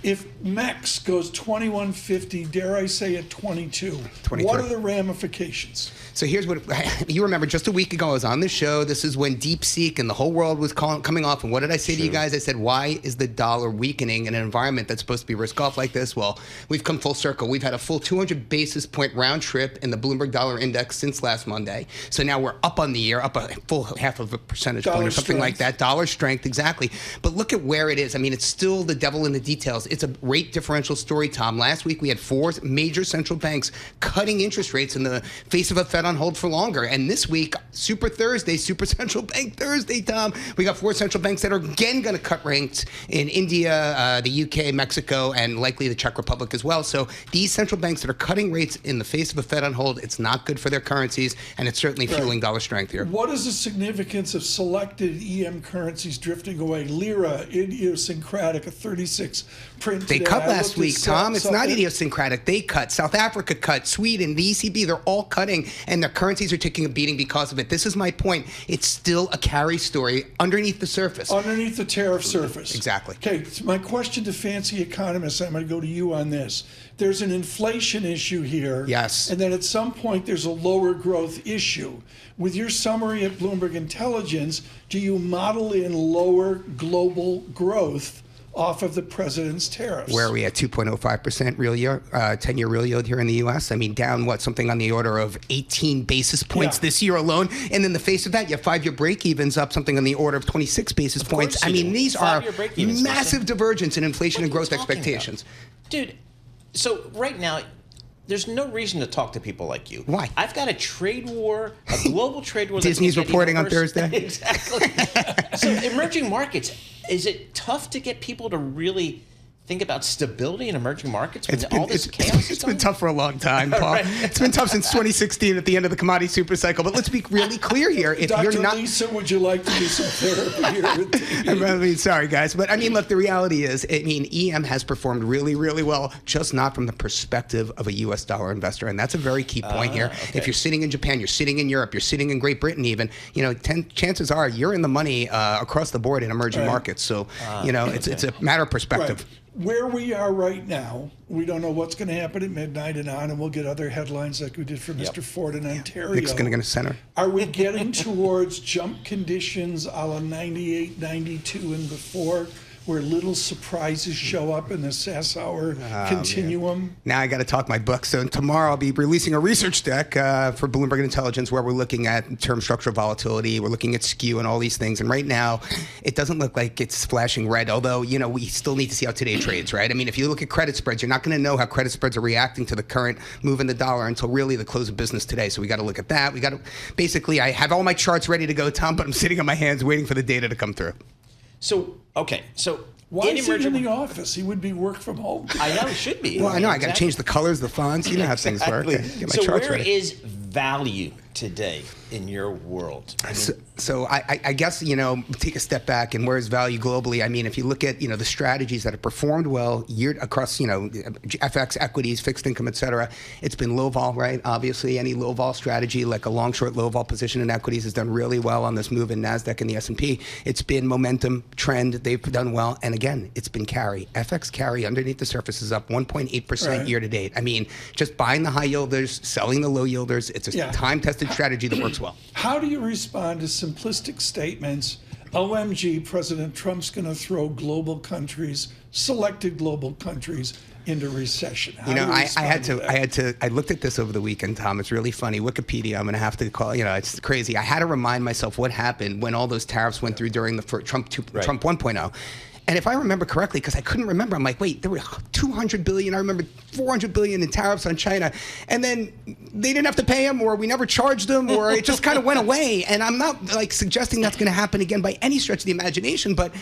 If MEX goes 21.50, dare I say at 22, 23. What are the ramifications? So here's what you remember. Just a week ago, I was on this show. This is when DeepSeek and the whole world was coming off. And what did I say to you guys? I said, why is the dollar weakening in an environment that's supposed to be risk-off like this? Well, we've come full circle. We've had a full 200 basis point round trip in the Bloomberg Dollar Index since last Monday. So now we're up on the year, up a full half of a percentage point or something like that. Dollar strength, exactly. But look at where it is. I mean, it's still the devil in the details. It's a rate differential story, Tom. Last week, we had 4 major central banks cutting interest rates in the face of a Fed on hold for longer. And this week, Super Thursday, Super Central Bank Thursday, Tom, we got 4 central banks that are again going to cut rates in India, the UK, Mexico, and likely the Czech Republic as well. So these central banks that are cutting rates in the face of a Fed on hold, it's not good for their currencies, and it's certainly fueling dollar strength here. What is the significance of selected EM currencies drifting away? Lira, idiosyncratic, a 36 print today. They cut last week, Tom. It's not idiosyncratic. They cut. South Africa cut. Sweden, the ECB, they're all cutting, and their currencies are taking a beating because of it. This is my point. It's still a carry story underneath the surface. Underneath the tariff surface. Exactly. Okay, my question to fancy economists, I'm going to go to you on this. There's an inflation issue here. Yes. And then at some point, there's a lower growth issue. With your summary at Bloomberg Intelligence, do you model in lower global growth off of the president's tariffs? Where are we at? 2.05% real year, 10-year real yield here in the U.S.? I mean, down something on the order of 18 basis points this year alone. And in the face of that, you have 5-year break-evens up something on the order of 26 basis points. I mean, these are massive divergence in inflation and growth expectations. Dude, so right now, there's no reason to talk to people like you. Why? I've got a trade war, a global trade war. Disney's reporting on Thursday. Exactly. So emerging markets, is it tough to get people to really think about stability in emerging markets when all this chaos It's been tough for a long time, Paul. Right. It's been tough since 2016 at the end of the commodity super cycle. But let's be really clear here. If Dr. you're not, Lisa, would you like to do some therapy here? I mean, sorry, guys. But I mean, look, the reality is, I mean, EM has performed really, really well, just not from the perspective of a U.S. dollar investor. And that's a very key point here. Okay. If you're sitting in Japan, you're sitting in Europe, you're sitting in Great Britain even, chances are you're in the money across the board in emerging markets. So, it's a matter of perspective. Right. Where we are right now, we don't know what's going to happen at midnight and on, and we'll get other headlines like we did for Mr. Ford in Ontario. Nick's going to get a center. Are we getting towards jump conditions a la 98, 92, and before, where little surprises show up in the SAS hour continuum? Man. Now I got to talk my book. So tomorrow I'll be releasing a research deck for Bloomberg Intelligence where we're looking at term structural volatility. We're looking at skew and all these things. And right now, it doesn't look like it's flashing red, although, we still need to see how today trades, right? I mean, if you look at credit spreads, you're not going to know how credit spreads are reacting to the current move in the dollar until really the close of business today. So we got to look at that. We got to basically, I have all my charts ready to go, Tom, but I'm sitting on my hands waiting for the data to come through. So why is he in the office? He would be work from home. I know, he should be. Well, I know. I got to change the colors, the fonts. You know how things work. Get my so charts where ready. is value today in your world? I mean, So I guess, take a step back and where's value globally? I mean, if you look at, the strategies that have performed well across, FX, equities, fixed income, et cetera, it's been low vol, right? Obviously, any low vol strategy, like a long, short, low vol position in equities has done really well on this move in NASDAQ and the S&P. It's been momentum, trend. They've done well. And again, it's been carry. FX carry underneath the surface is up 1.8% year to date. I mean, just buying the high yielders, selling the low yielders. It's a time-tested strategy that works well. How do you respond to simplistic statements? OMG, President Trump's going to throw selected global countries into recession. I looked at this over the weekend, Tom. It's really funny. Wikipedia, I'm going to have to call, it's crazy. I had to remind myself what happened when all those tariffs went through during the Trump 1.0. And if I remember correctly, because I couldn't remember, I'm like, wait, there were $200 billion. I remember $400 billion in tariffs on China. And then they didn't have to pay them, or we never charged them, or it just kind of went away. And I'm not suggesting that's going to happen again by any stretch of the imagination. But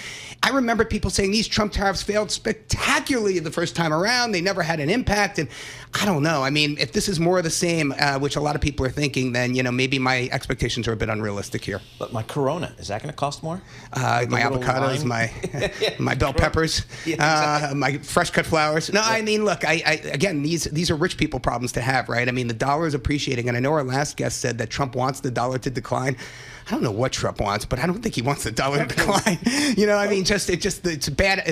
I remember people saying these Trump tariffs failed spectacularly the first time around. They never had an impact. And I don't know. I mean, if this is more of the same, which a lot of people are thinking, then, maybe my expectations are a bit unrealistic here. But my Corona, is that going to cost more? My avocados, my bell peppers, my fresh cut flowers. $100. No, I mean, look, again, these are rich people problems to have, right? I mean, the dollar is appreciating, and I know our last guest said that Trump wants the dollar to decline. I don't know what Trump wants, but I don't think he wants the dollar to decline. I mean, it's bad.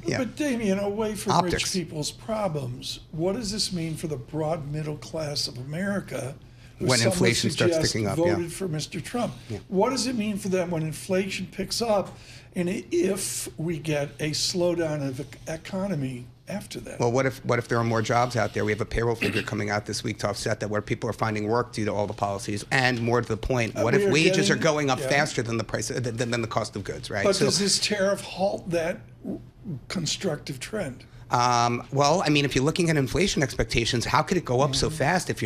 Yeah. But Damien, away from Optics. rich people's problems, what does this mean for the broad middle class of America? When inflation starts ticking up, voted for Mr. Trump. Yeah. What does it mean for them when inflation picks up, and if we get a slowdown of the economy after that? Well, what if there are more jobs out there? We have a payroll figure coming out this week to offset that, where people are finding work due to all the policies. And more to the point, what if wages are going up faster than the price than the cost of goods, right? But does this tariff halt that constructive trend? Well, I mean, if you're looking at inflation expectations, how could it go up so fast if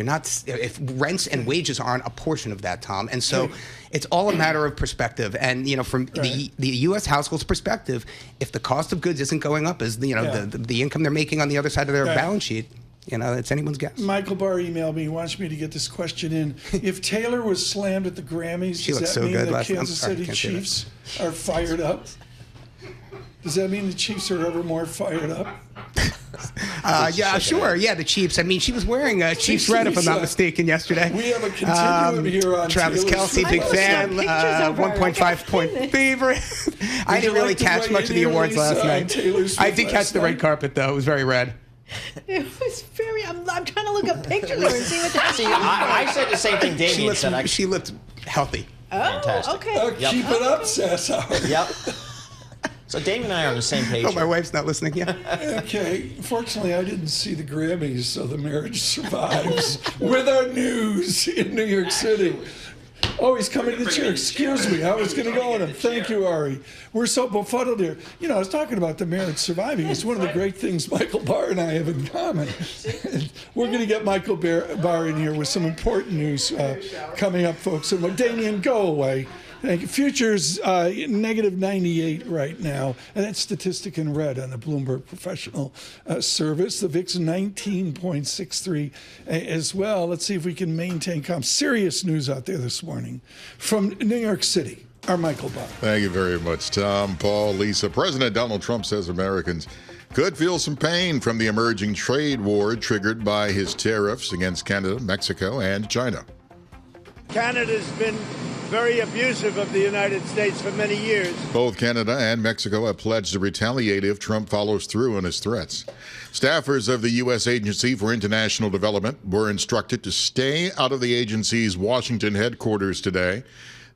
rents and wages aren't a portion of that, Tom? And so it's all a matter of perspective. And, from the U.S. household's perspective, if the cost of goods isn't going up as, the income they're making on the other side of their balance sheet, it's anyone's guess. Michael Barr emailed me. He wants me to get this question in. If Taylor was slammed at the Grammys, does that mean the Kansas City Chiefs are fired up? Does that mean the Chiefs are ever more fired up? Yeah, sure. Yeah, the Chiefs. I mean, she was wearing a Chiefs red, if I'm not mistaken, yesterday. We have a continuum here on Travis Kelce, big fan, 1.5 point favorite. I didn't really catch much of the awards last night. I did catch the red carpet, though. It was very red. It was very. I'm trying to look up pictures here and see what that is. I said the same thing Damien said. She looked healthy. Oh, okay. Keep it up, Sasso. Yep. So Damien and I are on the same page. Oh, my wife's not listening yet. Okay. Fortunately, I didn't see the Grammys, so the marriage survives with our news in New York City. Oh, he's coming to the chair. Excuse me. I was going to go on him. Thank you, Ari. We're so befuddled here. I was talking about the marriage surviving. It's one of the great things Michael Barr and I have in common. We're going to get Michael Barr in here with some important news coming up, folks. And Damien, go away. Thank you. Futures negative 98 right now, and that's statistic in red on the Bloomberg Professional Service. The VIX 19.63 as well. Let's see if we can maintain calm. Serious news out there this morning from New York City. Our Michael Barr. Thank you very much, Tom, Paul, Lisa. President Donald Trump says Americans could feel some pain from the emerging trade war triggered by his tariffs against Canada, Mexico, and China. Canada's been very abusive of the United States for many years. Both Canada and Mexico have pledged to retaliate if Trump follows through on his threats. Staffers of the U.S. Agency for International Development were instructed to stay out of the agency's Washington headquarters today.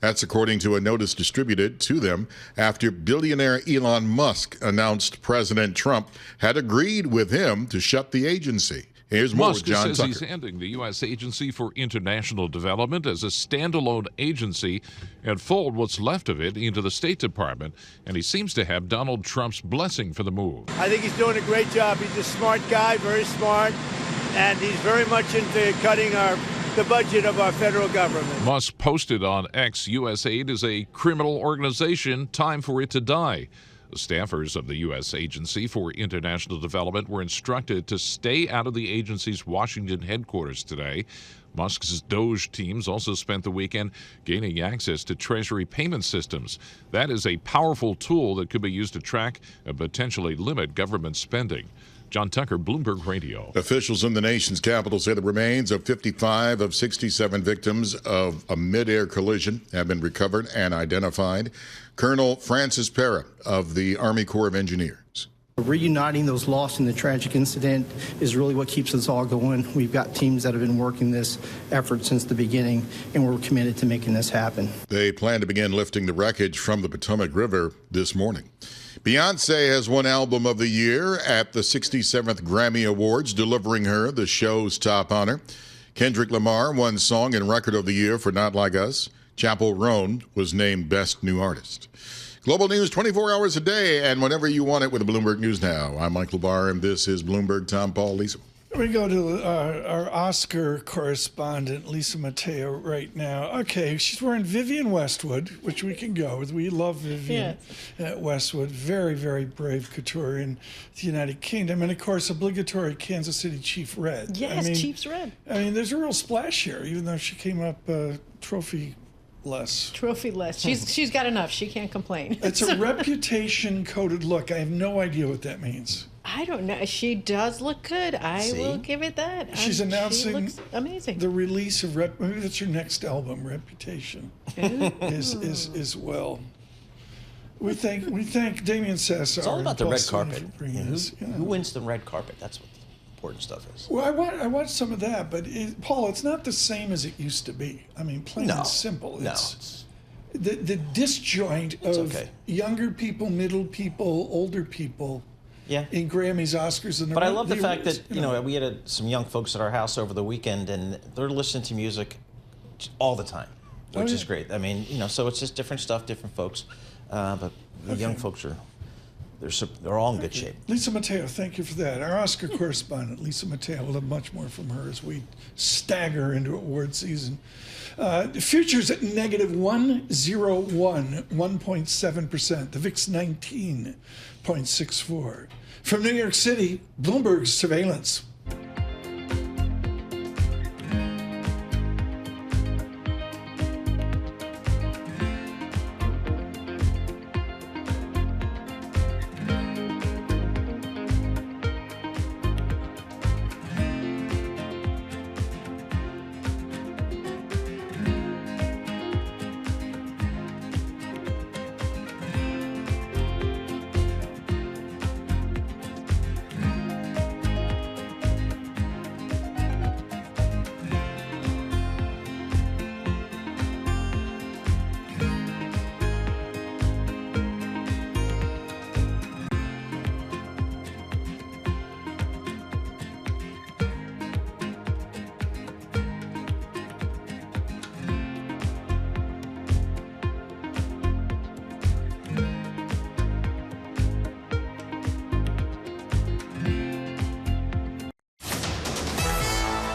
That's according to a notice distributed to them after billionaire Elon Musk announced President Trump had agreed with him to shut the agency. Here's more with John says Tucker. He's ending the U.S. Agency for International Development as a standalone agency and fold what's left of it into the State Department, and he seems to have Donald Trump's blessing for the move. I think he's doing a great job. He's a smart guy, very smart, and he's very much into cutting the budget of our federal government. Musk posted on X, USAID is a criminal organization, time for it to die. The staffers of the U.S. Agency for International Development were instructed to stay out of the agency's Washington headquarters today. Musk's Doge teams also spent the weekend gaining access to Treasury payment systems. That is a powerful tool that could be used to track and potentially limit government spending. John Tucker, Bloomberg Radio. Officials in the nation's capital say the remains of 55 of 67 victims of a mid-air collision have been recovered and identified. Colonel Francis Pera of the Army Corps of Engineers. Reuniting those lost in the tragic incident is really what keeps us all going. We've got teams that have been working this effort since the beginning, and we're committed to making this happen. They plan to begin lifting the wreckage from the Potomac River this morning. Beyoncé has won Album of the Year at the 67th Grammy Awards, delivering her the show's top honor. Kendrick Lamar won Song and Record of the Year for Not Like Us. Chappell Roan was named Best New Artist. Global news 24 hours a day and whenever you want it with Bloomberg News Now. I'm Michael Barr, and this is Bloomberg. Tom, Paul, Lisa. We go to our Oscar correspondent, Lisa Mateo, right now. Okay, she's wearing Vivienne Westwood, which we can go with. We love Vivienne Westwood. Very, very brave couture in the United Kingdom. And, of course, obligatory Kansas City Chief Red. Yes, Chiefs Red. I mean, there's a real splash here, even though she came up trophy less. Trophy less. She's got enough. She can't complain. It's a reputation-coded look. I have no idea what that means. I don't know. She does look good. I will give it that. She's announcing she looks amazing. The release of maybe that's her next album, Reputation, is well. We thank Damien Sassar. It's all about the red carpet. Who wins the red carpet? That's what the important stuff is. Well, I watched some of that, but Paul, it's not the same as it used to be. I mean, plain and simple. It's the disjoint of younger people, middle people, older people. Yeah. In Grammys, Oscars, and but I love the fact that we had some young folks at our house over the weekend, and they're listening to music all the time, which is great. I mean, so it's just different stuff, different folks, but the young folks they're all in good shape. Lisa Mateo, thank you for that. Our Oscar correspondent, Lisa Mateo, will have much more from her as we stagger into award season. Futures at negative 1.7%. The VIX 19.64. From New York City, Bloomberg surveillance.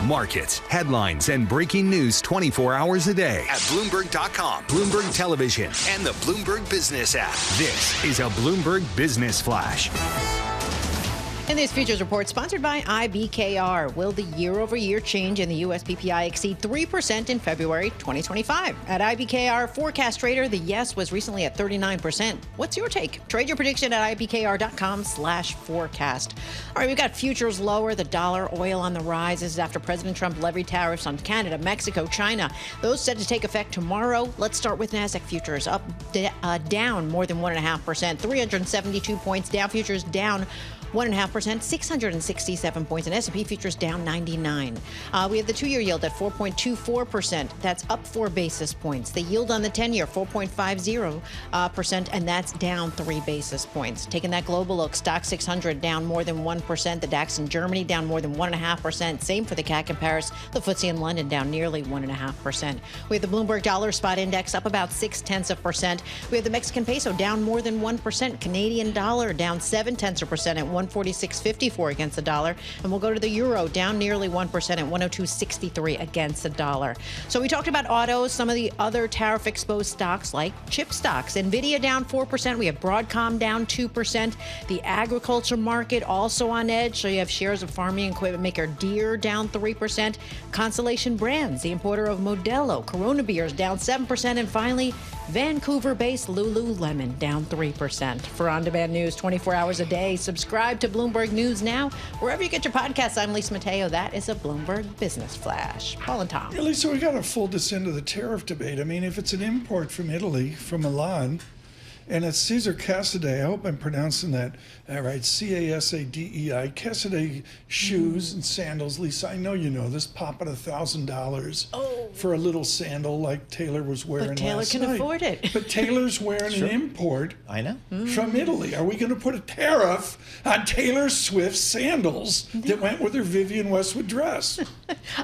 Markets, headlines, and breaking news 24 hours a day at Bloomberg.com, Bloomberg Television, and the Bloomberg Business app. This is a Bloomberg Business Flash. And this futures report sponsored by IBKR. Will the year-over-year change in the U.S. PPI exceed 3% in February 2025? At IBKR Forecast Trader, the yes was recently at 39%. What's your take? Trade your prediction at ibkr.com/forecast. All right, we've got futures lower, the dollar, oil on the rise. This is after President Trump levied tariffs on Canada, Mexico, China. Those set to take effect tomorrow. Let's start with NASDAQ futures up, down more than 1.5%, 372 points. Dow futures down 1.5%, 667 points, and S&P futures down 99. We have the 2-year yield at 4.24%. That's up 4 basis points. The yield on the 10-year, 4.50%, and that's down 3 basis points. Taking that global look, Stock 600 down more than 1%. The DAX in Germany down more than 1.5%. Same for the CAC in Paris. The FTSE in London down nearly 1.5%. We have the Bloomberg Dollar Spot Index up about 0.6%. We have the Mexican peso down more than 1%. Canadian dollar down 0.7% at 146.54 against the dollar. And we'll go to the euro, down nearly 1% at 102.63 against the dollar. So we talked about autos, some of the other tariff-exposed stocks like chip stocks. NVIDIA down 4%. We have Broadcom down 2%. The agriculture market also on edge. So you have shares of farming equipment maker Deere down 3%. Constellation Brands, the importer of Modelo, Corona beers down 7%. And finally, Vancouver-based Lululemon down 3%. For on-demand news 24 hours a day, subscribe to Bloomberg News Now. Wherever you get your podcasts, I'm Lisa Mateo. That is a Bloomberg Business Flash. Paul and Tom. Yeah, Lisa, we got to fold this into the tariff debate. I mean, if it's an import from Italy, from Milan, and it's Cesar Casadei, I hope I'm pronouncing that right, Casadei, Casadei shoes and sandals. Lisa, I know you know this, pop at $1,000 for a little sandal like Taylor was wearing last night. But Taylor can afford it. But Taylor's wearing an import from Italy. Are we going to put a tariff on Taylor Swift's sandals that went with her Vivienne Westwood dress?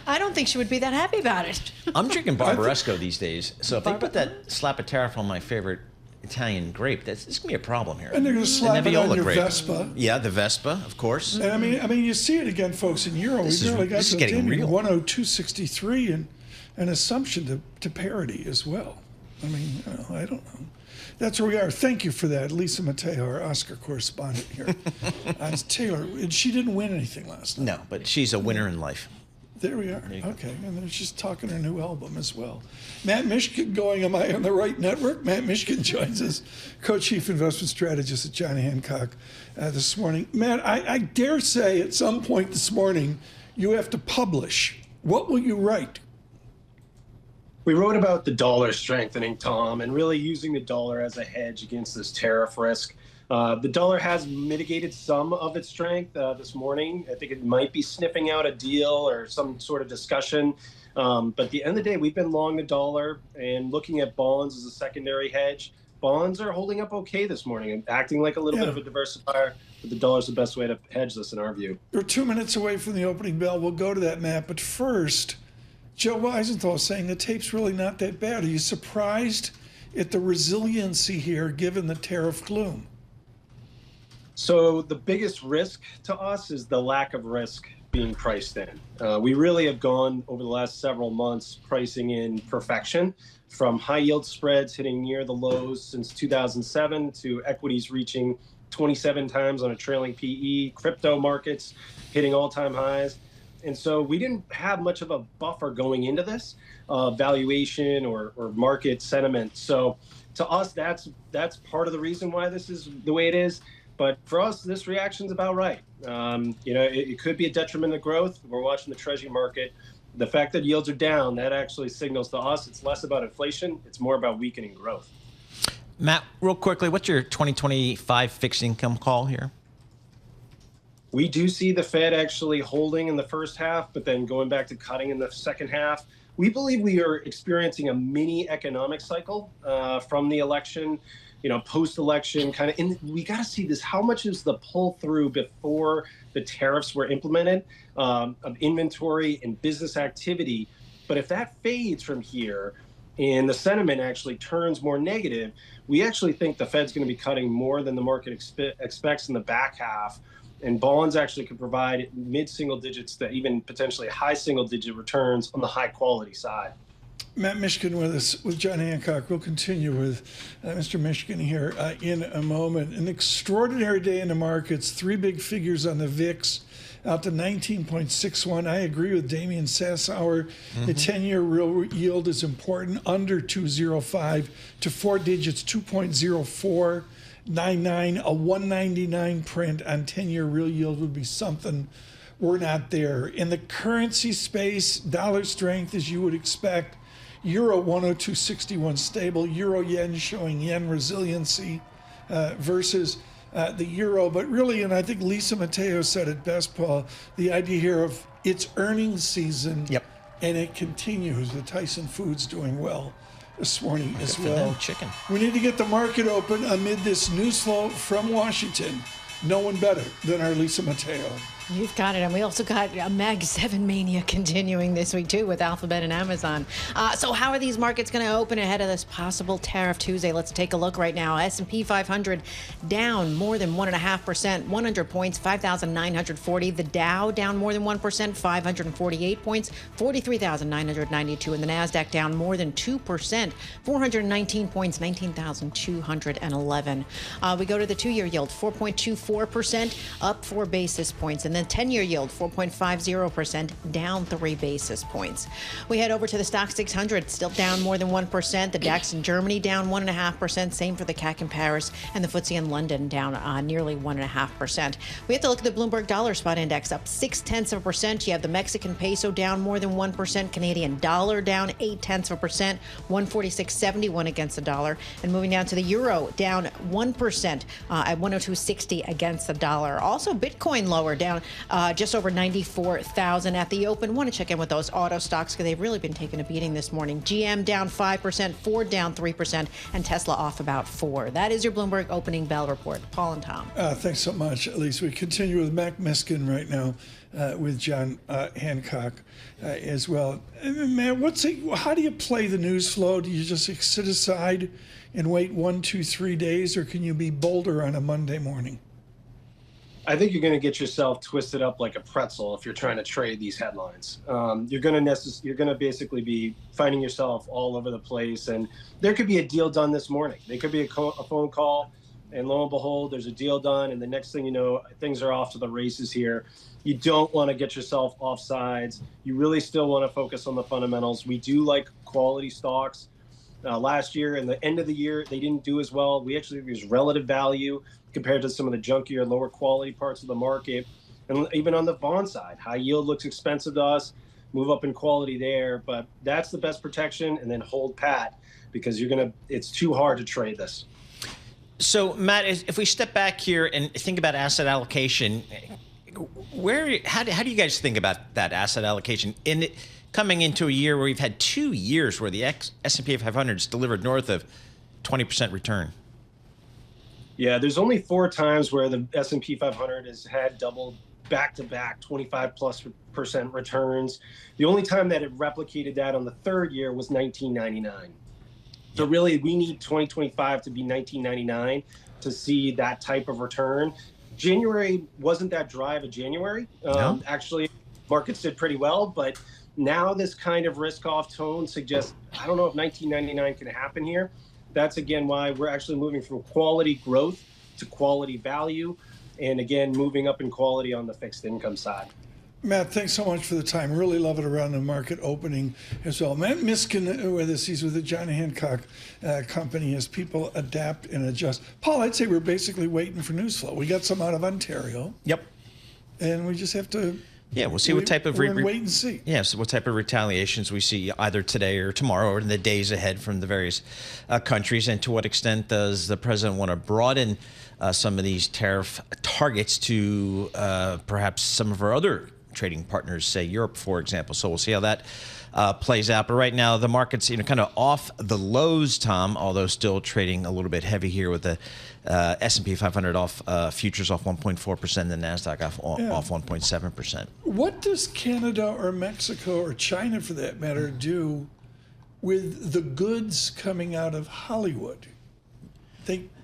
I don't think she would be that happy about it. I'm drinking Barbaresco these days, so if they put that slap a tariff on my favorite Italian grape, this is gonna be a problem here. And they're gonna slap it on your Vespa. Yeah, the Vespa, of course. And I mean, you see it again, folks. In euro, we barely got to 102.63 and an assumption to parity as well. I mean, I don't know. That's where we are. Thank you for that, Lisa Mateo, our Oscar correspondent here. Taylor, she didn't win anything last night. No, but she's a winner in life. There we are. Okay, and they're just talking her new album as well. Matt Mishkin going, am I on the right network? Matt Mishkin joins us, co-chief investment strategist at John Hancock this morning. Matt, I dare say at some point this morning you have to publish. What will you write? We wrote about the dollar strengthening, Tom, and really using the dollar as a hedge against this tariff risk. The dollar has mitigated some of its strength this morning. I think it might be sniffing out a deal or some sort of discussion. But at the end of the day, we've been long the dollar and looking at bonds as a secondary hedge. Bonds are holding up okay this morning and acting like a little bit of a diversifier. But the dollar's the best way to hedge this in our view. We're 2 minutes away from the opening bell. We'll go to that, Matt. But first, Joe Weisenthal saying the tape's really not that bad. Are you surprised at the resiliency here given the tariff gloom? So the biggest risk to us is the lack of risk being priced in. We really have gone over the last several months pricing in perfection, from high yield spreads hitting near the lows since 2007 to equities reaching 27 times on a trailing PE, crypto markets hitting all-time highs. And so we didn't have much of a buffer going into this valuation or market sentiment. So to us, that's part of the reason why this is the way it is. But for us, this reaction's about right. It could be a detriment to growth. We're watching the Treasury market. The fact that yields are down, that actually signals to us it's less about inflation. It's more about weakening growth. Matt, real quickly, what's your 2025 fixed income call here? We do see the Fed actually holding in the first half, but then going back to cutting in the second half. We believe we are experiencing a mini economic cycle from the election. Post-election we got to see this. How much is the pull through before the tariffs were implemented of inventory and business activity? But if that fades from here and the sentiment actually turns more negative, we actually think the Fed's going to be cutting more than the market expects in the back half. And bonds actually could provide mid-single digits to even potentially high single-digit returns on the high-quality side. Matt Mishkin with us, with John Hancock. We'll continue with Mr. Mishkin here in a moment. An extraordinary day in the markets. Three big figures on the VIX, out to 19.61. I agree with Damian Sassower. The 10-year real yield is important, under 205 to four digits, 2.0499. A 199 print on 10-year real yield would be something. We're not there. In the currency space, dollar strength as you would expect. Euro 102.61 stable. Euro yen showing yen resiliency versus the euro. But really, and I think Lisa Mateo said it best, Paul, the idea here of it's earnings season. Yep. And it continues. The Tyson Foods doing well this morning as well. Them, chicken. We need to get the market open amid this news flow from Washington. No one better than our Lisa Mateo. You've got it. And we also got a Mag 7 mania continuing this week, too, with Alphabet and Amazon. So how are these markets going to open ahead of this possible Tariff Tuesday? Let's take a look right now. S&P 500 down more than 1.5%, 100 points, 5,940. The Dow down more than 1%, 548 points, 43,992. And the NASDAQ down more than 2%, 419 points, 19,211. We go to the two-year yield, 4.24%, up 4 basis points. And then 10-year yield, 4.50%, down 3 basis points. We head over to the Stock 600, still down more than 1%. The DAX in Germany down 1.5%. Same for the CAC in Paris, and the FTSE in London down nearly 1.5%. We have to look at the Bloomberg Dollar Spot Index, up 0.6%. You have the Mexican peso down more than 1%. Canadian dollar down 0.8%, 146.71 against the dollar. And moving down to the euro, down 1% at 102.60 against the dollar. Also, Bitcoin lower, down just over 94,000 at the open. Want to check in with those auto stocks because they've really been taking a beating this morning. GM down 5%, Ford down 3%, and Tesla off about 4%. That is your Bloomberg opening bell report. Paul and Tom. Thanks so much, Elise. We continue with Matt Miskin right now with John Hancock as well. Man, how do you play the news flow? Do you just sit aside and wait 1, 2, 3 days, or can you be bolder on a Monday morning? I think you're going to get yourself twisted up like a pretzel if you're trying to trade these headlines. You're going to basically be finding yourself all over the place, and there could be a deal done this morning. There could be a phone call and lo and behold, there's a deal done, and the next thing you know, things are off to the races here. You don't want to get yourself off sides. You really still want to focus on the fundamentals. We do like quality stocks. Last year and the end of the year, they didn't do as well. We actually think there's relative value compared to some of the junkier, lower quality parts of the market. And even on the bond side, high yield looks expensive to us. Move up in quality there, but that's the best protection. And then hold pat, because it's too hard to trade this. So, Matt, if we step back here and think about asset allocation, how do you guys think about that asset allocation coming into a year where we've had 2 years where the S&P 500 has delivered north of 20% return? Yeah, there's only 4 times where the S&P 500 has had double back-to-back 25+% returns. The only time that it replicated that on the third year was 1999. So really, we need 2025 to be 1999 to see that type of return. January wasn't that dry of a January. No. Actually, markets did pretty well, but now this kind of risk-off tone suggests, I don't know if 1999 can happen here. That's, again, why we're actually moving from quality growth to quality value, and, again, moving up in quality on the fixed income side. Matt, thanks so much for the time. Really love it around the market opening as well. Matt Miskin with us. He's with the John Hancock Company as people adapt and adjust. Paul, I'd say we're basically waiting for news flow. We got some out of Ontario. Yep. And we just have to... Yeah, we'll see what type of... wait and see. Yeah, so what type of retaliations we see either today or tomorrow or in the days ahead from the various countries, and to what extent does the president want to broaden some of these tariff targets to perhaps some of our other trading partners, say Europe, for example. So we'll see how that plays out. But right now, the market's kind of off the lows, Tom, although still trading a little bit heavy here with the S&P 500 off, futures off 1.4%, the NASDAQ off 1.7%. What does Canada or Mexico or China, for that matter, do with the goods coming out of Hollywood?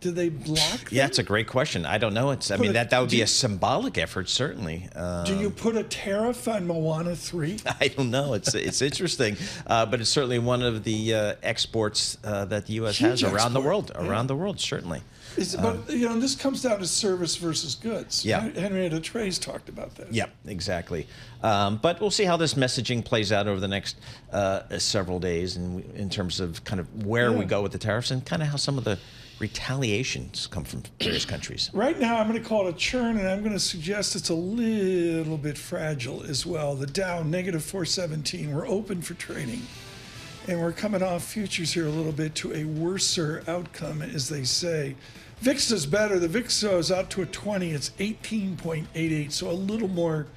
Do they block them? Yeah, it's a great question. I don't know. That would be a symbolic effort, certainly. Do you put a tariff on Moana 3? I don't know. It's interesting, but it's certainly one of the exports that the U.S. has around the world. Around the world, certainly. But this comes down to service versus goods. Yeah. Henrietta Trey's talked about that. Yeah, exactly. But we'll see how this messaging plays out over the next several days, in terms of kind of where we go with the tariffs and kind of how some of the retaliations come from various countries. Right now, I'm going to call it a churn, and I'm going to suggest it's a little bit fragile as well. The Dow, negative 417. We're open for trading. And we're coming off futures here a little bit to a worser outcome, as they say. VIX is better. The VIX goes out to a 20. It's 18.88, so a little more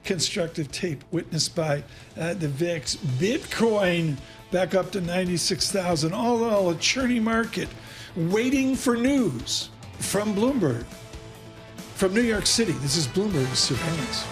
constructive tape witnessed by the VIX. Bitcoin back up to 96,000. All in all, a churny market. Waiting for news from Bloomberg. From New York City, this is Bloomberg Surveillance.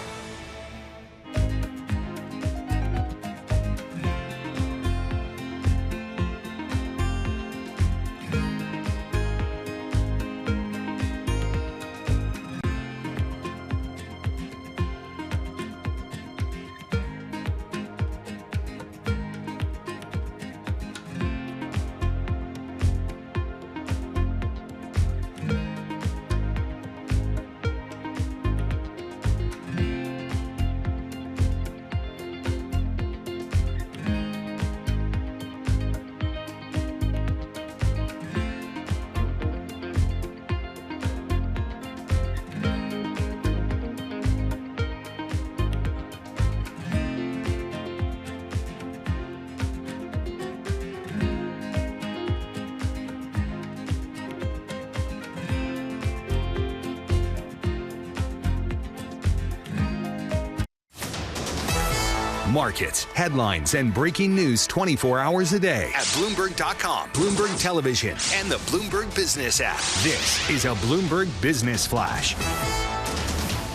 Markets, headlines, and breaking news 24 hours a day at Bloomberg.com, Bloomberg Television, and the Bloomberg Business app. This is a Bloomberg Business Flash.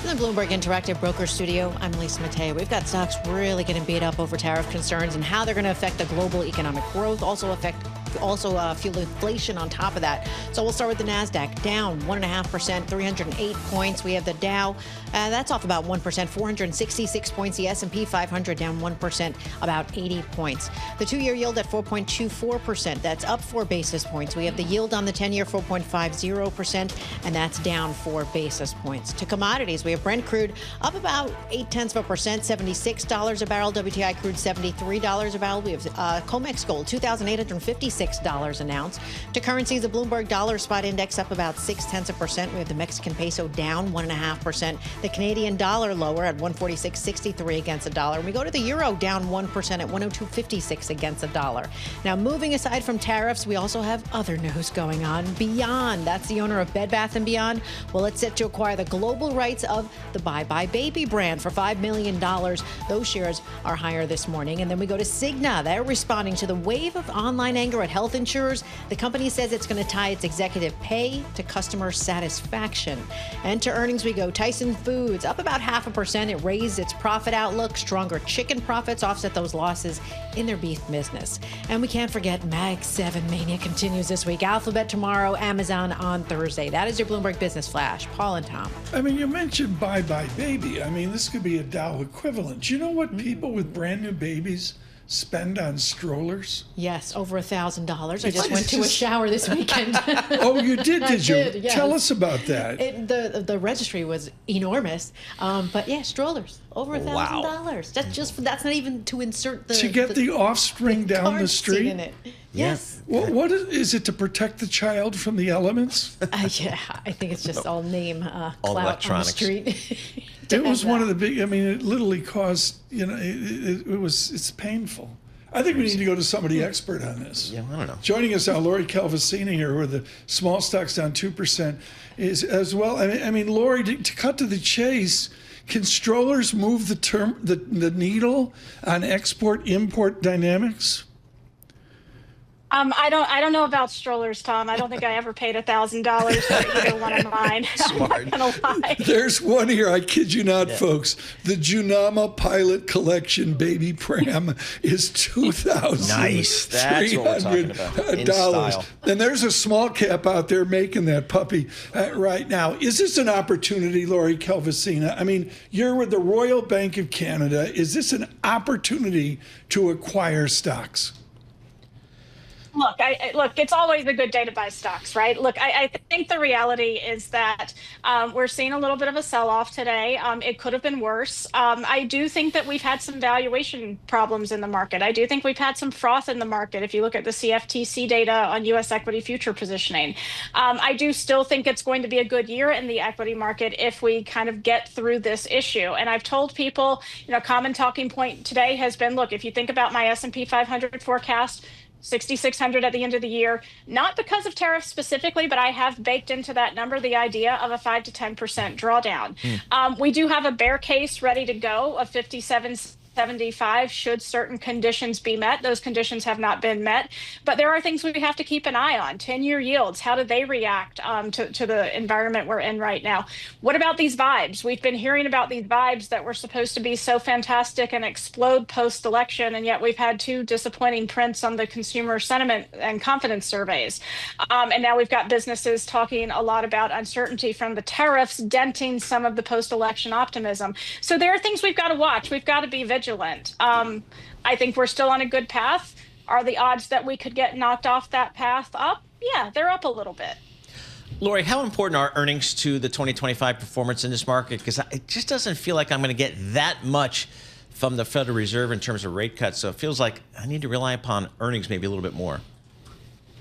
In the Bloomberg Interactive Broker Studio, I'm Lisa Mateo. We've got stocks really getting beat up over tariff concerns and how they're going to affect the global economic growth, also affect also fuel inflation on top of that. So we'll start with the NASDAQ, down 1.5%, 308 points. We have the Dow, that's off about 1%, 466 points. The S&P 500 down 1%, about 80 points. The 2-year yield at 4.24%. That's up 4 basis points. We have the yield on the 10-year 4.50%, and that's down 4 basis points. To commodities, we have Brent crude up about 0.8%, $76 a barrel. WTI crude $73 a barrel. We have COMEX gold $2,856 an ounce. To currencies, the Bloomberg dollar spot index up about 0.6%. We have the Mexican peso down 1.5%. The Canadian dollar lower at 146.63 against the dollar. We go to the euro down 1% at 102.56 against the dollar. Now, moving aside from tariffs, we also have other news going on. Beyond, that's the owner of Bed Bath & Beyond. Well, it's set to acquire the global rights of the Bye Bye Baby brand for $5 million. Those shares are higher this morning. And then we go to Cigna. They're responding to the wave of online anger at health insurers. The company says it's going to tie its executive pay to customer satisfaction. And to earnings we go. Tyson Foods up about 0.5%. It raised its profit outlook. Stronger chicken profits offset those losses in their beef business. And we can't forget Mag 7 mania continues this week. Alphabet tomorrow, Amazon on Thursday. That is your Bloomberg Business Flash. Paul and Tom. I mean, you mentioned Bye Bye Baby. I mean, this could be a Dow equivalent. Do you know what people with brand new babies spend on strollers? Yes, over $1,000. I just went to a shower this weekend. Oh, you did? Did you? Did, yes. Tell us about that. The registry was enormous, but yeah, strollers over $1,000. That's not even to insert the to get the offspring down the street. In it. Yes. What is it to protect the child from the elements? Yeah, I think it's just all name all clout electronics. on the street. It was one of the big. I mean, it literally caused. It's painful. I think we need to go to somebody expert on this. Yeah, I don't know. Joining us now, Lori Calvasina here, with the small stocks down 2%, is as well. I mean, Lori, to cut to the chase, can strollers move the needle on export-import dynamics? I don't know about strollers, Tom. I don't think I ever paid $1,000 for either one of mine. Smart. I'm not gonna lie. There's one here. I kid you not, folks. The Junama Pilot Collection Baby Pram is $2,300. Nice. That's what we're talking about. In style. And there's a small cap out there making that puppy right now. Is this an opportunity, Lori Calvasina? I mean, you're with the Royal Bank of Canada. Is this an opportunity to acquire stocks? Look, it's always a good day to buy stocks, right? Look, I think the reality is that we're seeing a little bit of a sell-off today. It could have been worse. I do think that we've had some valuation problems in the market. I do think we've had some froth in the market. If you look at the CFTC data on U.S. equity future positioning, I do still think it's going to be a good year in the equity market if we kind of get through this issue. And I've told people, common talking point today has been, look, if you think about my S&P 500 forecast, 6,600 at the end of the year, not because of tariffs specifically, but I have baked into that number the idea of a 5 to 10% drawdown. We do have a bear case ready to go of 57.75 should certain conditions be met. Those conditions have not been met, but there are things we have to keep an eye on. 10-year yields, how do they react to the environment we're in right now? What about these vibes? We've been hearing about these vibes that were supposed to be so fantastic and explode post-election, and yet we've had 2 disappointing prints on the consumer sentiment and confidence surveys. And now we've got businesses talking a lot about uncertainty from the tariffs denting some of the post-election optimism. So there are things we've got to watch. We've got to be vigilant. I think we're still on a good path. Are the odds that we could get knocked off that path up? Yeah, they're up a little bit. Lori, how important are earnings to the 2025 performance in this market? Because it just doesn't feel like I'm going to get that much from the Federal Reserve in terms of rate cuts. So it feels like I need to rely upon earnings maybe a little bit more.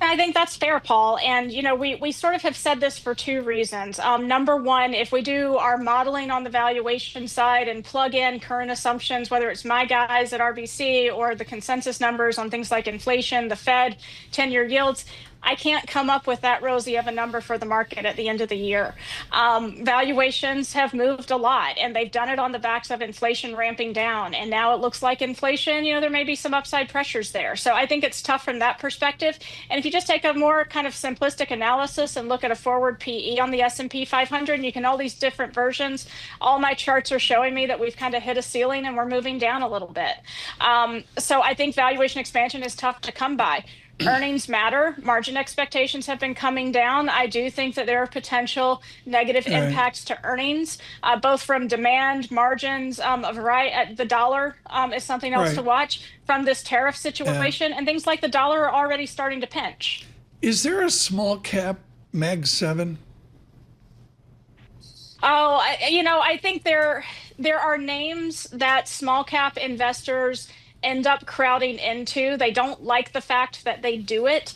I think that's fair, Paul. And, we sort of have said this for 2 reasons. Number one, if we do our modeling on the valuation side and plug in current assumptions, whether it's my guys at RBC or the consensus numbers on things like inflation, the Fed, 10-year yields, I can't come up with that rosy of a number for the market at the end of the year. Valuations have moved a lot, and they've done it on the backs of inflation ramping down. And now it looks like inflation, there may be some upside pressures there. So I think it's tough from that perspective. And if you just take a more kind of simplistic analysis and look at a forward PE on the S&P 500, and you can all these different versions, all my charts are showing me that we've kind of hit a ceiling and we're moving down a little bit. So I think valuation expansion is tough to come by. Earnings matter. Margin expectations have been coming down. I do think that there are potential negative impacts to earnings, both from demand, margins, a variety. The dollar is something else to watch from this tariff situation, and things like the dollar are already starting to pinch. Is there a small cap Mag 7? Oh, I think there are names that small cap investors end up crowding into. They don't like the fact that they do it,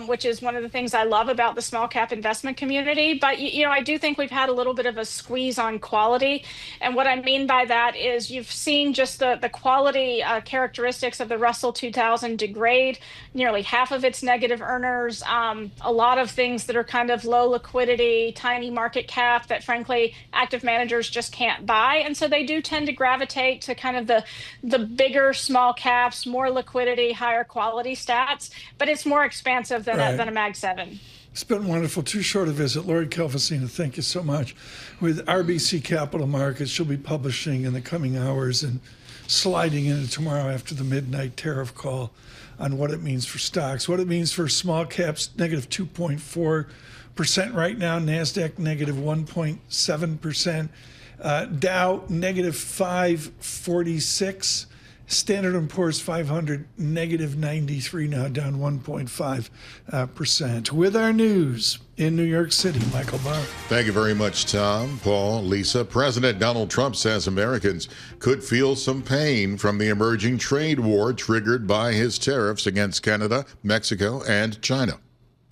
which is one of the things I love about the small cap investment community. But, I do think we've had a little bit of a squeeze on quality. And what I mean by that is you've seen just the quality characteristics of the Russell 2000 degrade, nearly half of its negative earners, a lot of things that are kind of low liquidity, tiny market cap that frankly active managers just can't buy. And so they do tend to gravitate to kind of the bigger small caps, more liquidity, higher quality stats, but it's more expansive than a Mag 7. It's been wonderful. Too short a visit. Lori Calvasina, thank you so much. With RBC Capital Markets, she'll be publishing in the coming hours and sliding into tomorrow after the midnight tariff call on what it means for stocks, what it means for small caps, negative 2.4% right now, NASDAQ negative 1.7%, Dow negative 546%. Standard & Poor's 500, negative 93 now, down 1.5%. With our news in New York City, Michael Barr. Thank you very much, Tom, Paul, Lisa. President Donald Trump says Americans could feel some pain from the emerging trade war triggered by his tariffs against Canada, Mexico, and China.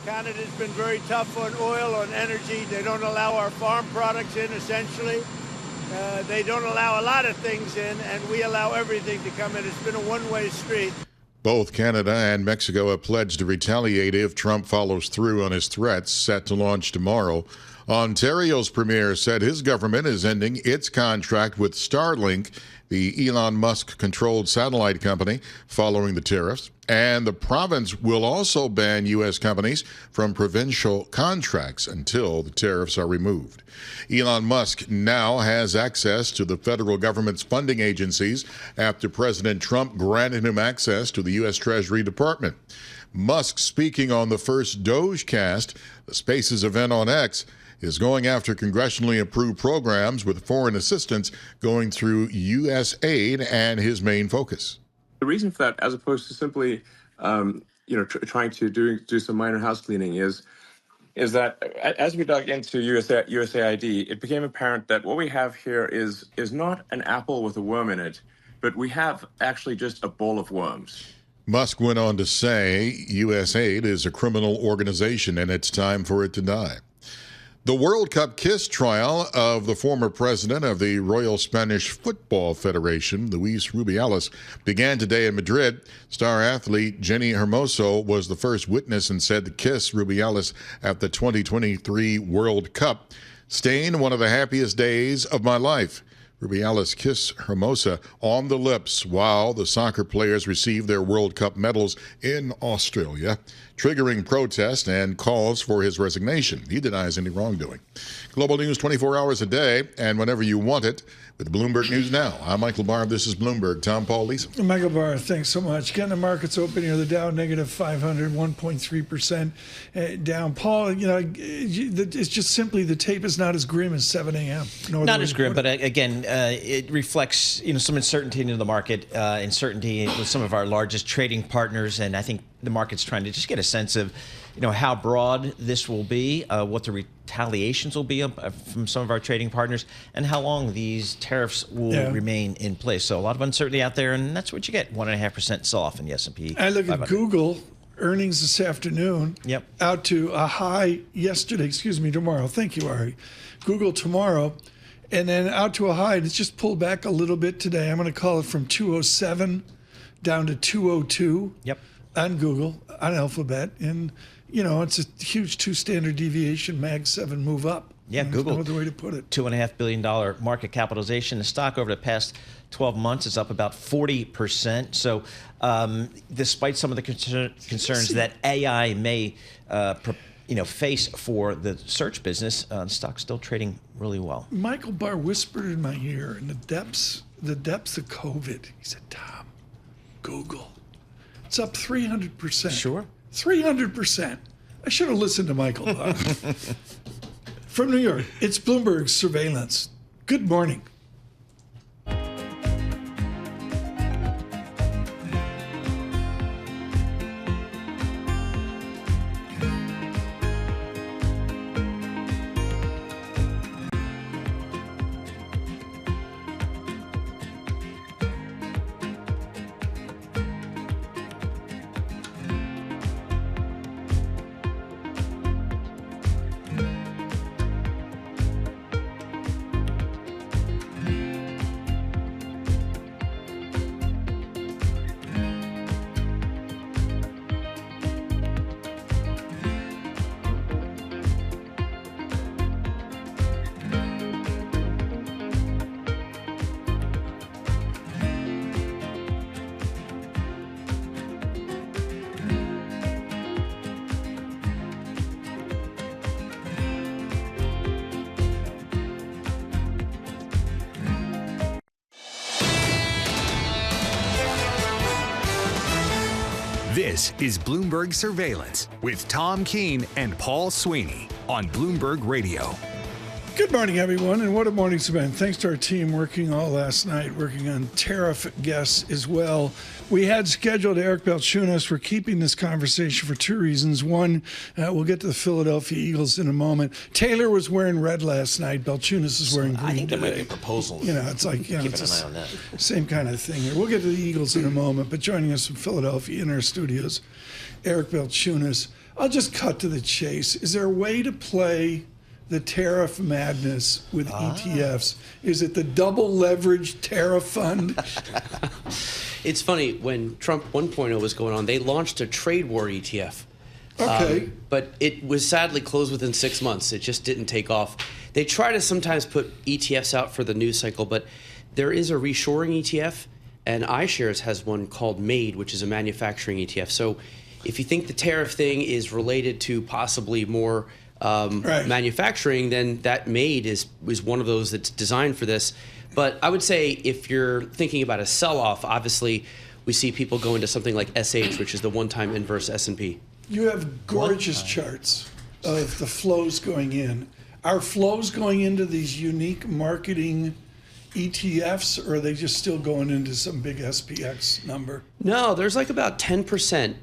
Canada's been very tough on oil, on energy. They don't allow our farm products in, essentially. They don't allow a lot of things in, and we allow everything to come in. It's been a one-way street. Both Canada and Mexico have pledged to retaliate if Trump follows through on his threats set to launch tomorrow. Ontario's premier said his government is ending its contract with Starlink, the Elon Musk-controlled satellite company, following the tariffs. And the province will also ban U.S. companies from provincial contracts until the tariffs are removed. Elon Musk now has access to the federal government's funding agencies after President Trump granted him access to the U.S. Treasury Department. Musk, speaking on the first Dogecast, the Spaces event on X, is going after congressionally approved programs with foreign assistance going through U.S. aid and his main focus. The reason for that, as opposed to simply, trying to do some minor house cleaning, is that as we dug into USAID, it became apparent that what we have here is not an apple with a worm in it, but we have actually just a bowl of worms. Musk went on to say USAID is a criminal organization and it's time for it to die. The World Cup kiss trial of the former president of the Royal Spanish Football Federation, Luis Rubiales, began today in Madrid. Star athlete Jenny Hermoso was the first witness and said to kiss Rubiales at the 2023 World Cup, "Staying one of the happiest days of my life." Rubiales kissed Hermosa on the lips while the soccer players received their World Cup medals in Australia, triggering protest and calls for his resignation. He denies any wrongdoing. Global news 24 hours a day and whenever you want it with Bloomberg News Now. I'm Michael Barr. This is Bloomberg. Tom, Paul, Lisa. Michael Barr, thanks so much. Getting the markets open here. The Dow negative 500, 1.3% down. Paul, it's just simply the tape is not as grim as 7 a.m. Not as grim, but again, it reflects some uncertainty into the market, uncertainty with some of our largest trading partners, and I think the market's trying to just get a sense of how broad this will be, what the retaliations will be from some of our trading partners, and how long these tariffs will remain in place. So a lot of uncertainty out there, and that's what you get, 1.5% sell-off in the S&P. I look at Google earnings this afternoon, out to a high yesterday, tomorrow. Thank you, Ari. Google tomorrow, and then out to a high, and it's just pulled back a little bit today. I'm going to call it from 207 down to 202 on Google, on Alphabet, and it's a huge 2 standard deviation Mag 7 move up. Yeah, Google, no other way to put it. $2.5 billion market capitalization. The stock over the past 12 months is up about 40%. So despite some of the concerns that AI may face for the search business, the stock's still trading really well. Michael Barr whispered in my ear in the depths of COVID. He said, "Tom, Google. It's up 300%. Sure. 300%. I should have listened to Michael. From New York, it's Bloomberg Surveillance. Good morning. This is Bloomberg Surveillance with Tom Keene and Paul Sweeney on Bloomberg Radio. Good morning, everyone, and what a morning's been. Thanks to our team working all last night, working on tariff guests as well. We had scheduled Eric Balchunas. We're keeping this conversation for two reasons. One, we'll get to the Philadelphia Eagles in a moment. Taylor was wearing red last night. Balchunas is wearing green. I think there today. might be a proposal. It's like, keeping it's an eye on that. Same kind of thing here. We'll get to the Eagles in a moment, but joining us from Philadelphia in our studios, Eric Balchunas. I'll just cut to the chase. Is there a way to play the tariff madness with ETFs? Is it the double leveraged tariff fund? It's funny, when Trump 1.0 was going on, they launched a trade war ETF. Okay. But it was sadly closed within 6 months. It just didn't take off. They try to sometimes put ETFs out for the news cycle, but there is a reshoring ETF, and iShares has one called MADE, which is a manufacturing ETF. So if you think the tariff thing is related to possibly more manufacturing, then that MADE is one of those that's designed for this. But I would say if you're thinking about a sell-off, obviously we see people go into something like SH, which is the one-time inverse S&P. You have gorgeous charts of the flows going in. Are flows going into these unique marketing ETFs, or are they just still going into some big SPX number? No, there's like about 10%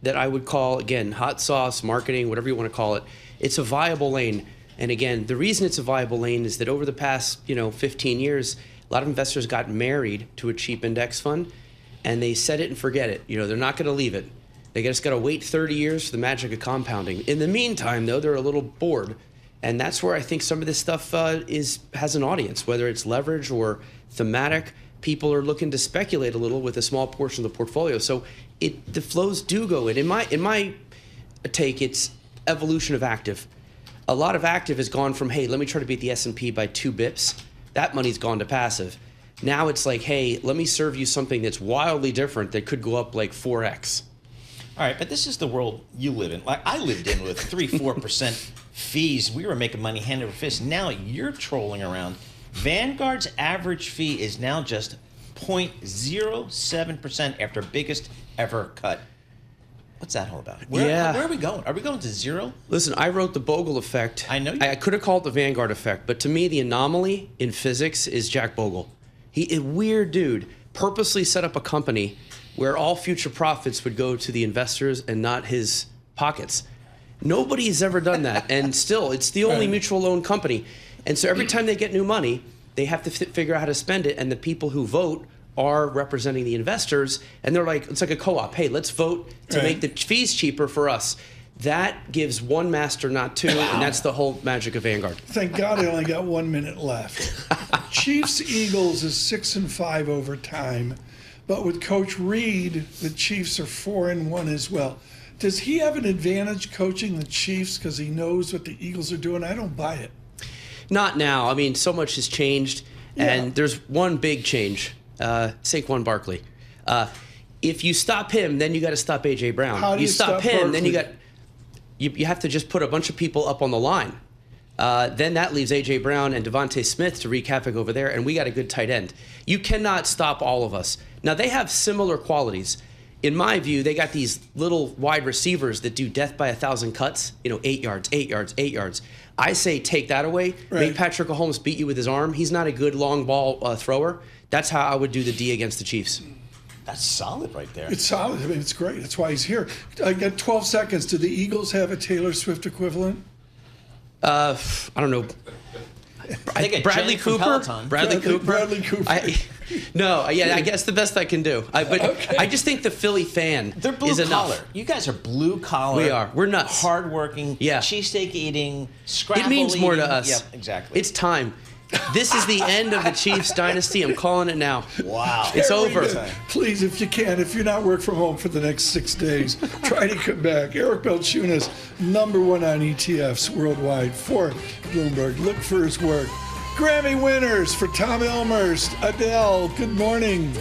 that I would call, again, hot sauce, marketing, whatever you want to call it. It's a viable lane. And again, the reason it's a viable lane is that over the past 15 years, a lot of investors got married to a cheap index fund, and they set it and forget it. They're not going to leave it. They just got to wait 30 years for the magic of compounding. In the meantime, though, they're a little bored. And that's where I think some of this stuff has an audience, whether it's leverage or thematic. People are looking to speculate a little with a small portion of the portfolio. So the flows do go in. In my take, it's evolution of active. A lot of active has gone from, hey, let me try to beat the S&P by 2 bips. That money's gone to passive. Now it's like, hey, let me serve you something that's wildly different that could go up like 4x. All right, but this is the world you live in. Like I lived in with 3-4% fees. We were making money hand over fist. Now you're trolling around. Vanguard's average fee is now just 0.07% after biggest ever cut. What's that all about? Where are we going? Are we going to zero? Listen, I wrote the Bogle effect. I know you. I could have called it the Vanguard effect, but to me, the anomaly in physics is Jack Bogle. He, a weird dude, purposely set up a company where all future profits would go to the investors and not his pockets. Nobody's ever done that, and still, it's the only mutual loan company. And so every time they get new money, they have to figure out how to spend it, and the people who vote are representing the investors, and they're like, it's like a co-op. Hey, let's vote to make the fees cheaper for us. That gives one master, not two, and that's the whole magic of Vanguard. Thank God I only got 1 minute left. Chiefs Eagles is 6-5 over time, but with Coach Reed, the Chiefs are 4-1 as well. Does he have an advantage coaching the Chiefs because he knows what the Eagles are doing? I don't buy it. Not now. I mean, so much has changed, and there's one big change. Saquon Barkley. If you stop him, then you got to stop A.J. Brown. How do you stop Barkley? him, then you have to just put a bunch of people up on the line. Then that leaves A.J. Brown and Devontae Smith to wreak havoc over there, and we got a good tight end. You cannot stop all of us. Now, they have similar qualities. in my view, they got these little wide receivers that do death by 1,000 cuts, 8 yards, 8 yards, 8 yards. I say take that away. Right. Make Patrick Mahomes beat you with his arm. He's not a good long ball thrower. That's how I would do the D against the Chiefs. That's solid right there. It's solid. I mean, it's great. That's why he's here. I got 12 seconds. Do the Eagles have a Taylor Swift equivalent? I don't know. Bradley Cooper. Bradley Cooper. I guess the best I can do. I just think the Philly fan They're blue is collar. enough. You guys are blue collar. We are. We're nuts. Hardworking. Yeah. Cheesesteak eating. Scrapple It means more to eating. us. Yep, exactly. It's time. This is the end of the Chiefs dynasty. I'm calling it now. Wow. It's over. Please, if you can, if you're not work from home for the next 6 days, try to come back. Eric Belchunas, #1 on ETFs worldwide for Bloomberg. Look for his work. Grammy winners for Tom Elmhurst, Adele, good morning.